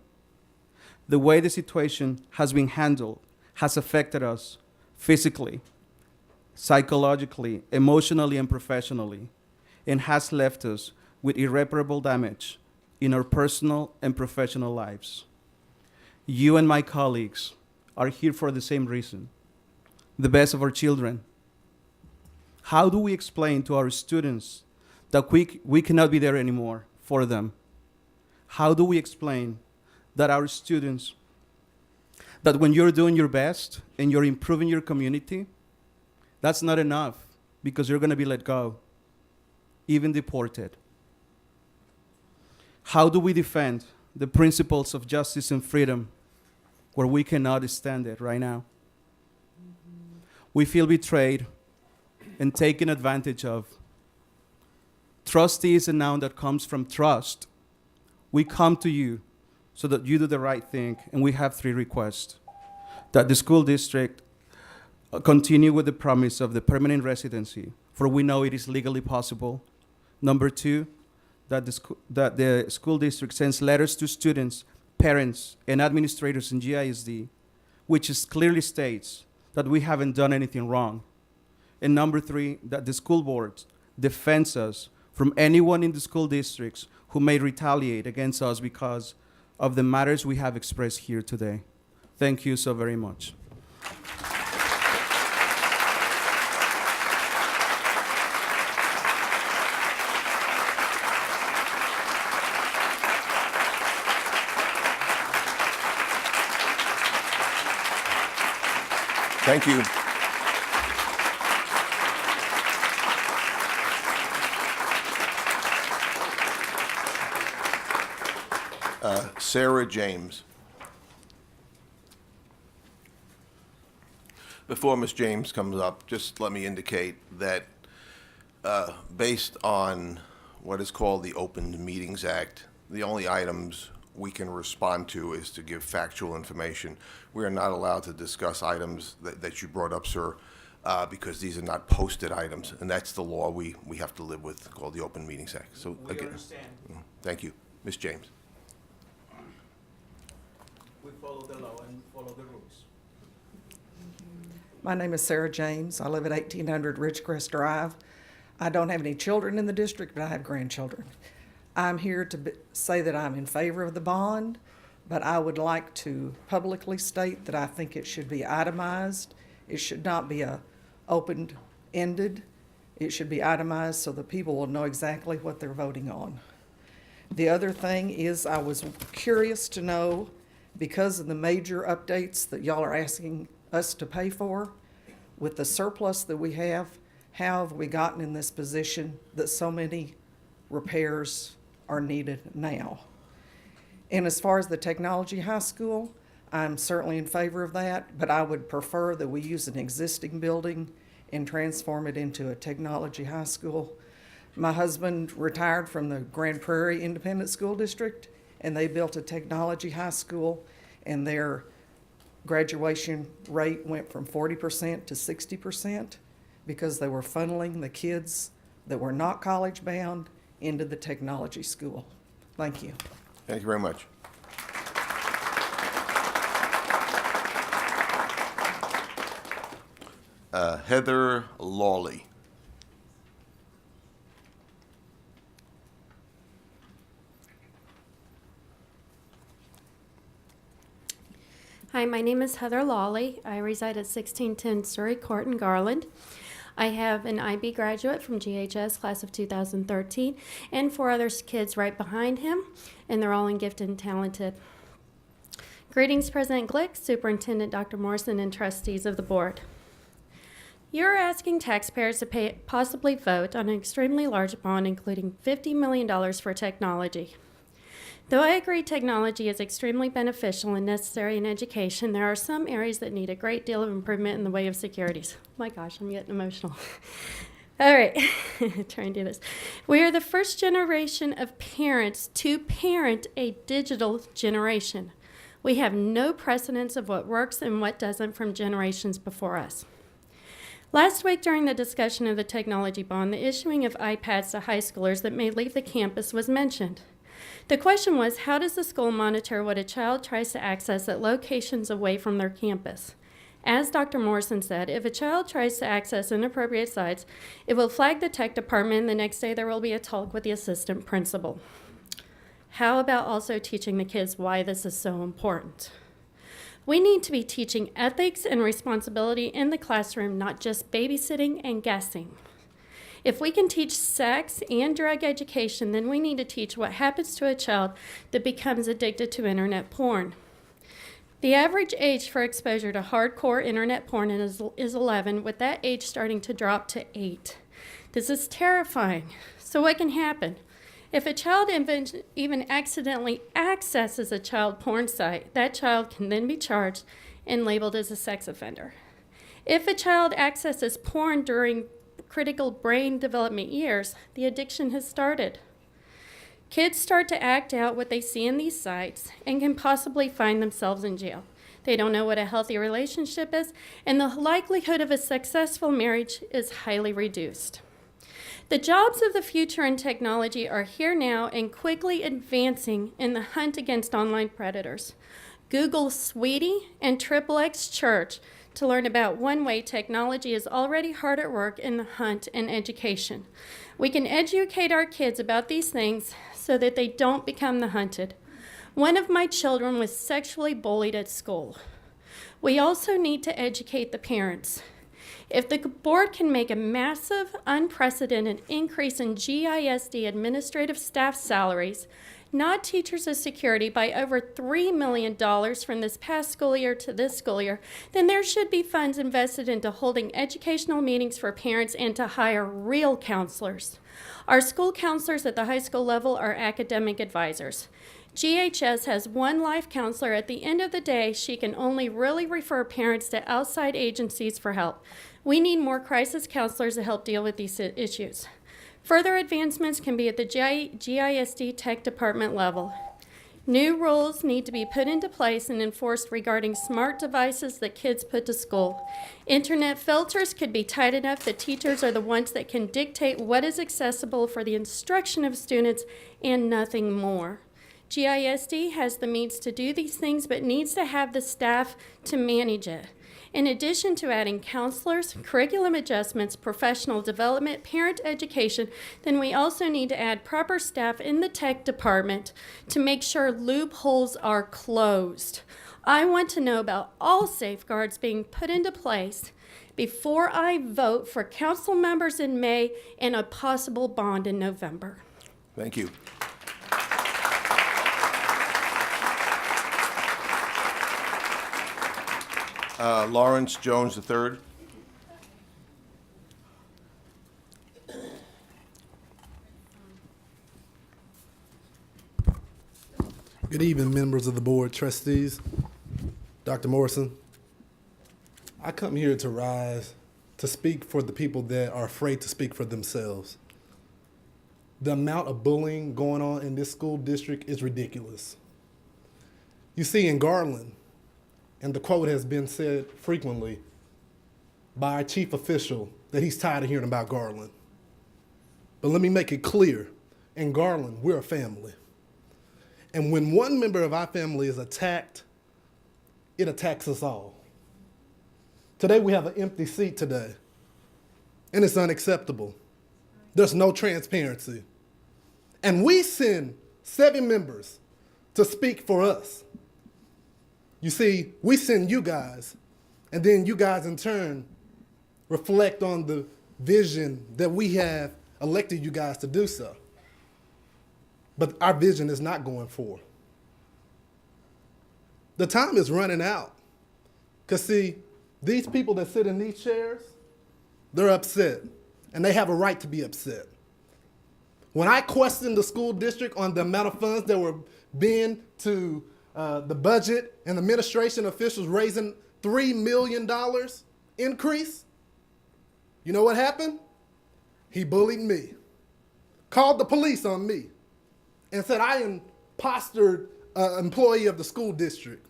The way the situation has been handled has affected us physically, psychologically, emotionally, and professionally, and has left us with irreparable damage in our personal and professional lives. You and my colleagues are here for the same reason, the best of our children. How do we explain to our students that we cannot be there anymore for them? How do we explain that our students, that when you're doing your best and you're improving your community, that's not enough because you're going to be let go, even deported? How do we defend the principles of justice and freedom where we cannot stand it right now? we feel betrayed and taken advantage of. Trustee is a noun that comes from trust. We come to you so that you do the right thing, and we have 3 requests. That the school district continue with the promise of the permanent residency, for we know it is legally possible. Number 2, that the school district sends letters to students, parents, and administrators in GISD, which clearly states that we haven't done anything wrong. And number 3, that the school board defends us from anyone in the school districts who may retaliate against us because of the matters we have expressed here today. Thank you so very much. Thank you. Sarah James. Before Ms. James comes up, just let me indicate that based on what is called the Open Meetings Act, the only items we can respond to is to give factual information. We are not allowed to discuss items that you brought up, sir, because these are not posted items, and that's the law we have to live with, called the Open Meetings Act. So We again, understand. Thank you. Ms. James. We follow the law and follow the rules. My name is Sarah James. I live at 1800 Ridgecrest Drive. I don't have any children in the district, but I have grandchildren. I'm here to say that I'm in favor of the bond, but I would like to publicly state that I think it should be itemized. It should not be open-ended. It should be itemized so that people will know exactly what they're voting on. The other thing is I was curious to know, because of the major updates that y'all are asking us to pay for, with the surplus that we have, how have we gotten in this position that so many repairs are needed now? And as far as the technology high school, I'm certainly in favor of that, but I would prefer that we use an existing building and transform it into a technology high school. My husband retired from the Grand Prairie Independent School District, and they built a technology high school, and their graduation rate went from 40% to 60% because they were funneling the kids that were not college bound into the technology school. Thank you. Thank you very much. Heather Lawley. Hi, my name is Heather Lawley. I reside at 1610 Surrey Court in Garland. I have an IB graduate from GHS, class of 2013, and 4 other kids right behind him, and they're all in gifted and talented. Greetings, President Glick, Superintendent Dr. Morrison, and trustees of the board. You're asking taxpayers to possibly vote on an extremely large bond, including $50 million for technology. Though I agree technology is extremely beneficial and necessary in education, there are some areas that need a great deal of improvement in the way of securities. My gosh, I'm getting emotional. All right, try and do this. We are the first generation of parents to parent a digital generation. We have no precedence of what works and what doesn't from generations before us. Last week during the discussion of the technology bond, the issuing of iPads to high schoolers that may leave the campus was mentioned. The question was, how does the school monitor what a child tries to access at locations away from their campus? As Dr. Morrison said, if a child tries to access inappropriate sites, it will flag the tech department, and the next day there will be a talk with the assistant principal. How about also teaching the kids why this is so important? We need to be teaching ethics and responsibility in the classroom, not just babysitting and guessing. If we can teach sex and drug education, then we need to teach what happens to a child that becomes addicted to internet porn. The average age for exposure to hardcore internet porn is 11, with that age starting to drop to 8. This is terrifying. So what can happen? If a child even accidentally accesses a child porn site, that child can then be charged and labeled as a sex offender. If a child accesses porn during critical brain development years, the addiction has started. Kids start to act out what they see in these sites and can possibly find themselves in jail. They don't know what a healthy relationship is, and the likelihood of a successful marriage is highly reduced. The jobs of the future in technology are here now and quickly advancing in the hunt against online predators. Google Sweetie and XXX Church to learn about one way technology is already hard at work in the hunt and education. We can educate our kids about these things so that they don't become the hunted. One of my children was sexually bullied at school. We also need to educate the parents. If the board can make a massive, unprecedented increase in GISD administrative staff salaries, not teachers of security, by over $3 million from this past school year to this school year, then there should be funds invested into holding educational meetings for parents and to hire real counselors. Our school counselors at the high school level are academic advisors. GHS has one life counselor. At the end of the day, she can only really refer parents to outside agencies for help. We need more crisis counselors to help deal with these issues. Further advancements can be at the GISD tech department level. New rules need to be put into place and enforced regarding smart devices that kids put to school. Internet filters could be tight enough that teachers are the ones that can dictate what is accessible for the instruction of students and nothing more. GISD has the means to do these things, but needs to have the staff to manage it. In addition to adding counselors, curriculum adjustments, professional development, parent education, then we also need to add proper staff in the tech department to make sure loopholes are closed. I want to know about all safeguards being put into place before I vote for council members in May and a possible bond in November. Thank you. Lawrence Jones III. Good evening, members of the board, trustees, Dr. Morrison. I come here to rise to speak for the people that are afraid to speak for themselves. The amount of bullying going on in this school district is ridiculous. You see, in Garland, and the quote has been said frequently by our chief official that he's tired of hearing about Garland. But let me make it clear, in Garland, we're a family. And when one member of our family is attacked, it attacks us all. Today we have an empty seat today, and it's unacceptable. There's no transparency. And we send 7 members to speak for us. You see, we send you guys, and then you guys in turn reflect on the vision that we have elected you guys to do so. But our vision is not going forward. The time is running out. Because see, these people that sit in these chairs, they're upset, and they have a right to be upset. When I questioned the school district on the amount of funds that were being to the budget and administration officials raising $3 million increase, you know what happened? He bullied me, called the police on me, and said I impostered an employee of the school district.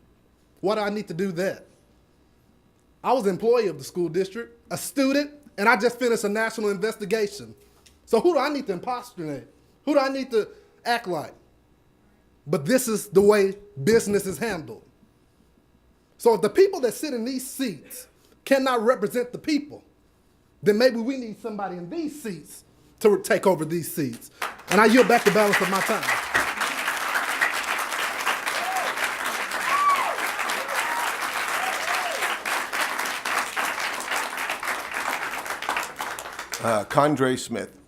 Why do I need to do that? I was an employee of the school district, a student, and I just finished a national investigation. So who do I need to impersonate? Who do I need to act like? But this is the way business is handled. So if the people that sit in these seats cannot represent the people, then maybe we need somebody in these seats to take over these seats. And I yield back the balance of my time. Condre Smith.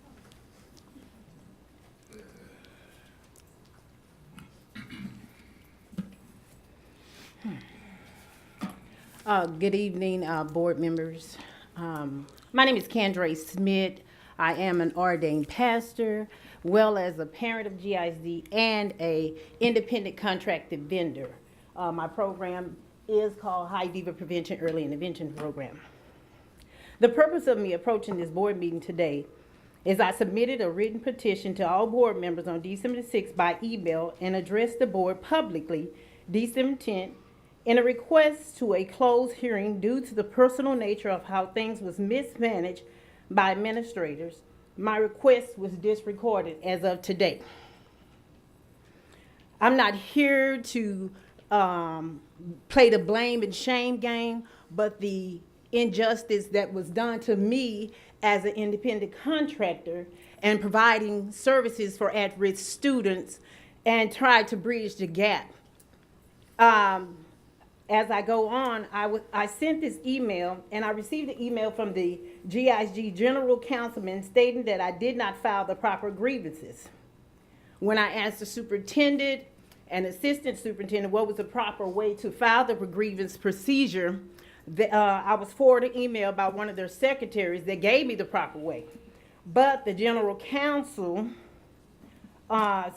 Good evening, board members. My name is Kendra Smith. I am an ordained pastor, well as a parent of GISD and a independent contracted vendor. My program is called High Fever Prevention Early Intervention Program. The purpose of me approaching this board meeting today is I submitted a written petition to all board members on December 6th by email and addressed the board publicly December 10th in a request to a closed hearing due to the personal nature of how things was mismanaged by administrators. My request was disregarded as of today. I'm not here to play the blame and shame game, but the injustice that was done to me as an independent contractor and providing services for at-risk students and try to bridge the gap. As I go on, I sent this email, and I received an email from the GISD General Councilman stating that I did not file the proper grievances. When I asked the superintendent and assistant superintendent what was the proper way to file the grievance procedure, I was forwarded an email by one of their secretaries that gave me the proper way. But the general counsel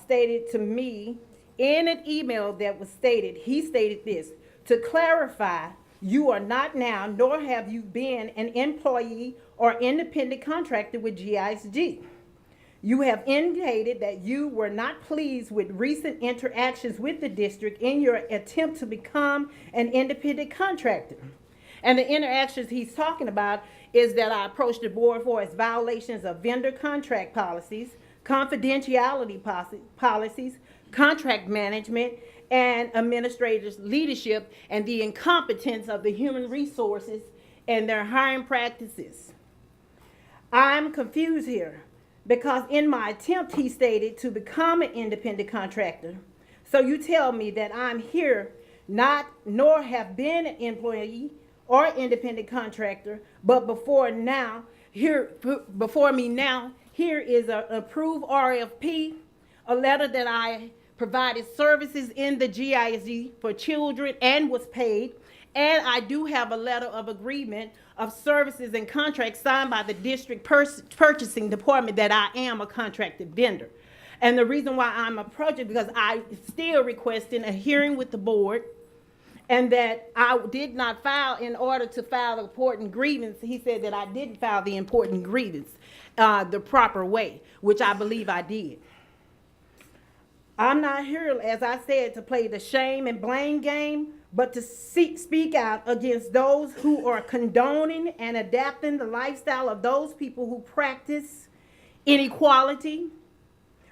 stated to me in an email that was stated, he stated this: to clarify, you are not now, nor have you been, an employee or independent contractor with GISD. You have indicated that you were not pleased with recent interactions with the district in your attempt to become an independent contractor. And the interactions he's talking about is that I approached the board for its violations of vendor contract policies, confidentiality policies, contract management, and administrators' leadership, and the incompetence of the human resources and their hiring practices. I'm confused here because in my attempt, he stated, to become an independent contractor. So you tell me that I'm here not, nor have been an employee or independent contractor, but before me now, here is an approved RFP, a letter that I provided services in the GISD for children and was paid, and I do have a letter of agreement of services and contracts signed by the district purchasing department that I am a contracted vendor. And the reason why I'm approaching, because I still requesting a hearing with the board, and that I did not file in order to file the important grievance. He said that I didn't file the important grievance the proper way, which I believe I did. I'm not here, as I said, to play the shame and blame game, but to speak out against those who are condoning and adapting the lifestyle of those people who practice inequality,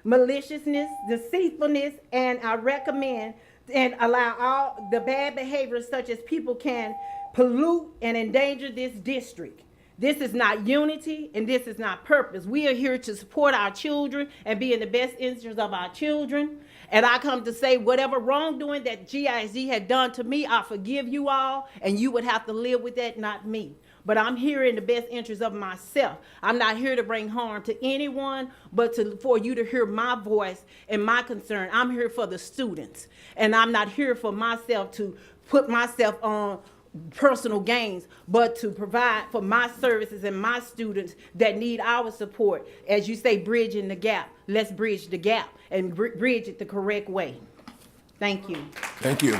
maliciousness, deceitfulness, and I recommend and allow all the bad behaviors such as people can pollute and endanger this district. This is not unity and this is not purpose. We are here to support our children and be in the best interest of our children. And I come to say whatever wrongdoing that GISD had done to me, I forgive you all, and you would have to live with that, not me. But I'm here in the best interest of myself. I'm not here to bring harm to anyone, but for you to hear my voice and my concern. I'm here for the students, and I'm not here for myself to put myself on personal gains, but to provide for my services and my students that need our support. As you say, bridging the gap. Let's bridge the gap and bridge it the correct way. Thank you. Thank you.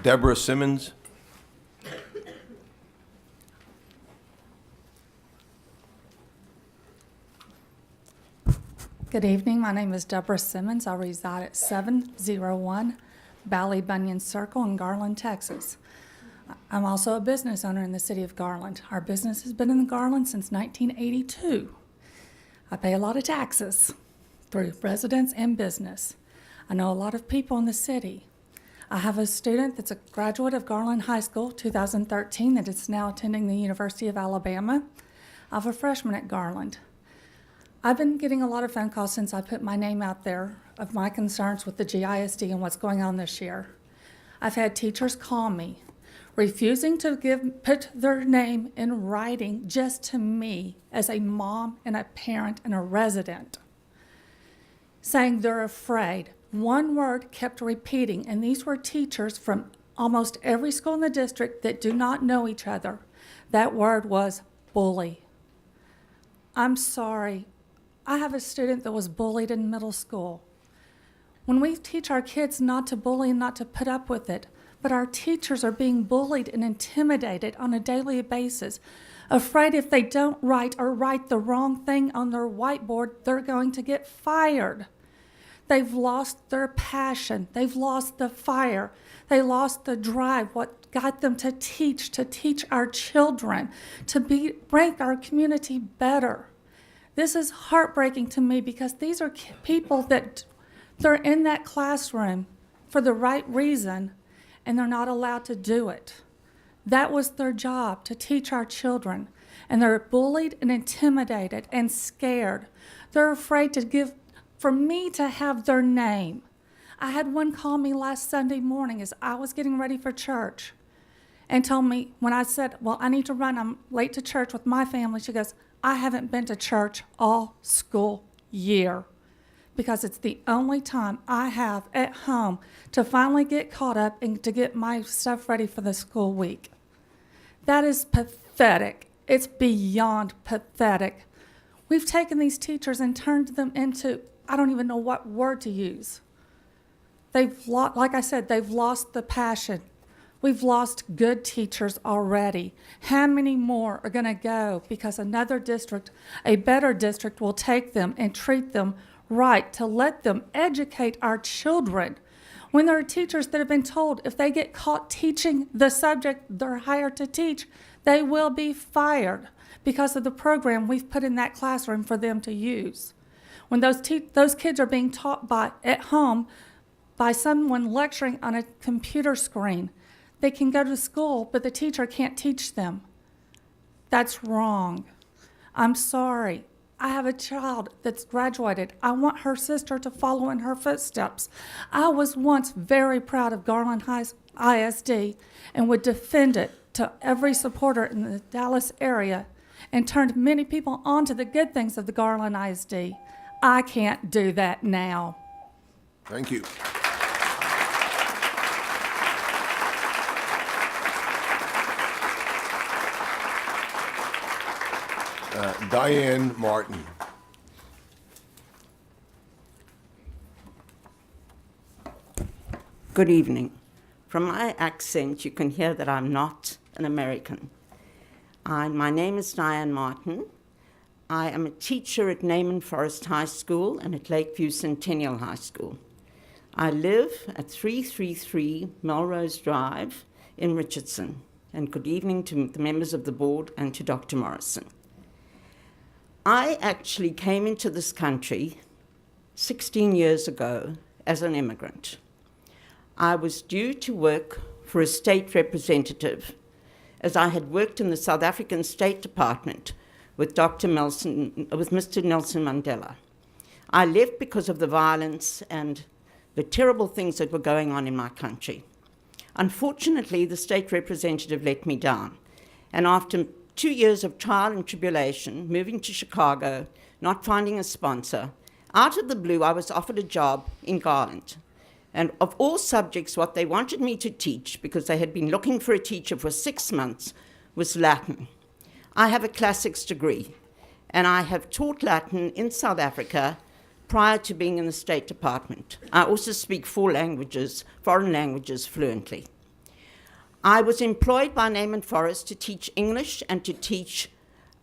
Deborah Simmons. Good evening. My name is Deborah Simmons. I reside at 701 Ballybunion Circle in Garland, Texas. I'm also a business owner in the city of Garland. Our business has been in Garland since 1982. I pay a lot of taxes through residence and business. I know a lot of people in the city. I have a student that's a graduate of Garland High School, 2013, that is now attending the University of Alabama. I have a freshman at Garland. I've been getting a lot of phone calls since I put my name out there of my concerns with the GISD and what's going on this year. I've had teachers call me, refusing to put their name in writing just to me as a mom and a parent and a resident, saying they're afraid. One word kept repeating, and these were teachers from almost every school in the district that do not know each other. That word was bully. I'm sorry. I have a student that was bullied in middle school. When we teach our kids not to bully and not to put up with it, but our teachers are being bullied and intimidated on a daily basis, afraid if they don't write or write the wrong thing on their whiteboard, they're going to get fired. They've lost their passion. They've lost the fire. They lost the drive, what got them to teach our children, to make our community better. This is heartbreaking to me because these are people that they're in that classroom for the right reason, and they're not allowed to do it. That was their job, to teach our children. And they're bullied and intimidated and scared. They're afraid for me to have their name. I had one call me last Sunday morning as I was getting ready for church and told me, when I said, well, I need to run, I'm late to church with my family, she goes, I haven't been to church all school year because it's the only time I have at home to finally get caught up and to get my stuff ready for the school week. That is pathetic. It's beyond pathetic. We've taken these teachers and turned them into, I don't even know what word to use. Like I said, they've lost the passion. We've lost good teachers already. How many more are going to go because another district, a better district, will take them and treat them right to let them educate our children? When there are teachers that have been told if they get caught teaching the subject they're hired to teach, they will be fired because of the program we've put in that classroom for them to use. When those kids are being taught at home by someone lecturing on a computer screen, they can go to school, but the teacher can't teach them. That's wrong. I'm sorry. I have a child that's graduated. I want her sister to follow in her footsteps. I was once very proud of Garland ISD and would defend it to every supporter in the Dallas area and turned many people on to the good things of the Garland ISD. I can't do that now. Thank you. Diane Martin. Good evening. From my accent, you can hear that I'm not an American. My name is Diane Martin. I am a teacher at Naaman Forest High School and at Lakeview Centennial High School. I live at 333 Melrose Drive in Richardson. And good evening to the members of the board and to Dr. Morrison. I actually came into this country 16 years ago as an immigrant. I was due to work for a state representative, as I had worked in the South African State Department with Mr. Nelson Mandela. I left because of the violence and the terrible things that were going on in my country. Unfortunately, the state representative let me down, and after 2 years of trial and tribulation, moving to Chicago, not finding a sponsor, out of the blue, I was offered a job in Garland. And of all subjects, what they wanted me to teach, because they had been looking for a teacher for 6 months, was Latin. I have a classics degree, and I have taught Latin in South Africa prior to being in the State Department. I also speak 4 languages, foreign languages, fluently. I was employed by Naaman Forest to teach English and to teach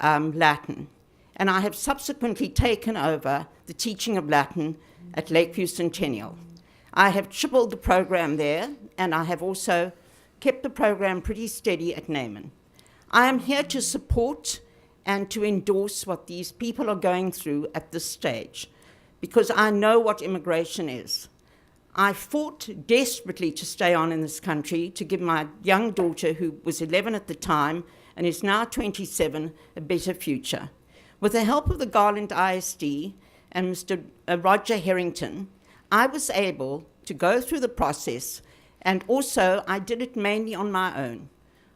Latin. And I have subsequently taken over the teaching of Latin at Lakeview Centennial. I have tripled the program there, and I have also kept the program pretty steady at Naaman. I am here to support and to endorse what these people are going through at this stage, because I know what immigration is. I fought desperately to stay on in this country, to give my young daughter, who was 11 at the time and is now 27, a better future. With the help of the Garland ISD and Mr. Roger Harrington, I was able to go through the process, and also I did it mainly on my own.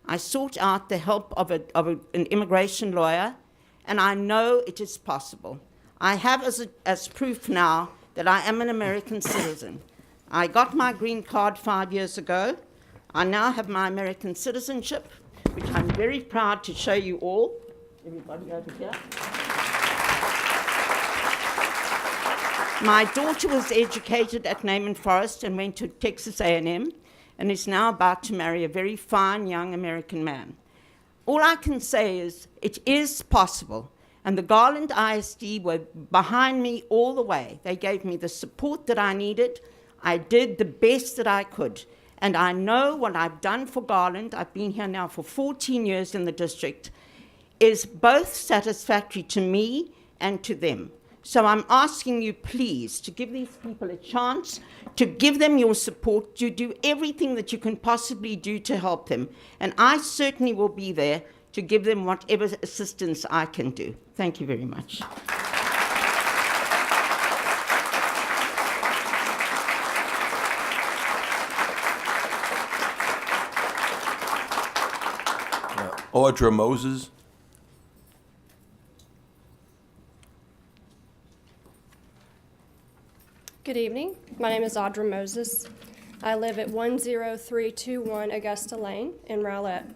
I sought out the help of an immigration lawyer, and I know it is possible. I have as proof now that I am an American citizen. I got my green card 5 years ago. I now have my American citizenship, which I'm very proud to show you all. Everybody over here. My daughter was educated at Naaman Forest and went to Texas A&M and is now about to marry a very fine young American man. All I can say is it is possible, and the Garland ISD were behind me all the way. They gave me the support that I needed. I did the best that I could, and I know what I've done for Garland. I've been here now for 14 years in the district, is both satisfactory to me and to them. So I'm asking you, please, to give these people a chance, to give them your support, to do everything that you can possibly do to help them. And I certainly will be there to give them whatever assistance I can do. Thank you very much. Audra Moses. Good evening. My name is Audra Moses. I live at 10321 Augusta Lane in Rowlett.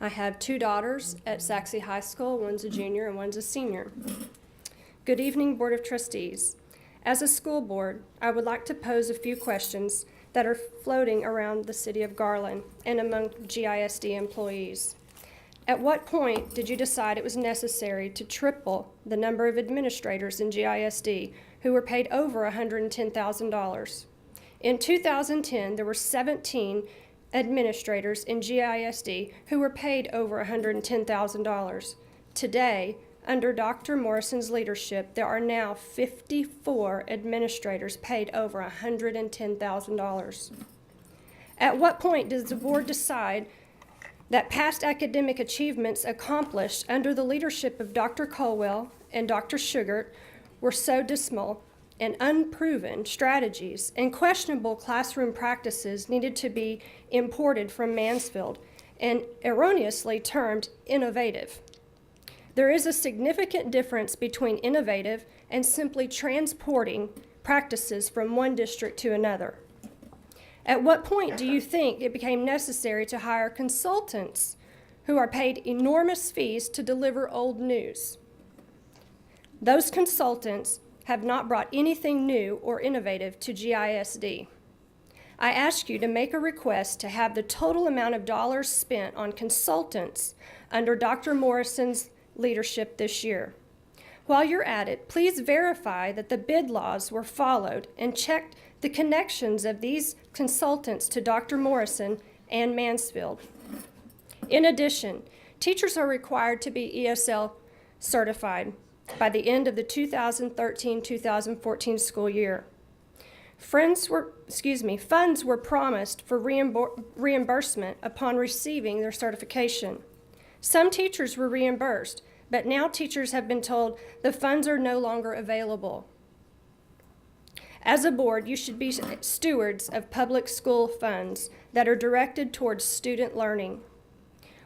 I have 2 daughters at Saxe High School. One's a junior and one's a senior. Good evening, Board of Trustees. As a school board, I would like to pose a few questions that are floating around the city of Garland and among GISD employees. At what point did you decide it was necessary to triple the number of administrators in GISD who were paid over $110,000? In 2010, there were 17 administrators in GISD who were paid over $110,000. Today, under Dr. Morrison's leadership, there are now 54 administrators paid over $110,000. At what point does the board decide that past academic achievements accomplished under the leadership of Dr. Colwell and Dr. Sugart were so dismal and unproven strategies and questionable classroom practices needed to be imported from Mansfield and erroneously termed innovative? There is a significant difference between innovative and simply transporting practices from one district to another. At what point do you think it became necessary to hire consultants who are paid enormous fees to deliver old news? Those consultants have not brought anything new or innovative to GISD. I ask you to make a request to have the total amount of dollars spent on consultants under Dr. Morrison's leadership this year. While you're at it, please verify that the bid laws were followed and check the connections of these consultants to Dr. Morrison and Mansfield. In addition, teachers are required to be ESL certified by the end of the 2013-2014 school year. Funds were promised for reimbursement upon receiving their certification. Some teachers were reimbursed, but now teachers have been told the funds are no longer available. As a board, you should be stewards of public school funds that are directed towards student learning.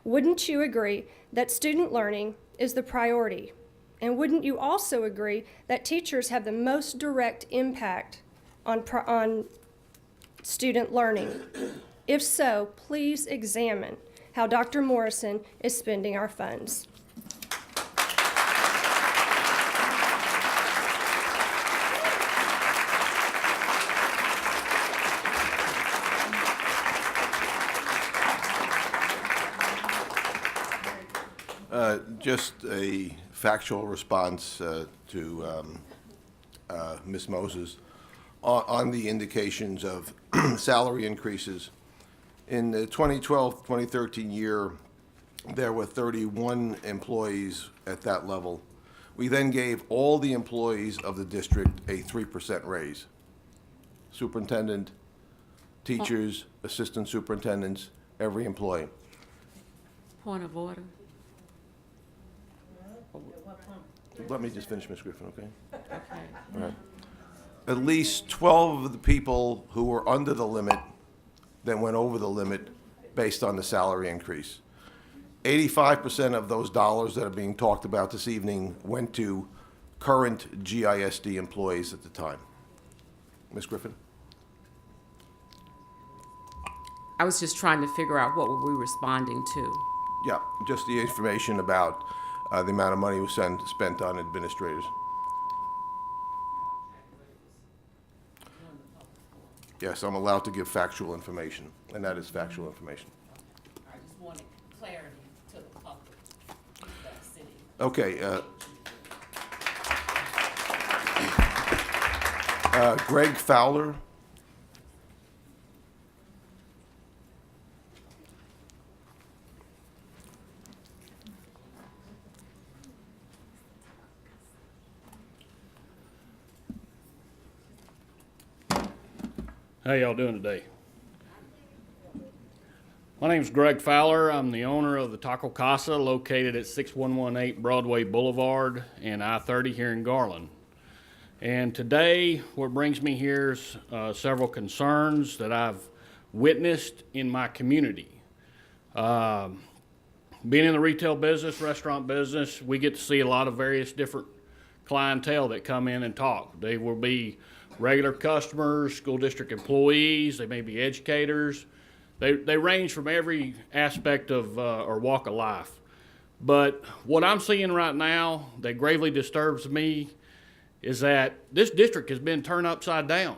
Wouldn't you agree that student learning is the priority? And wouldn't you also agree that teachers have the most direct impact on student learning? If so, please examine how Dr. Morrison is spending our funds. Just a factual response to Ms. Moses on the indications of salary increases. In the 2012-2013 year, there were 31 employees at that level. We then gave all the employees of the district a 3% raise. Superintendent, teachers, assistant superintendents, every employee. Point of order. Let me just finish, Ms. Griffin, okay? Okay. All right. At least 12 of the people who were under the limit then went over the limit based on the salary increase. 85% of those dollars that are being talked about this evening went to current GISD employees at the time. Ms. Griffin? I was just trying to figure out what were we responding to. Yeah, just the information about the amount of money was spent on administrators. Yes, I'm allowed to give factual information, and that is factual information. I just wanted clarity to the public that city. Okay, Greg Fowler. How y'all doing today? My name's Greg Fowler. I'm the owner of the Taco Casa located at 6118 Broadway Boulevard and I-30 here in Garland. And today, what brings me here is several concerns that I've witnessed in my community. Being in the retail business, restaurant business, we get to see a lot of various different clientele that come in and talk. They will be regular customers, school district employees, they may be educators. They range from every aspect of or walk of life. But what I'm seeing right now that gravely disturbs me is that this district has been turned upside down.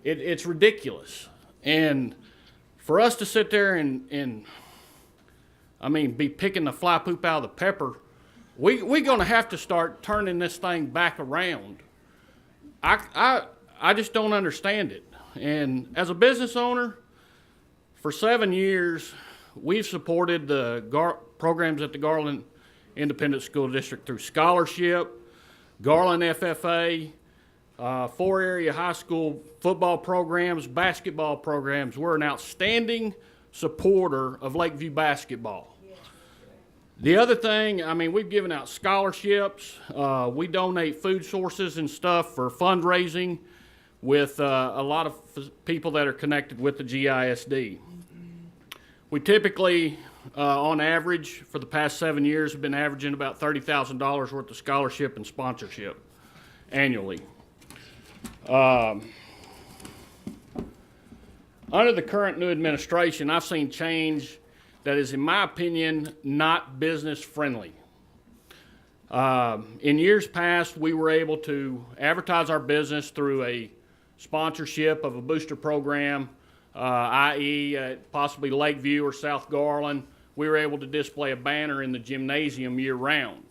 It's ridiculous. And for us to sit there and be picking the fly poop out of the pepper, we're gonna have to start turning this thing back around. I just don't understand it. And as a business owner, for 7 years, we've supported the programs at the Garland Independent School District through scholarship, Garland FFA, 4-area high school football programs, basketball programs. We're an outstanding supporter of Lakeview basketball. The other thing, we've given out scholarships. We donate food sources and stuff for fundraising with a lot of people that are connected with the GISD. We typically, on average, for the past 7 years, have been averaging about $30,000 worth of scholarship and sponsorship annually. Under the current new administration, I've seen change that is, in my opinion, not business friendly. In years past, we were able to advertise our business through a sponsorship of a booster program, i.e. Possibly Lakeview or South Garland. We were able to display a banner in the gymnasium year round.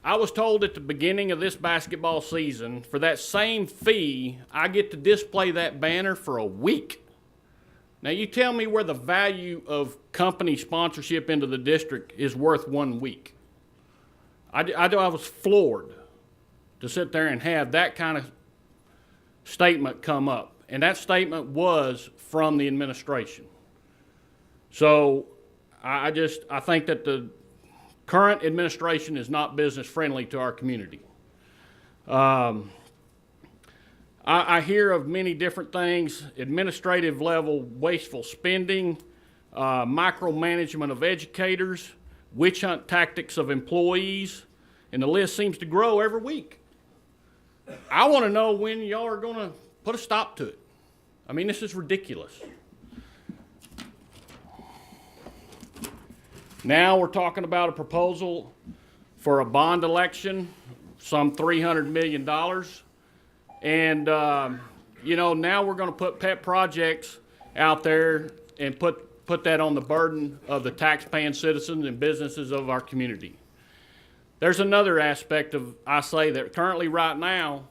I was told at the beginning of this basketball season, for that same fee, I get to display that banner for a week. Now you tell me where the value of company sponsorship into the district is worth 1 week. I was floored to sit there and have that kind of statement come up. And that statement was from the administration. So I think that the current administration is not business friendly to our community. I hear of many different things: administrative level wasteful spending, micromanagement of educators, witch hunt tactics of employees, and the list seems to grow every week. I want to know when y'all are going to put a stop to it. This is ridiculous. Now we're talking about a proposal for a bond election, some $300 million. And, now we're going to put pet projects out there and put that on the burden of the tax-paying citizens and businesses of our community. There's another aspect that currently right now,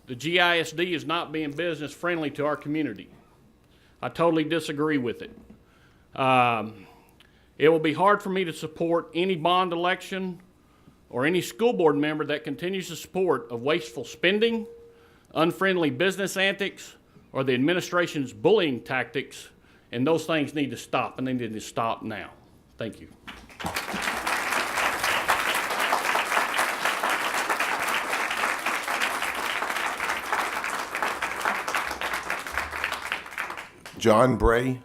the GISD is not being business friendly to our community. I totally disagree with it. It will be hard for me to support any bond election or any school board member that continues to support of wasteful spending, unfriendly business antics, or the administration's bullying tactics, and those things need to stop, and they need to stop now. Thank you. John Bray.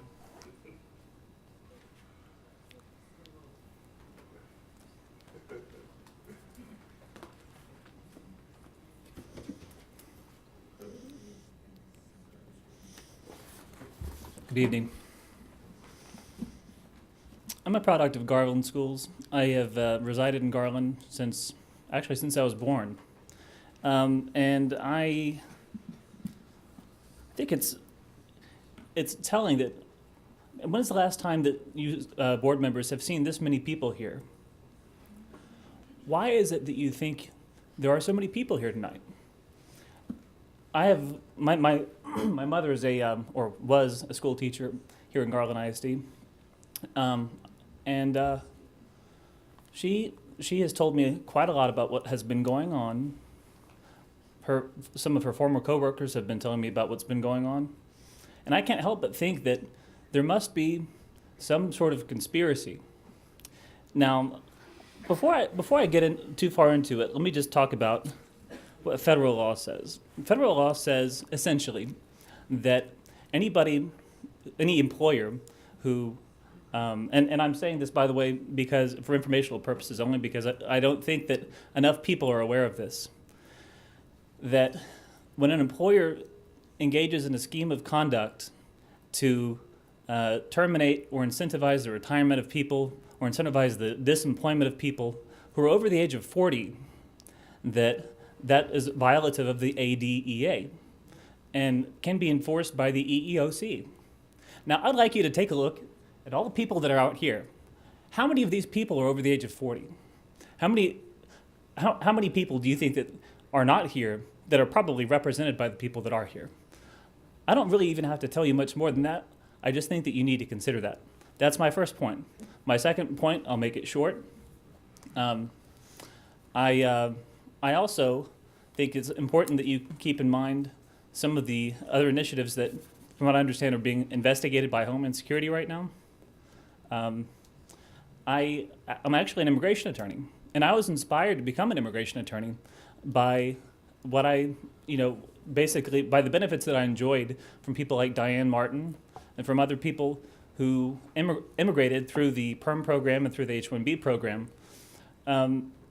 Good evening. I'm a product of Garland schools. I have resided in Garland since I was born. And I think it's telling that, when is the last time that you board members have seen this many people here? Why is it that you think there are so many people here tonight? I have, my my mother is or was a school teacher here in Garland ISD. She has told me quite a lot about what has been going on. Some of her former coworkers have been telling me about what's been going on. And I can't help but think that there must be some sort of conspiracy. Now, before I get too far into it, let me just talk about what federal law says. Federal law says, essentially, that any employer who, and I'm saying this, by the way, because for informational purposes only, because I don't think that enough people are aware of this, that when an employer engages in a scheme of conduct to terminate or incentivize the retirement of people or incentivize the disemployment of people who are over the age of 40, that is violative of the ADEA and can be enforced by the EEOC. Now, I'd like you to take a look at all the people that are out here. How many of these people are over the age of 40? How many people do you think that are not here that are probably represented by the people that are here? I don't really even have to tell you much more than that. I just think that you need to consider that. That's my first point. My second point, I'll make it short. I also think it's important that you keep in mind some of the other initiatives that, from what I understand, are being investigated by Homeland Security right now. I'm actually an immigration attorney, and I was inspired to become an immigration attorney by what basically by the benefits that I enjoyed from people like Diane Martin and from other people who immigrated through the PERM program and through the H-1B program.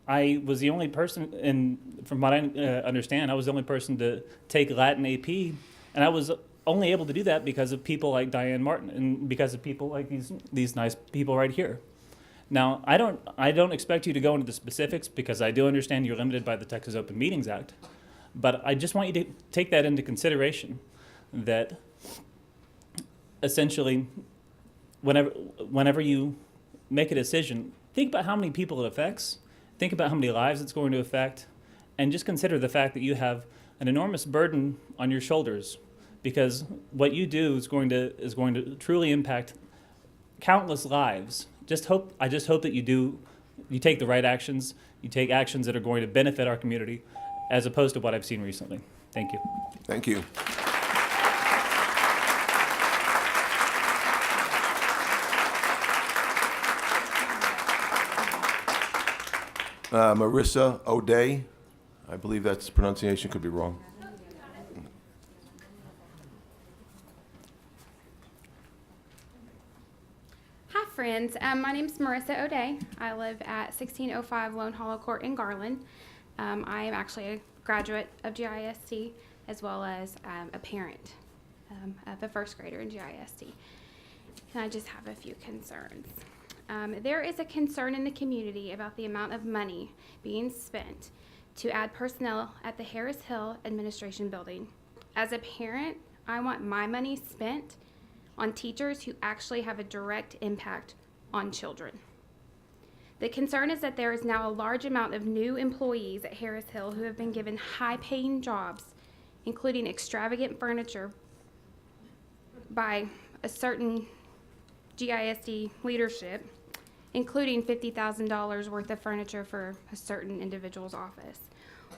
I was the only person, and from what I understand, I was the only person to take Latin AP, and I was only able to do that because of people like Diane Martin and because of people like these nice people right here. Now, I don't expect you to go into the specifics because I do understand you're limited by the Texas Open Meetings Act, but I just want you to take that into consideration, that essentially whenever you make a decision, think about how many people it affects, think about how many lives it's going to affect, and just consider the fact that you have an enormous burden on your shoulders, because what you do is going to truly impact countless lives. I just hope that you take the right actions, you take actions that are going to benefit our community, as opposed to what I've seen recently. Thank you. Thank you. Marissa O'Day, I believe that's pronunciation, could be wrong. Hi friends, my name is Marissa O'Day. I live at 1605 Lone Hollow Court in Garland. I am actually a graduate of GISD as well as a parent of a first grader in GISD. And I just have a few concerns. There is a concern in the community about the amount of money being spent to add personnel at the Harris Hill Administration Building. As a parent, I want my money spent on teachers who actually have a direct impact on children. The concern is that there is now a large amount of new employees at Harris Hill who have been given high-paying jobs, including extravagant furniture by a certain GISD leadership, including $50,000 worth of furniture for a certain individual's office,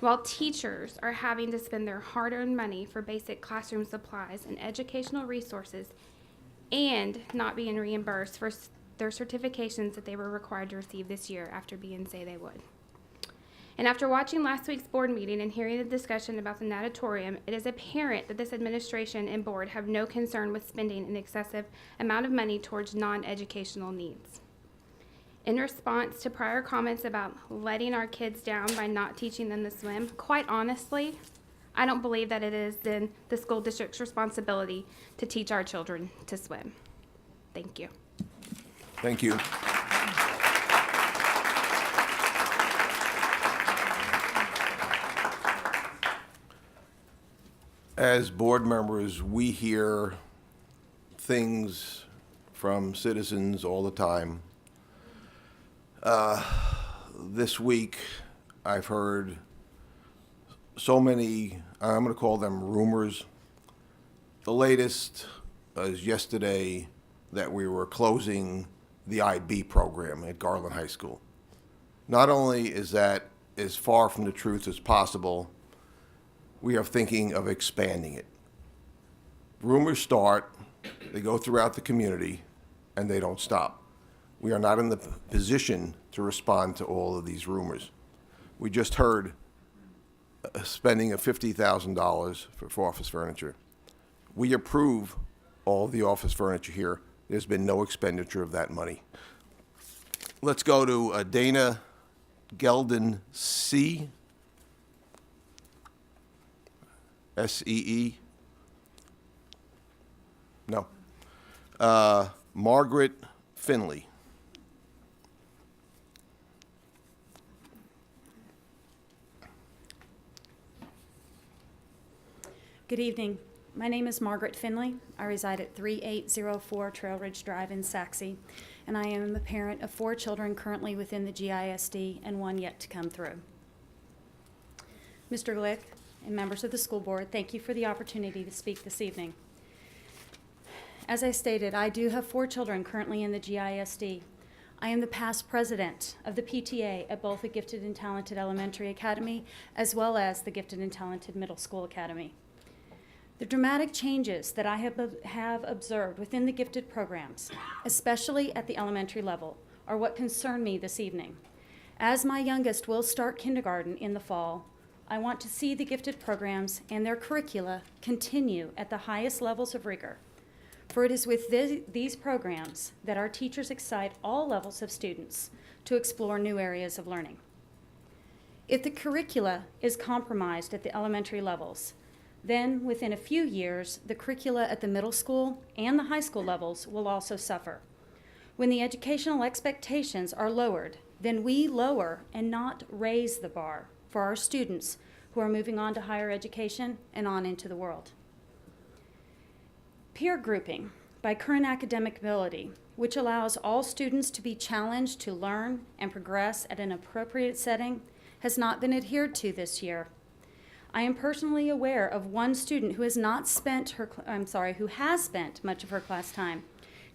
while teachers are having to spend their hard-earned money for basic classroom supplies and educational resources and not being reimbursed for their certifications that they were required to receive this year after being say they would. And after watching last week's board meeting and hearing the discussion about the natatorium, it is apparent that this administration and board have no concern with spending an excessive amount of money towards non-educational needs. In response to prior comments about letting our kids down by not teaching them to swim, quite honestly, I don't believe that it is then the school district's responsibility to teach our children to swim. Thank you. Thank you. As board members, we hear things from citizens all the time. This week, I've heard so many, I'm going to call them rumors. The latest is yesterday that we were closing the IB program at Garland High School. Not only is that as far from the truth as possible, we are thinking of expanding it. Rumors start, they go throughout the community, and they don't stop. We are not in the position to respond to all of these rumors. We just heard a spending of $50,000 for office furniture. We approve all of the office furniture here. There's been no expenditure of that money. Let's go to Dana Geldin C. S-E-E. No. Margaret Finley. Good evening. My name is Margaret Finley. I reside at 3804 Trail Ridge Drive in Saxe, and I am a parent of 4 children currently within the GISD and 1 yet to come through. Mr. Glick and members of the school board, thank you for the opportunity to speak this evening. As I stated, I do have 4 children currently in the GISD. I am the past president of the PTA at both the Gifted and Talented Elementary Academy as well as the Gifted and Talented Middle School Academy. The dramatic changes that I have observed within the gifted programs, especially at the elementary level, are what concern me this evening. As my youngest will start kindergarten in the fall, I want to see the gifted programs and their curricula continue at the highest levels of rigor. For it is with these programs that our teachers excite all levels of students to explore new areas of learning. If the curricula is compromised at the elementary levels, then within a few years, the curricula at the middle school and the high school levels will also suffer. When the educational expectations are lowered, then we lower and not raise the bar for our students who are moving on to higher education and on into the world. Peer grouping by current academic ability, which allows all students to be challenged to learn and progress at an appropriate setting, has not been adhered to this year. I am personally aware of one student who has spent much of her class time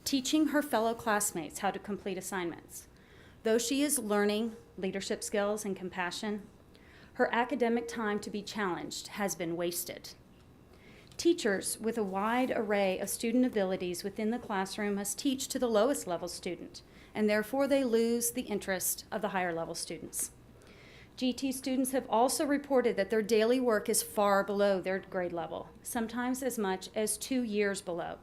teaching her fellow classmates how to complete assignments. Though she is learning leadership skills and compassion, her academic time to be challenged has been wasted. Teachers with a wide array of student abilities within the classroom must teach to the lowest level student, and therefore they lose the interest of the higher level students. GT students have also reported that their daily work is far below their grade level, sometimes as much as 2 years below.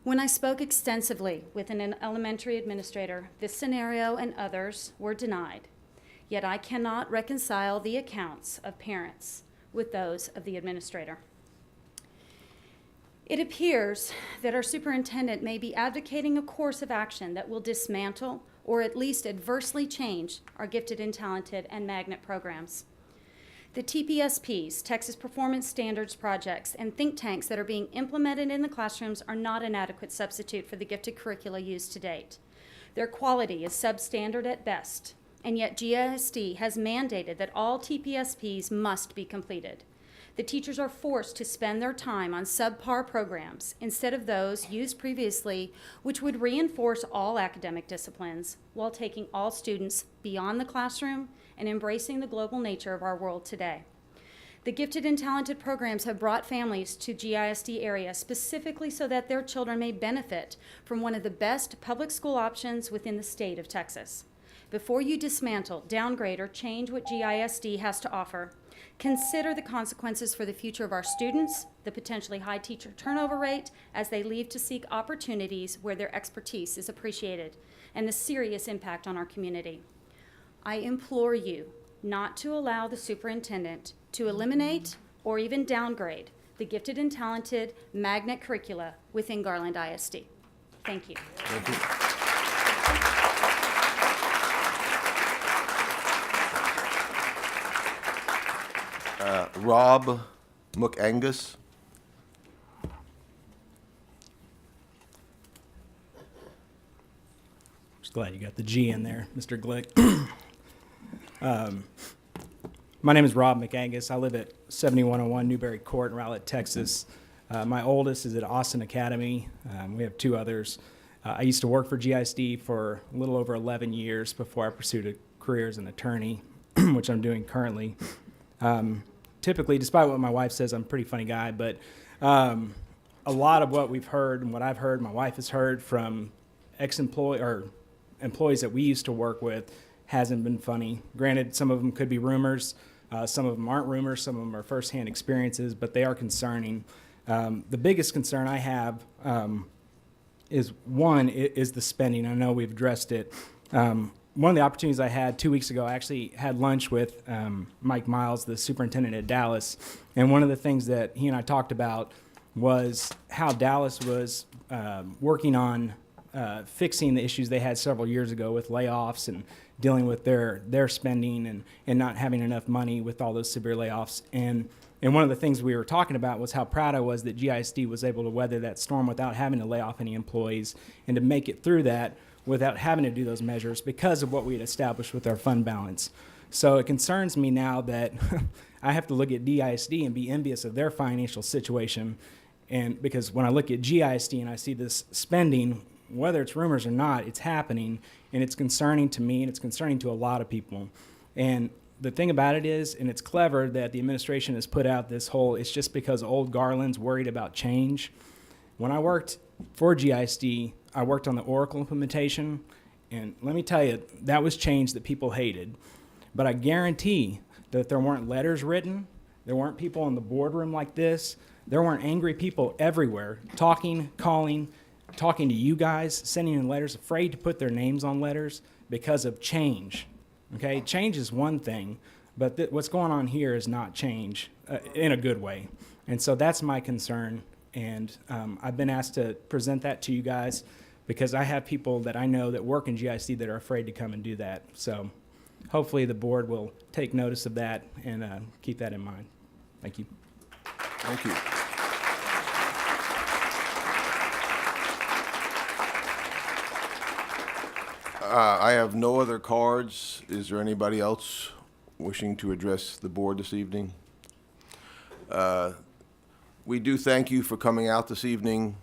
When I spoke extensively with an elementary administrator, this scenario and others were denied, yet I cannot reconcile the accounts of parents with those of the administrator. It appears that our superintendent may be advocating a course of action that will dismantle or at least adversely change our gifted and talented and magnet programs. The TPSPs, Texas Performance Standards projects, and think tanks that are being implemented in the classrooms are not an adequate substitute for the gifted curricula used to date. Their quality is substandard at best, and yet GISD has mandated that all TPSPs must be completed. The teachers are forced to spend their time on subpar programs instead of those used previously, which would reinforce all academic disciplines while taking all students beyond the classroom and embracing the global nature of our world today. The gifted and talented programs have brought families to GISD area specifically so that their children may benefit from one of the best public school options within the state of Texas. Before you dismantle, downgrade, or change what GISD has to offer, consider the consequences for the future of our students, the potentially high teacher turnover rate as they leave to seek opportunities where their expertise is appreciated, and the serious impact on our community. I implore you not to allow the superintendent to eliminate or even downgrade the gifted and talented magnet curricula within Garland ISD. Thank you. Thank you. Rob McAngus. Just glad you got the G in there, Mr. Glick. My name is Rob McAngus. I live at 7101 Newberry Court in Rowlett, Texas. My oldest is at Austin Academy. We have two others. I used to work for GISD for a little over 11 years before I pursued a career as an attorney, which I'm doing currently. Typically, despite what my wife says, I'm a pretty funny guy, but a lot of what we've heard and what I've heard, my wife has heard from employees that we used to work with hasn't been funny. Granted, some of them could be rumors. Some of them aren't rumors. Some of them are firsthand experiences, but they are concerning. The biggest concern I have is the spending. I know we've addressed it. One of the opportunities I had 2 weeks ago, I actually had lunch with Mike Miles, the superintendent at Dallas, and one of the things that he and I talked about was how Dallas was working on fixing the issues they had several years ago with layoffs and dealing with their spending and not having enough money with all those severe layoffs. And one of the things we were talking about was how proud I was that GISD was able to weather that storm without having to lay off any employees and to make it through that without having to do those measures because of what we had established with our fund balance. So it concerns me now that I have to look at DISD and be envious of their financial situation. And because when I look at GISD and I see this spending, whether it's rumors or not, it's happening, and it's concerning to me, and it's concerning to a lot of people. And the thing about it is, and it's clever that the administration has put out this whole, it's just because old Garland's worried about change. When I worked for GISD, I worked on the Oracle implementation, and let me tell you, that was change that people hated. But I guarantee that there weren't letters written, there weren't people in the boardroom like this, there weren't angry people everywhere talking, calling, talking to you guys, sending in letters, afraid to put their names on letters because of change. Okay, change is one thing, but what's going on here is not change in a good way. And so that's my concern, and I've been asked to present that to you guys because I have people that I know that work in GIC that are afraid to come and do that. So hopefully the board will take notice of that and keep that in mind. Thank you. Thank you. I have no other cards. Is there anybody else wishing to address the board this evening? We do thank you for coming out this evening.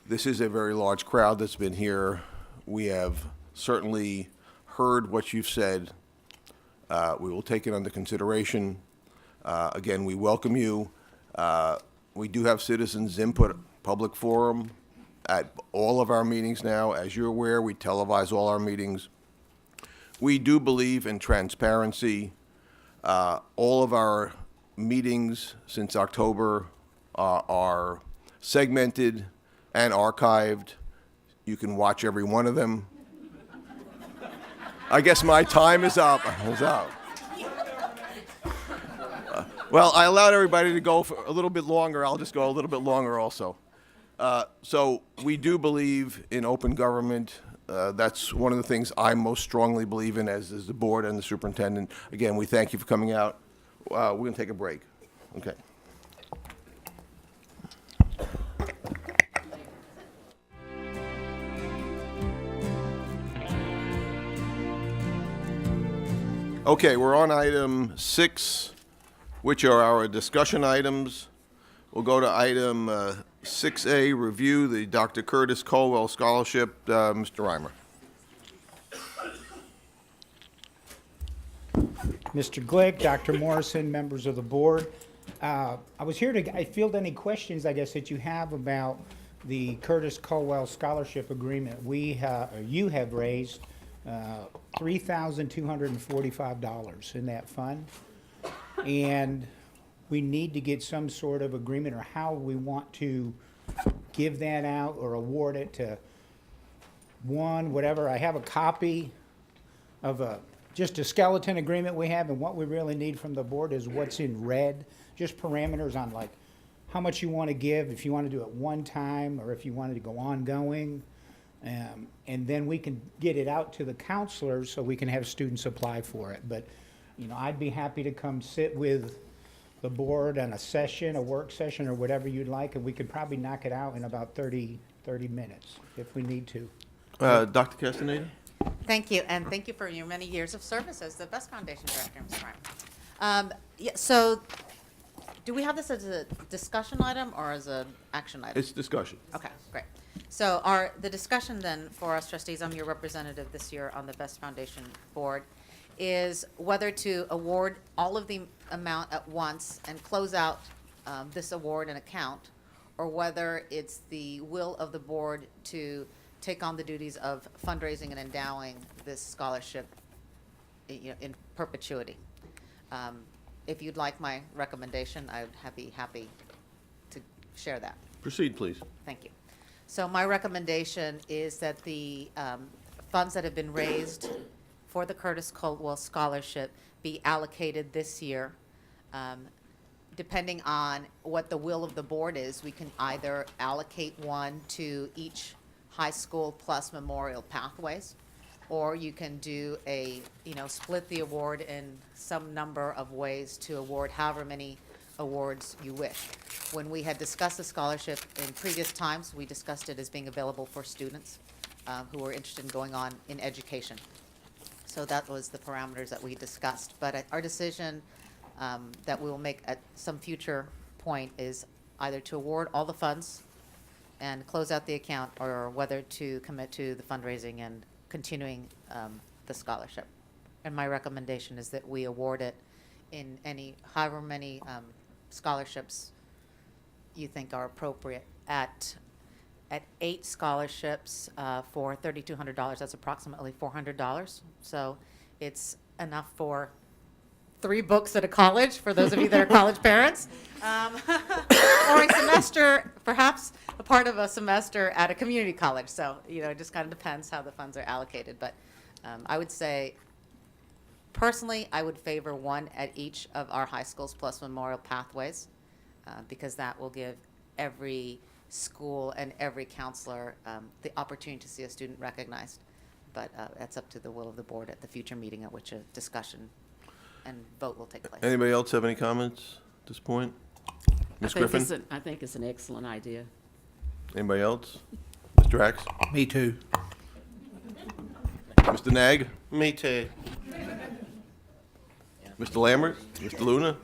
This is a very large crowd that's been here. We have certainly heard what you've said. We will take it under consideration. Again, we welcome you. We do have citizens input public forum at all of our meetings now. As you're aware, we televise all our meetings. We do believe in transparency. All of our meetings since October are segmented and archived. You can watch every one of them. I guess my time is up. Well, I allowed everybody to go for a little bit longer. I'll just go a little bit longer also. So we do believe in open government. That's one of the things I most strongly believe in, as is the board and the superintendent. Again, we thank you for coming out. We're going to take a break. Okay. Okay, we're on item 6, which are our discussion items. We'll go to item 6A, review the Dr. Curtis Colwell Scholarship. Mr. Reimer. Mr. Glick, Dr. Morrison, members of the board. I was here to field any questions, I guess, that you have about the Curtis Colwell Scholarship Agreement. You have raised $3,245 in that fund, and we need to get some sort of agreement or how we want to give that out or award it to one, whatever. I have a copy of just a skeleton agreement we have, and what we really need from the board is what's in red, just parameters on like how much you want to give, if you want to do it one time or if you wanted to go ongoing. And then we can get it out to the counselors so we can have students apply for it. But, you know, I'd be happy to come sit with the board and a session, a work session, or whatever you'd like, and we could probably knock it out in about 30 minutes if we need to. Dr. Castaneda? Thank you, and thank you for your many years of service as the Best Foundation Director, Ms. Ryan. Yeah, so do we have this as a discussion item or as an action item? It's discussion. Okay, great. So the discussion then for us trustees, I'm your representative this year on the Best Foundation Board, is whether to award all of the amount at once and close out this award and account, or whether it's the will of the board to take on the duties of fundraising and endowing this scholarship in perpetuity. If you'd like my recommendation, I would be happy to share that. Proceed, please. Thank you. So my recommendation is that the funds that have been raised for the Curtis Caldwell Scholarship be allocated this year. Depending on what the will of the board is, we can either allocate one to each high school plus memorial pathways, or you can do split the award in some number of ways to award however many awards you wish. When we had discussed the scholarship in previous times, we discussed it as being available for students who were interested in going on in education. So that was the parameters that we discussed. But our decision that we will make at some future point is either to award all the funds and close out the account, or whether to commit to the fundraising and continuing the scholarship. And my recommendation is that we award it in however many scholarships you think are appropriate. At 8 scholarships for $3,200, that's approximately $400. So it's enough for 3 books at a college, for those of you that are college parents, or a semester, perhaps a part of a semester at a community college. So, it just kind of depends how the funds are allocated. But I would say, personally, I would favor one at each of our high schools plus memorial pathways, because that will give every school and every counselor the opportunity to see a student recognized. But that's up to the will of the board at the future meeting at which a discussion and vote will take place. Anybody else have any comments at this point? Ms. Griffin? I think it's an excellent idea. Anybody else? Mr. Axe? Me too. Mr. Nag? Me too. Mr. Lambert? Mr. Luna?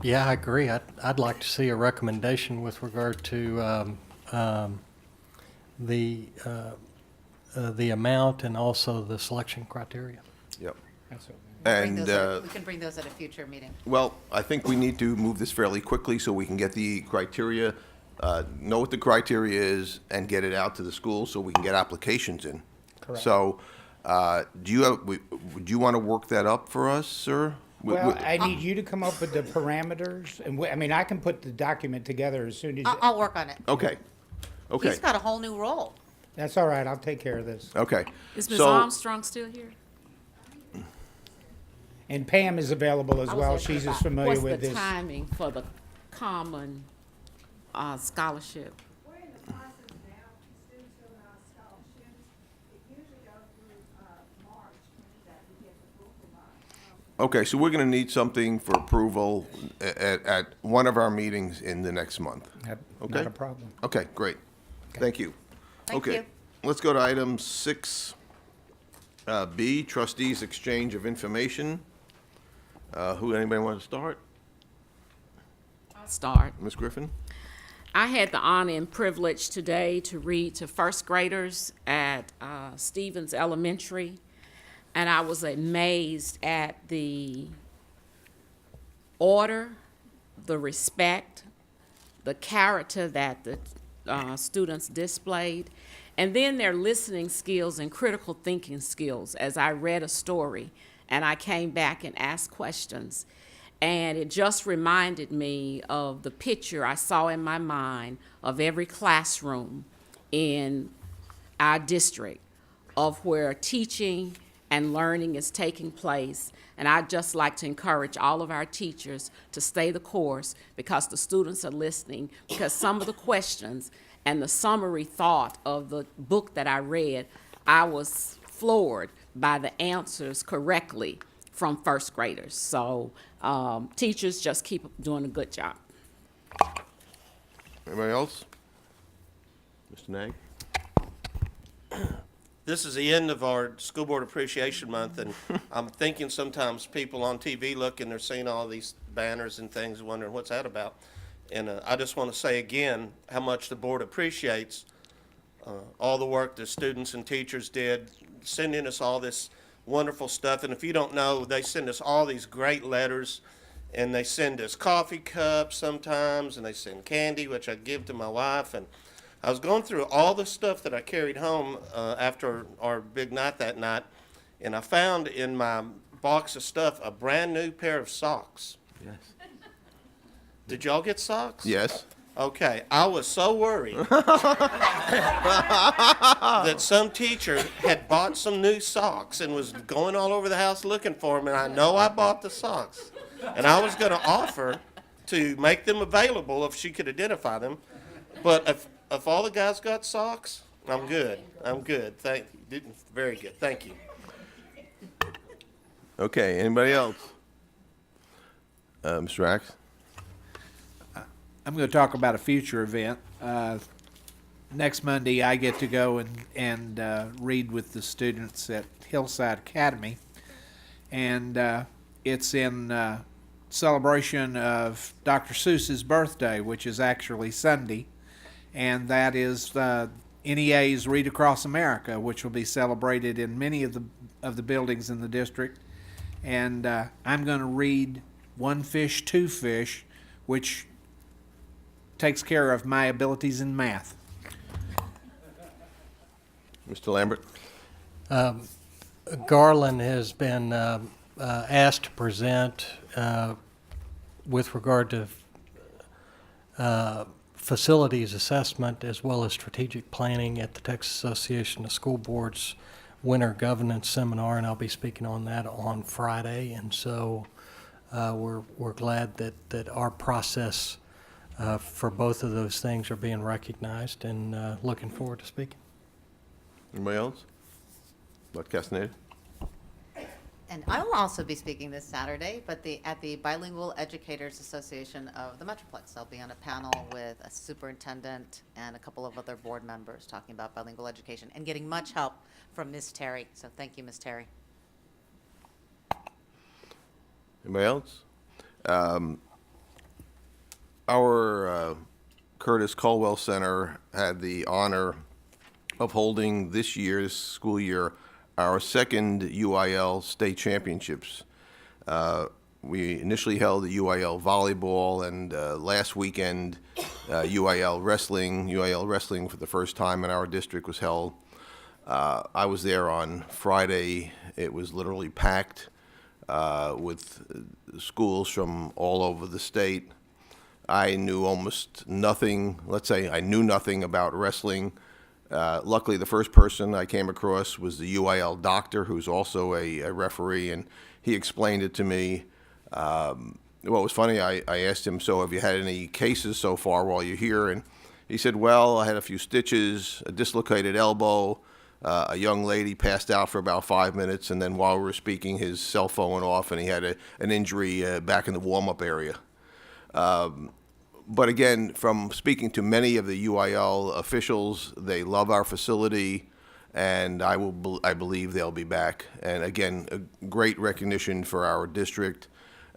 Yeah, I agree. I'd like to see a recommendation with regard to the amount and also the selection criteria. Yep. We can bring those at a future meeting. Well, I think we need to move this fairly quickly so we can get the criteria, know what the criteria is, and get it out to the schools so we can get applications in. Correct. So, do you want to work that up for us, sir? Well, I need you to come up with the parameters, and I can put the document together as soon as. I'll work on it. Okay. Okay. He's got a whole new role. That's all right. I'll take care of this. Okay. Is Ms. Armstrong still here? And Pam is available as well. She's as familiar with this. What's the timing for the common scholarship? We're in the process now. Students fill out scholarships. It usually goes through March that we get the approval. Okay, so we're going to need something for approval at one of our meetings in the next month. Okay? Not a problem. Okay, great. Thank you. Thank Okay, you. let's go to item 6B, trustees exchange of information. Anybody want to start? I'll start. Ms. Griffin? I had the honor and privilege today to read to first graders at Stevens Elementary, and I was amazed at the order, the respect, the character that the students displayed, and then their listening skills and critical thinking skills as I read a story and I came back and asked questions. And it just reminded me of the picture I saw in my mind of every classroom in our district, of where teaching and learning is taking place. And I'd just like to encourage all of our teachers to stay the course, because the students are listening, because some of the questions and the summary thought of the book that I read, I was floored by the answers correctly from first graders. So teachers, just keep doing a good job. Anybody else? Mr. Nag? This is the end of our School Board Appreciation Month, and I'm thinking sometimes people on TV look and they're seeing all these banners and things and wondering what's that about. And I just want to say again how much the board appreciates all the work the students and teachers did, sending us all this wonderful stuff. And if you don't know, they send us all these great letters, and they send us coffee cups sometimes, and they send candy, which I give to my wife. And I was going through all the stuff that I carried home after our big night that night, and I found in my box of stuff a brand new pair of socks. Yes. Did y'all get socks? Yes. Okay, I was so worried that some teacher had bought some new socks and was going all over the house looking for them, and I know I bought the socks. And I was going to offer to make them available if she could identify them. But if all the guys got socks, I'm good. I'm good. Thank you. Very good. Thank you. Okay, anybody else? Mr. Axe? I'm going to talk about a future event. Next Monday, I get to go and read with the students at Hillside Academy, and it's in celebration of Dr. Seuss's birthday, which is actually Sunday, and that is NEA's Read Across America, which will be celebrated in many of the buildings in the district. And I'm going to read One Fish, Two Fish, which takes care of my abilities in math. Mr. Lambert? Garland has been asked to present with regard to facilities assessment as well as strategic planning at the Texas Association of School Boards Winter Governance Seminar, and I'll be speaking on that on Friday. And so we're glad that our process for both of those things are being recognized, and looking forward to speaking. Anybody else? Dr. Castaneda? And I will also be speaking this Saturday, but at the Bilingual Educators Association of the Metroplex. I'll be on a panel with a superintendent and a couple of other board members talking about bilingual education and getting much help from Ms. Terry. So thank you, Ms. Terry. Anybody else? Our Curtis Colwell Center had the honor of holding this year's school year our second UIL state championships. We initially held the UIL volleyball, and last weekend UIL wrestling for the first time in our district was held. I was there on Friday. It was literally packed with schools from all over the state. I knew almost nothing. Let's say I knew nothing about wrestling. Luckily, the first person I came across was the UIL doctor, who's also a referee, and he explained it to me. Well, it was funny. I asked him, so have you had any cases so far while you're here? And he said, well, I had a few stitches, a dislocated elbow, a young lady passed out for about 5 minutes, and then while we were speaking, his cell phone went off, and he had an injury back in the warm-up area. But again, from speaking to many of the UIL officials, they love our facility, and I believe they'll be back. And again, a great recognition for our district,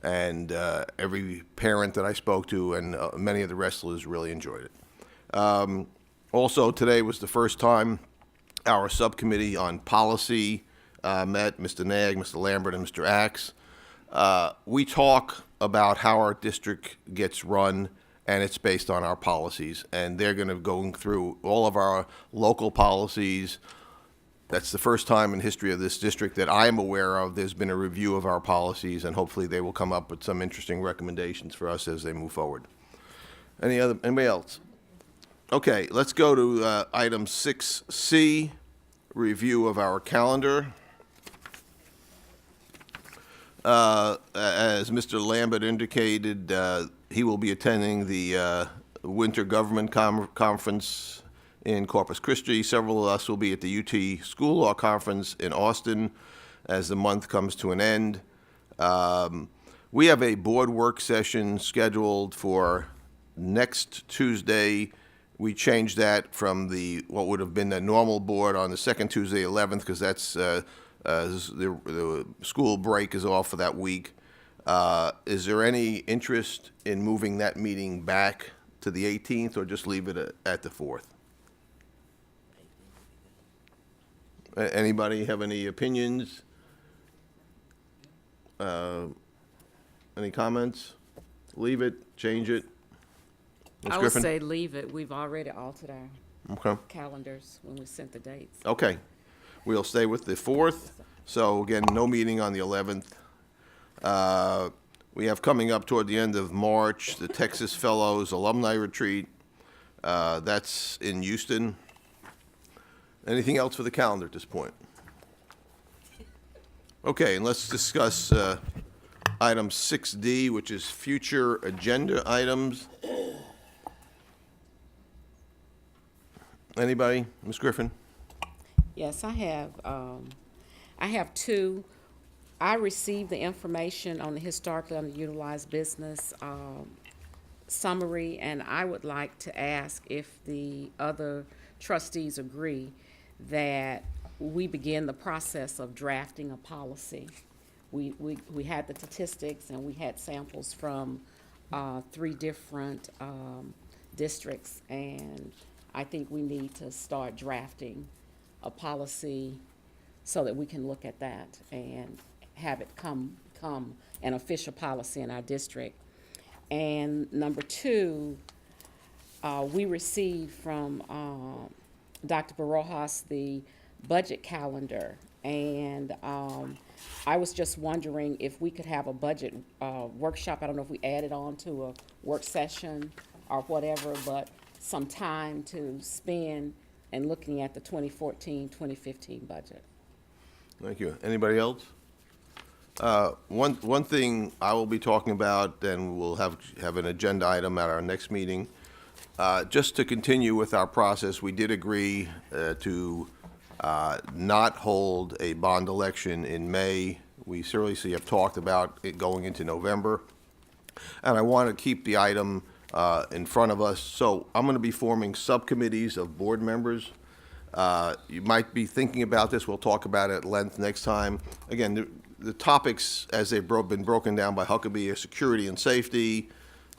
and every parent that I spoke to and many of the wrestlers really enjoyed it. Also, today was the first time our subcommittee on policy met, Mr. Nag, Mr. Lambert, and Mr. Axe. We talk about how our district gets run, and it's based on our policies. And they're going to go through all of our local policies. That's the first time in history of this district that I am aware of. There's been a review of our policies, and hopefully they will come up with some interesting recommendations for us as they move forward. Anybody else? Okay, let's go to item 6C, review of our calendar. As Mr. Lambert indicated, he will be attending the Winter Government Conference in Corpus Christi. Several of us will be at the UT School Law Conference in Austin as the month comes to an end. We have a board work session scheduled for next Tuesday. We changed that from what would have been the normal board on the second Tuesday, 11th, because that's the school break is off for that week. Is there any interest in moving that meeting back to the 18th, or just leave it at the 4th? Anybody have any opinions? Any comments? Leave it, change it? Ms. I would Griffin? say leave it. We've already altered our Okay. calendars when we sent the dates. Okay. We'll stay with the 4th. So again, no meeting on the 11th. We have coming up toward the end of March, the Texas Fellows Alumni Retreat. That's in Houston. Anything else for the calendar at this point? Okay, and let's discuss item 6D, which is future agenda items. Anybody? Ms. Griffin? Yes, I have two. I received the information on the historically underutilized business summary, and I would like to ask if the other trustees agree that we begin the process of drafting a policy. We had the statistics, and we had samples from 3 different districts, and I think we need to start drafting a policy so that we can look at that and have it come an official policy in our district. And number 2, we received from Dr. Barojas the budget calendar, and I was just wondering if we could have a budget workshop. I don't know if we add it on to a work session or whatever, but some time to spend and looking at the 2014-2015 budget. Thank you. Anybody else? One thing I will be talking about, and we'll have an agenda item at our next meeting. Just to continue with our process, we did agree to not hold a bond election in May. We seriously have talked about it going into November. And I want to keep the item in front of us. So I'm going to be forming subcommittees of board members. You might be thinking about this. We'll talk about it at length next time. Again, the topics, as they've been broken down by Huckabee, are security and safety,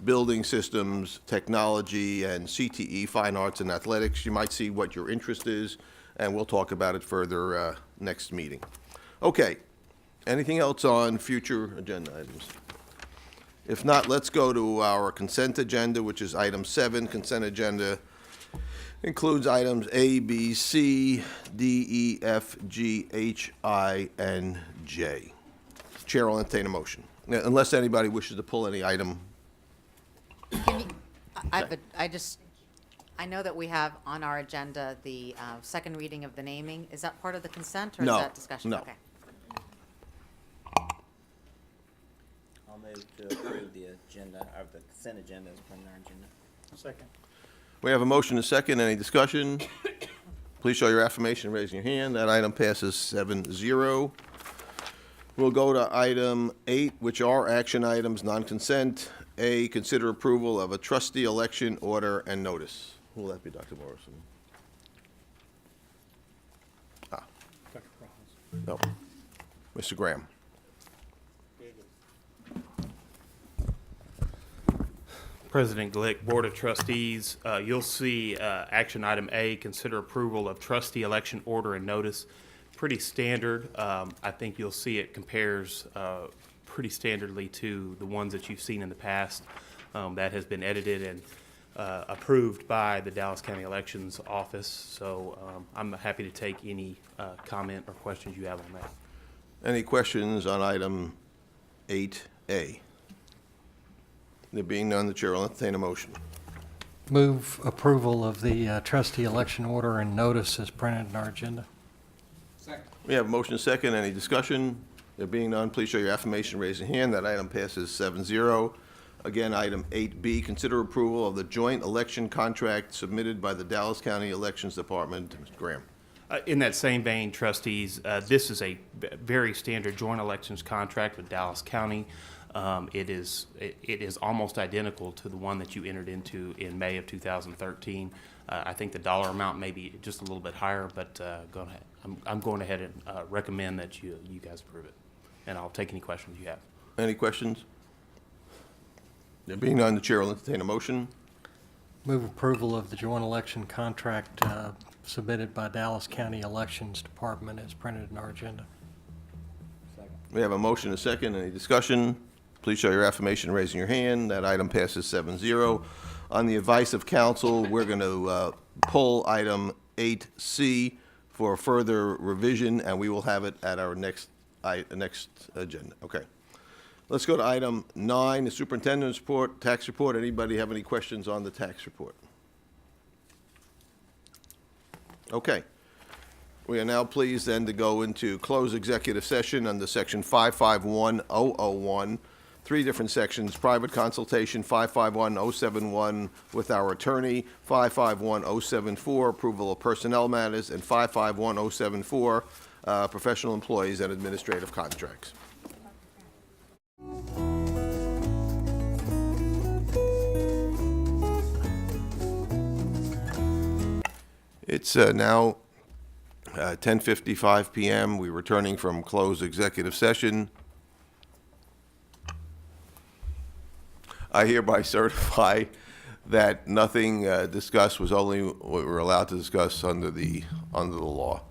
building systems, technology, and CTE, fine arts and athletics. You might see what your interest is, and we'll talk about it further next meeting. Okay. Anything else on future agenda items? If not, let's go to our consent agenda, which is item 7. Consent agenda includes items A, B, C, D, E, F, G, H, I, and J. Chair will entertain a motion, unless anybody wishes to pull any item. I know that we have on our agenda the second reading of the naming. Is that part of the consent, or No, is that discussion? no. Okay. I'll move to approve the agenda, or the consent agenda as per our agenda. Second. We have a motion and a second. Any discussion? Please show your affirmation, raising your hand. That item passes 7-0. We'll go to item 8, which are action items, non-consent. A, consider approval of a trustee election order and notice. Who will that be, Dr. Morrison? No. Mr. Graham. President Glick, Board of Trustees, you'll see action item A, consider approval of trustee election order and notice. Pretty standard. I think you'll see it compares pretty standardly to the ones that you've seen in the past. That has been edited and approved by the Dallas County Elections Office. So I'm happy to take any comment or questions you have on that. Any questions on item 8A? There being none, the chair will entertain a motion. Move approval of the trustee election order and notice as printed in our agenda. Second. We have a motion and a second. Any discussion? There being none, please show your affirmation, raise your hand. That item passes 7-0. Again, item 8B, consider approval of the joint election contract submitted by the Dallas County Elections Department. Mr. Graham. In that same vein, trustees, this is a very standard joint elections contract with Dallas County. It is almost identical to the one that you entered into in May of 2013. I think the dollar amount may be just a little bit higher, but I'm going ahead and recommend that you guys approve it. And I'll take any questions you have. Any questions? There being none, the chair will entertain a motion. Move approval of the joint election contract submitted by Dallas County Elections Department as printed in our agenda. We have a motion and a second. Any discussion? Please show your affirmation raising your hand. That item passes 7-0. On the advice of council, we're going to pull item 8C for further revision, and we will have it at our next agenda. Okay. Let's go to item 9, the superintendent's report, tax report. Anybody have any questions on the tax report? Okay. We are now pleased then to go into closed executive session under section 551001. 3 different sections: private consultation, 551071 with our attorney, 551074 approval of personnel matters, and 551074 professional employees and administrative contracts. It's now 10:55 p.m. We're returning from closed executive session. I hereby certify that nothing discussed was only what we were allowed to discuss under the law.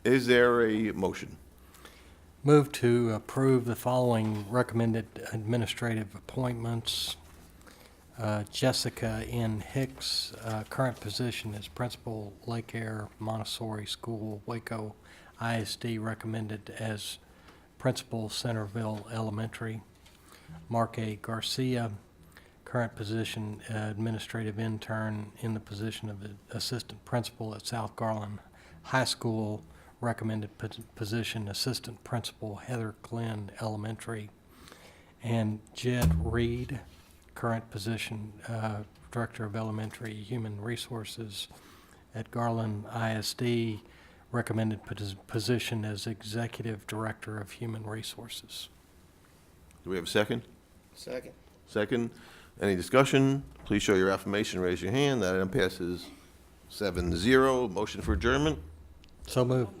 Is there a motion? Move to approve the following recommended administrative appointments. Jessica N. Hicks, current position is Principal Lake Air Montessori School, Waco ISD, recommended as Principal Centerville Elementary. Mark A. Garcia, current position administrative intern in the position of Assistant Principal at South Garland High School, recommended position Assistant Principal Heather Glenn Elementary. And Jed Reed, current position Director of Elementary Human Resources at Garland ISD, recommended position as Executive Director of Human Resources. Do we have a second? Second. Second. Any discussion? Please show your affirmation, raise your hand. That item passes 7-0. Motion for adjournment? So moved.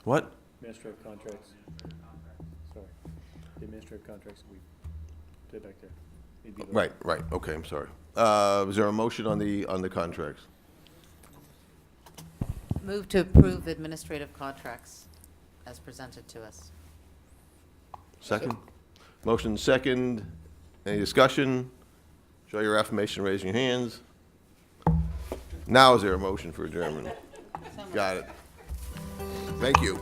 What? Administrative contracts. Sorry. The administrative contracts we did back there. Need to be voted. Right. Okay, I'm sorry. Is there a motion on the contracts? Move to approve administrative contracts as presented to us. Second. Motion second. Any discussion? Show your affirmation, raising your hands. Now is there a motion for adjournment? Got it. Thank you.